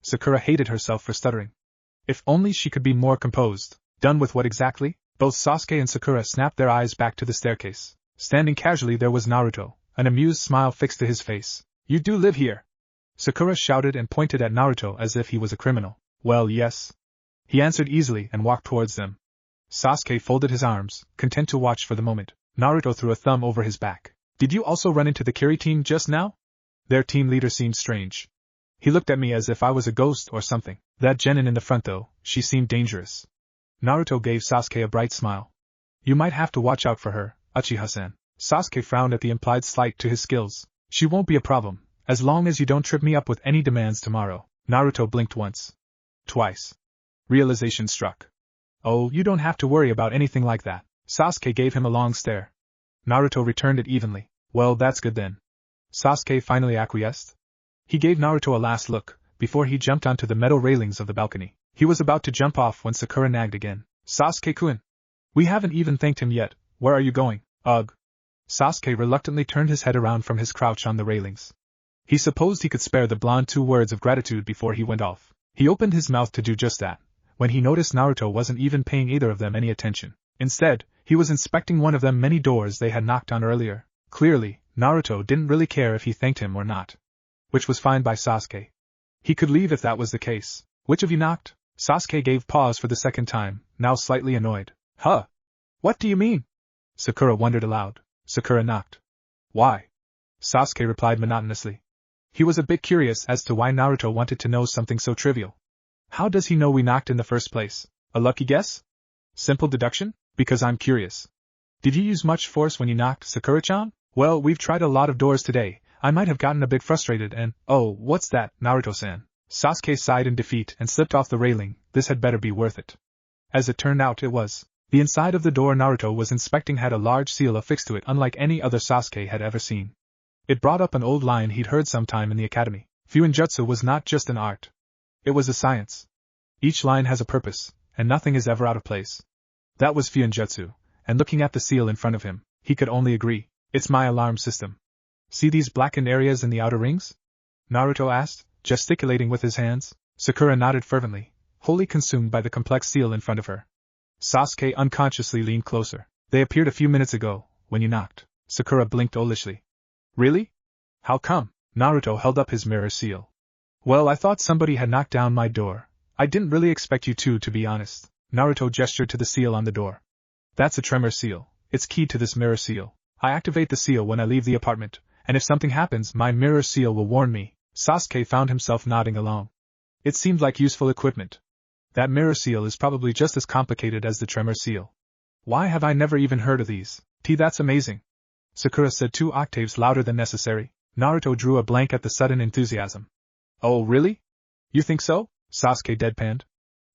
Sakura hated herself for stuttering. If only she could be more composed. Done with what exactly? Both Sasuke and Sakura snapped their eyes back to the staircase. Standing casually there was Naruto, an amused smile fixed to his face. You do live here? Sakura shouted and pointed at Naruto as if he was a criminal. Well, yes. He answered easily and walked towards them. Sasuke folded his arms, content to watch for the moment. Naruto threw a thumb over his back. Did you also run into the Kiri team just now? Their team leader seemed strange. He looked at me as if I was a ghost or something. That genin in the front though, she seemed dangerous. Naruto gave Sasuke a bright smile. You might have to watch out for her, Uchiha-san. Sasuke frowned at the implied slight to his skills. She won't be a problem, as long as you don't trip me up with any demands tomorrow. Naruto blinked once. Twice. Realization struck. Oh, you don't have to worry about anything like that. Sasuke gave him a long stare. Naruto returned it evenly. Well, that's good then. Sasuke finally acquiesced. He gave Naruto a last look, before he jumped onto the metal railings of the balcony. He was about to jump off when Sakura nagged again. Sasuke-kun. We haven't even thanked him yet. Where are you going? Ugh. Sasuke reluctantly turned his head around from his crouch on the railings. He supposed he could spare the blonde 2 words of gratitude before he went off. He opened his mouth to do just that, when he noticed Naruto wasn't even paying either of them any attention. Instead, he was inspecting one of them many doors they had knocked on earlier. Clearly, Naruto didn't really care if he thanked him or not. Which was fine by Sasuke. He could leave if that was the case. Which of you knocked? Sasuke gave pause for the second time, now slightly annoyed. Huh? What do you mean? Sakura wondered aloud. Sakura knocked. Why? Sasuke replied monotonously. He was a bit curious as to why Naruto wanted to know something so trivial. How does he know we knocked in the first place? A lucky guess? Simple deduction? Because I'm curious. Did you use much force when you knocked, Sakura-chan? Well, we've tried a lot of doors today. I might have gotten a bit frustrated and… Oh, what's that, Naruto-san? Sasuke sighed in defeat and slipped off the railing. This had better be worth it. As it turned out, it was. The inside of the door Naruto was inspecting had a large seal affixed to it unlike any other Sasuke had ever seen. It brought up an old line he'd heard sometime in the academy. Fuinjutsu was not just an art. It was a science. Each line has a purpose, and nothing is ever out of place. That was Fuinjutsu, and looking at the seal in front of him, he could only agree. It's my alarm system. See these blackened areas in the outer rings? Naruto asked, gesticulating with his hands. Sakura nodded fervently, wholly consumed by the complex seal in front of her. Sasuke unconsciously leaned closer. They appeared a few minutes ago, when you knocked. Sakura blinked owlishly. Really? How come? Naruto held up his mirror seal. Well, I thought somebody had knocked down my door. I didn't really expect you to be honest. Naruto gestured to the seal on the door. That's a tremor seal. It's keyed to this mirror seal. I activate the seal when I leave the apartment, and if something happens, my mirror seal will warn me. Sasuke found himself nodding along. It seemed like useful equipment. That mirror seal is probably just as complicated as the tremor seal. Why have I never even heard of these? That's amazing. Sakura said 2 octaves louder than necessary. Naruto drew a blank at the sudden enthusiasm. Oh, really? You think so? Sasuke deadpanned.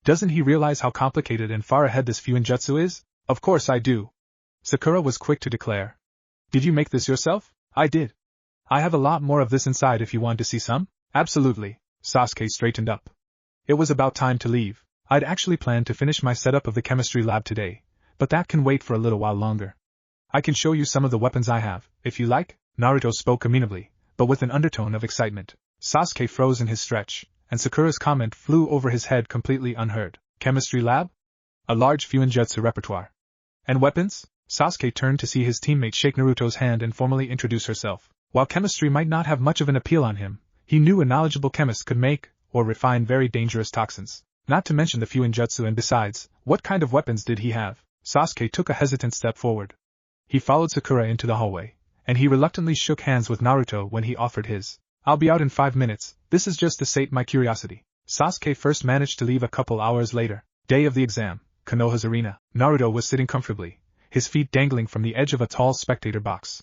Doesn't he realize how complicated and far ahead this Fuinjutsu is? Of course I do. Sakura was quick to declare. Did you make this yourself? I did. I have a lot more of this inside if you want to see some? Absolutely. Sasuke straightened up. It was about time to leave. I'd actually planned to finish my setup of the chemistry lab today, but that can wait for a little while longer. I can show you some of the weapons I have, if you like. Naruto spoke amenably, but with an undertone of excitement. Sasuke froze in his stretch, and Sakura's comment flew over his head completely unheard. Chemistry lab? A large Fuinjutsu repertoire. And weapons? Sasuke turned to see his teammate shake Naruto's hand and formally introduce herself. While chemistry might not have much of an appeal on him, he knew a knowledgeable chemist could make, or refine very dangerous toxins. Not to mention the Fuinjutsu, and besides, what kind of weapons did he have? Sasuke took a hesitant step forward. He followed Sakura into the hallway, and he reluctantly shook hands with Naruto when he offered his. I'll be out in 5 minutes, this is just to sate my curiosity. Sasuke first managed to leave a couple hours later. Day of the exam, Konoha's arena. Naruto was sitting comfortably, his feet dangling from the edge of a tall spectator box.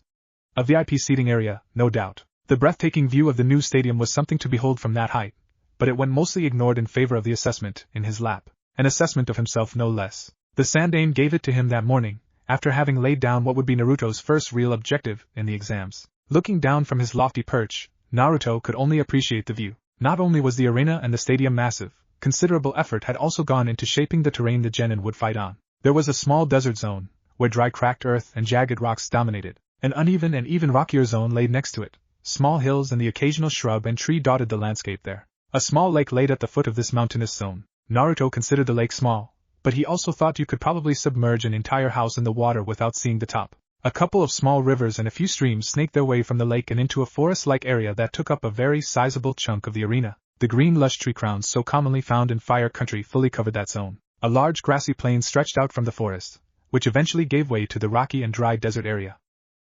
A VIP seating area, no doubt. The breathtaking view of the new stadium was something to behold from that height, but it went mostly ignored in favor of the assessment in his lap, an assessment of himself no less. The Sandaime gave it to him that morning, after having laid down what would be Naruto's first real objective in the exams. Looking down from his lofty perch, Naruto could only appreciate the view. Not only was the arena and the stadium massive, considerable effort had also gone into shaping the terrain the genin would fight on. There was a small desert zone, where dry cracked earth and jagged rocks dominated. An uneven and even rockier zone laid next to it. Small hills and the occasional shrub and tree dotted the landscape there. A small lake laid at the foot of this mountainous zone. Naruto considered the lake small, but he also thought you could probably submerge an entire house in the water without seeing the top. A couple of small rivers and a few streams snaked their way from the lake and into a forest-like area that took up a very sizable chunk of the arena. The green lush tree crowns so commonly found in Fire Country fully covered that zone. A large grassy plain stretched out from the forest, which eventually gave way to the rocky and dry desert area.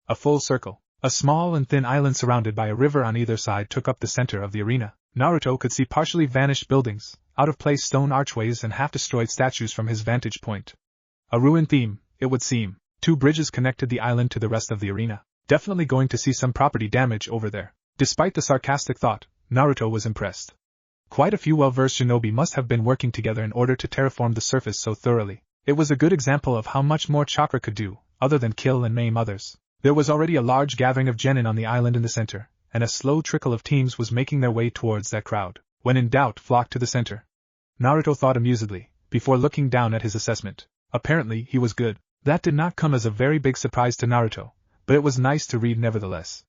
A full circle, a small and thin island surrounded by a river on either side took up the center of the arena. Naruto could see partially vanished buildings, out-of-place stone archways and half-destroyed statues from his vantage point. A ruined theme, it would seem. 2 bridges connected the island to the rest of the arena. Definitely going to see some property damage over there. Despite the sarcastic thought, Naruto was impressed. Quite a few well-versed shinobi must have been working together in order to terraform the surface so thoroughly. It was a good example of how much more chakra could do, other than kill and maim others. There was already a large gathering of genin on the island in the center, and a slow trickle of teams was making their way towards that crowd. When in doubt, flock to the center. Naruto thought amusedly, before looking down at his assessment. Apparently, he was good. That did not come as a very big surprise to Naruto, but it was nice to read nevertheless.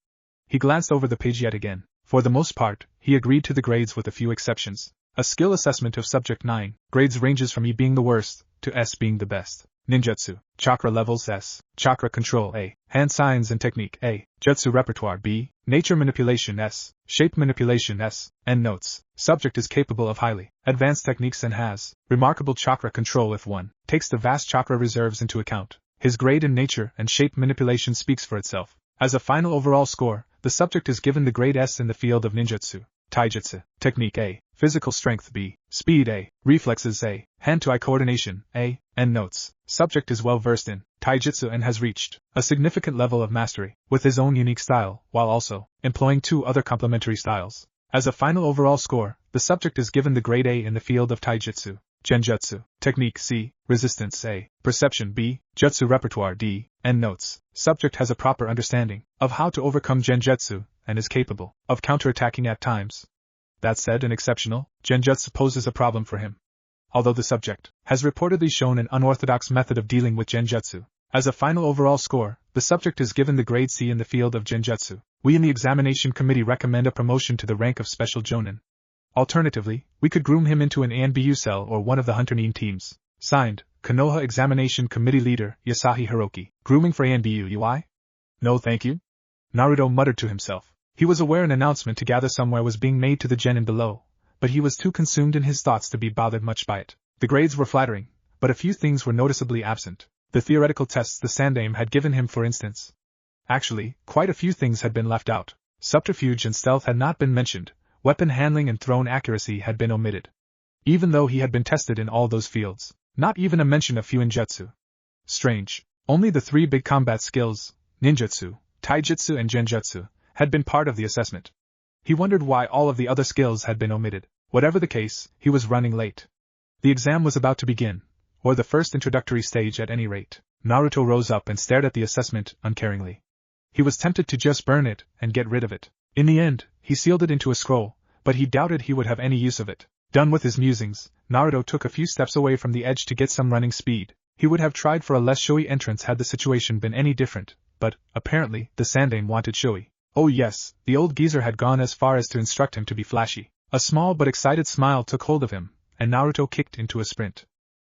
He glanced over the page yet again. For the most part, he agreed to the grades with a few exceptions. A skill assessment of Subject 9, grades ranges from E being the worst, to S being the best. Ninjutsu, chakra levels S, chakra control A, hand signs and technique A, jutsu repertoire B, nature manipulation S, shape manipulation S, endnotes. Subject is capable of highly advanced techniques and has remarkable chakra control if one takes the vast chakra reserves into account. His grade in nature and shape manipulation speaks for itself. As a final overall score, the subject is given the grade S in the field of ninjutsu, taijutsu, technique A, physical strength B, speed A, reflexes A, hand-to-eye coordination A, endnotes. Subject is well versed in taijutsu and has reached a significant level of mastery, with his own unique style, while also employing 2 other complementary styles. As a final overall score, the subject is given the grade A in the field of taijutsu, genjutsu, technique C, resistance A, perception B, jutsu repertoire D, endnotes. Subject has a proper understanding of how to overcome genjutsu, and is capable of counterattacking at times. That said, an exceptional genjutsu poses a problem for him. Although the subject has reportedly shown an unorthodox method of dealing with genjutsu. As a final overall score, the subject is given the grade C in the field of genjutsu. We in the examination committee recommend a promotion to the rank of special jonin. Alternatively, we could groom him into an ANBU cell or one of the Hunter Nin teams. Signed, Konoha Examination Committee Leader, Yasahi Hiroki. Grooming for ANBU UI? No thank you? Naruto muttered to himself. He was aware an announcement to gather somewhere was being made to the genin below, but he was too consumed in his thoughts to be bothered much by it. The grades were flattering, but a few things were noticeably absent. The theoretical tests the Sandaime had given him, for instance. Actually, quite a few things had been left out. Subterfuge and stealth had not been mentioned, weapon handling and thrown accuracy had been omitted. Even though he had been tested in all those fields, not even a mention of Fuinjutsu. Strange. Only the 3 big combat skills, ninjutsu, taijutsu and genjutsu, had been part of the assessment. He wondered why all of the other skills had been omitted. Whatever the case, he was running late. The exam was about to begin, or the first introductory stage at any rate. Naruto rose up and stared at the assessment uncaringly. He was tempted to just burn it and get rid of it. In the end, he sealed it into a scroll, but he doubted he would have any use of it. Done with his musings, Naruto took a few steps away from the edge to get some running speed. He would have tried for a less showy entrance had the situation been any different, but, apparently, the Sandaime wanted showy. Oh yes, the old geezer had gone as far as to instruct him to be flashy. A small but excited smile took hold of him, and Naruto kicked into a sprint.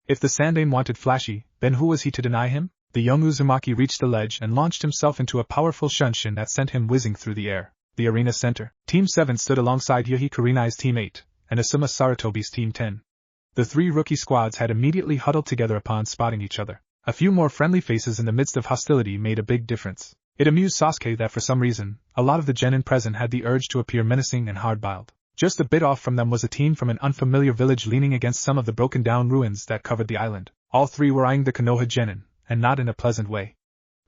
If the Sandaime wanted flashy, then who was he to deny him? The young Uzumaki reached the ledge and launched himself into a powerful shunshin that sent him whizzing through the air. The arena center. Team 7 stood alongside Yohei Kurinai's Team 8, and Asuma Sarutobi's Team 10. The 3 rookie squads had immediately huddled together upon spotting each other. A few more friendly faces in the midst of hostility made a big difference. It amused Sasuke that for some reason, a lot of the genin present had the urge to appear menacing and hard-boiled. Just a bit off from them was a team from an unfamiliar village leaning against some of the broken-down ruins that covered the island. All 3 were eyeing the Konoha genin, and not in a pleasant way.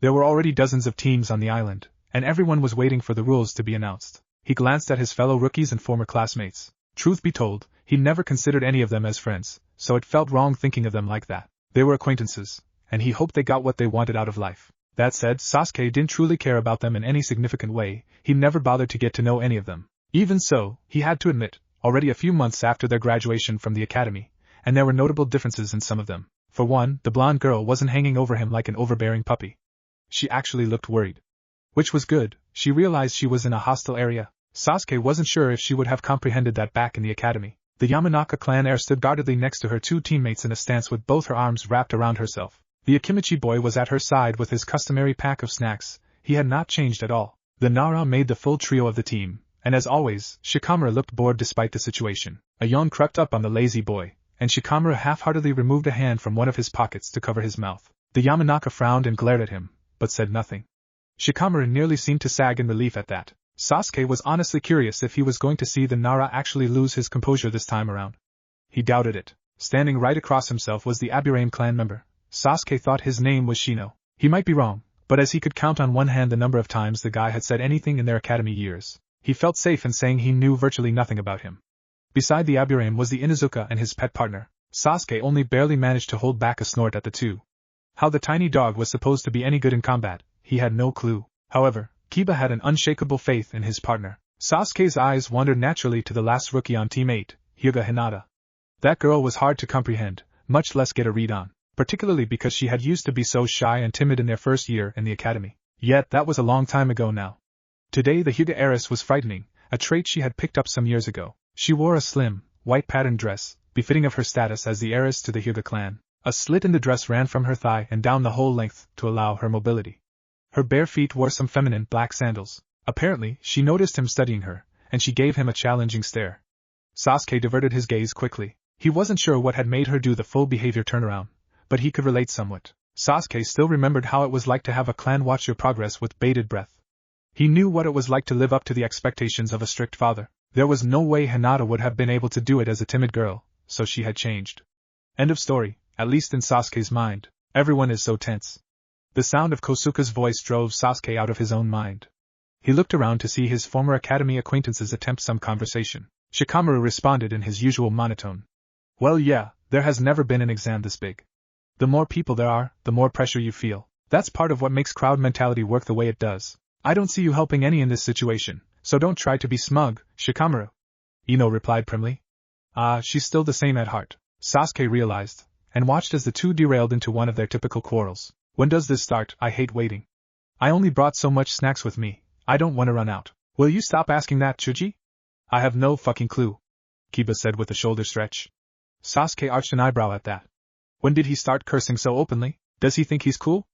There were already dozens of teams on the island, and everyone was waiting for the rules to be announced. He glanced at his fellow rookies and former classmates. Truth be told, he never considered any of them as friends, so it felt wrong thinking of them like that. They were acquaintances, and he hoped they got what they wanted out of life. That said, Sasuke didn't truly care about them in any significant way. He never bothered to get to know any of them. Even so, he had to admit, already a few months after their graduation from the academy, and there were notable differences in some of them. For one, the blonde girl wasn't hanging over him like an overbearing puppy. She actually looked worried. Which was good. She realized she was in a hostile area. Sasuke wasn't sure if she would have comprehended that back in the academy. The Yamanaka clan heir stood guardedly next to her two teammates in a stance with both her arms wrapped around herself. The Akimichi boy was at her side with his customary pack of snacks. He had not changed at all. The Nara made the full trio of the team, and as always, Shikamaru looked bored despite the situation. A yawn crept up on the lazy boy, and Shikamaru half-heartedly removed a hand from one of his pockets to cover his mouth. The Yamanaka frowned and glared at him, but said nothing. Shikamaru nearly seemed to sag in relief at that. Sasuke was honestly curious if he was going to see the Nara actually lose his composure this time around. He doubted it. Standing right across himself was the Aburame clan member. Sasuke thought his name was Shino. He might be wrong, but as he could count on one hand the number of times the guy had said anything in their academy years, he felt safe in saying he knew virtually nothing about him. Beside the Aburame was the Inuzuka and his pet partner. Sasuke only barely managed to hold back a snort at the two. How the tiny dog was supposed to be any good in combat, he had no clue. However, Kiba had an unshakable faith in his partner. Sasuke's eyes wandered naturally to the last rookie on Team 8, Hyuga Hinata. That girl was hard to comprehend, much less get a read on, particularly because she had used to be so shy and timid in their first year in the academy. Yet that was a long time ago now. Today the Hyuga heiress was frightening, a trait she had picked up some years ago. She wore a slim, white patterned dress, befitting of her status as the heiress to the Hyuga clan. A slit in the dress ran from her thigh and down the whole length to allow her mobility. Her bare feet wore some feminine black sandals. Apparently, she noticed him studying her, and she gave him a challenging stare. Sasuke diverted his gaze quickly. He wasn't sure what had made her do the full behavior turnaround, but he could relate somewhat. Sasuke still remembered how it was like to have a clan watch your progress with bated breath. He knew what it was like to live up to the expectations of a strict father. There was no way Hinata would have been able to do it as a timid girl, so she had changed. End of story, at least in Sasuke's mind. Everyone is so tense. The sound of Kosuke's voice drove Sasuke out of his own mind. He looked around to see his former academy acquaintances attempt some conversation. Shikamaru responded in his usual monotone. Well yeah, there has never been an exam this big. The more people there are, the more pressure you feel. That's part of what makes crowd mentality work the way it does. I don't see you helping any in this situation, so don't try to be smug, Shikamaru. Ino replied primly. She's still the same at heart, Sasuke realized, and watched as the two derailed into one of their typical quarrels. When does this start? I hate waiting. I only brought so much snacks with me, I don't want to run out. Will you stop asking that, Chuji? I have no fucking clue, Kiba said with a shoulder stretch. Sasuke arched an eyebrow at that. When did he start cursing so openly? Does he think he's cool?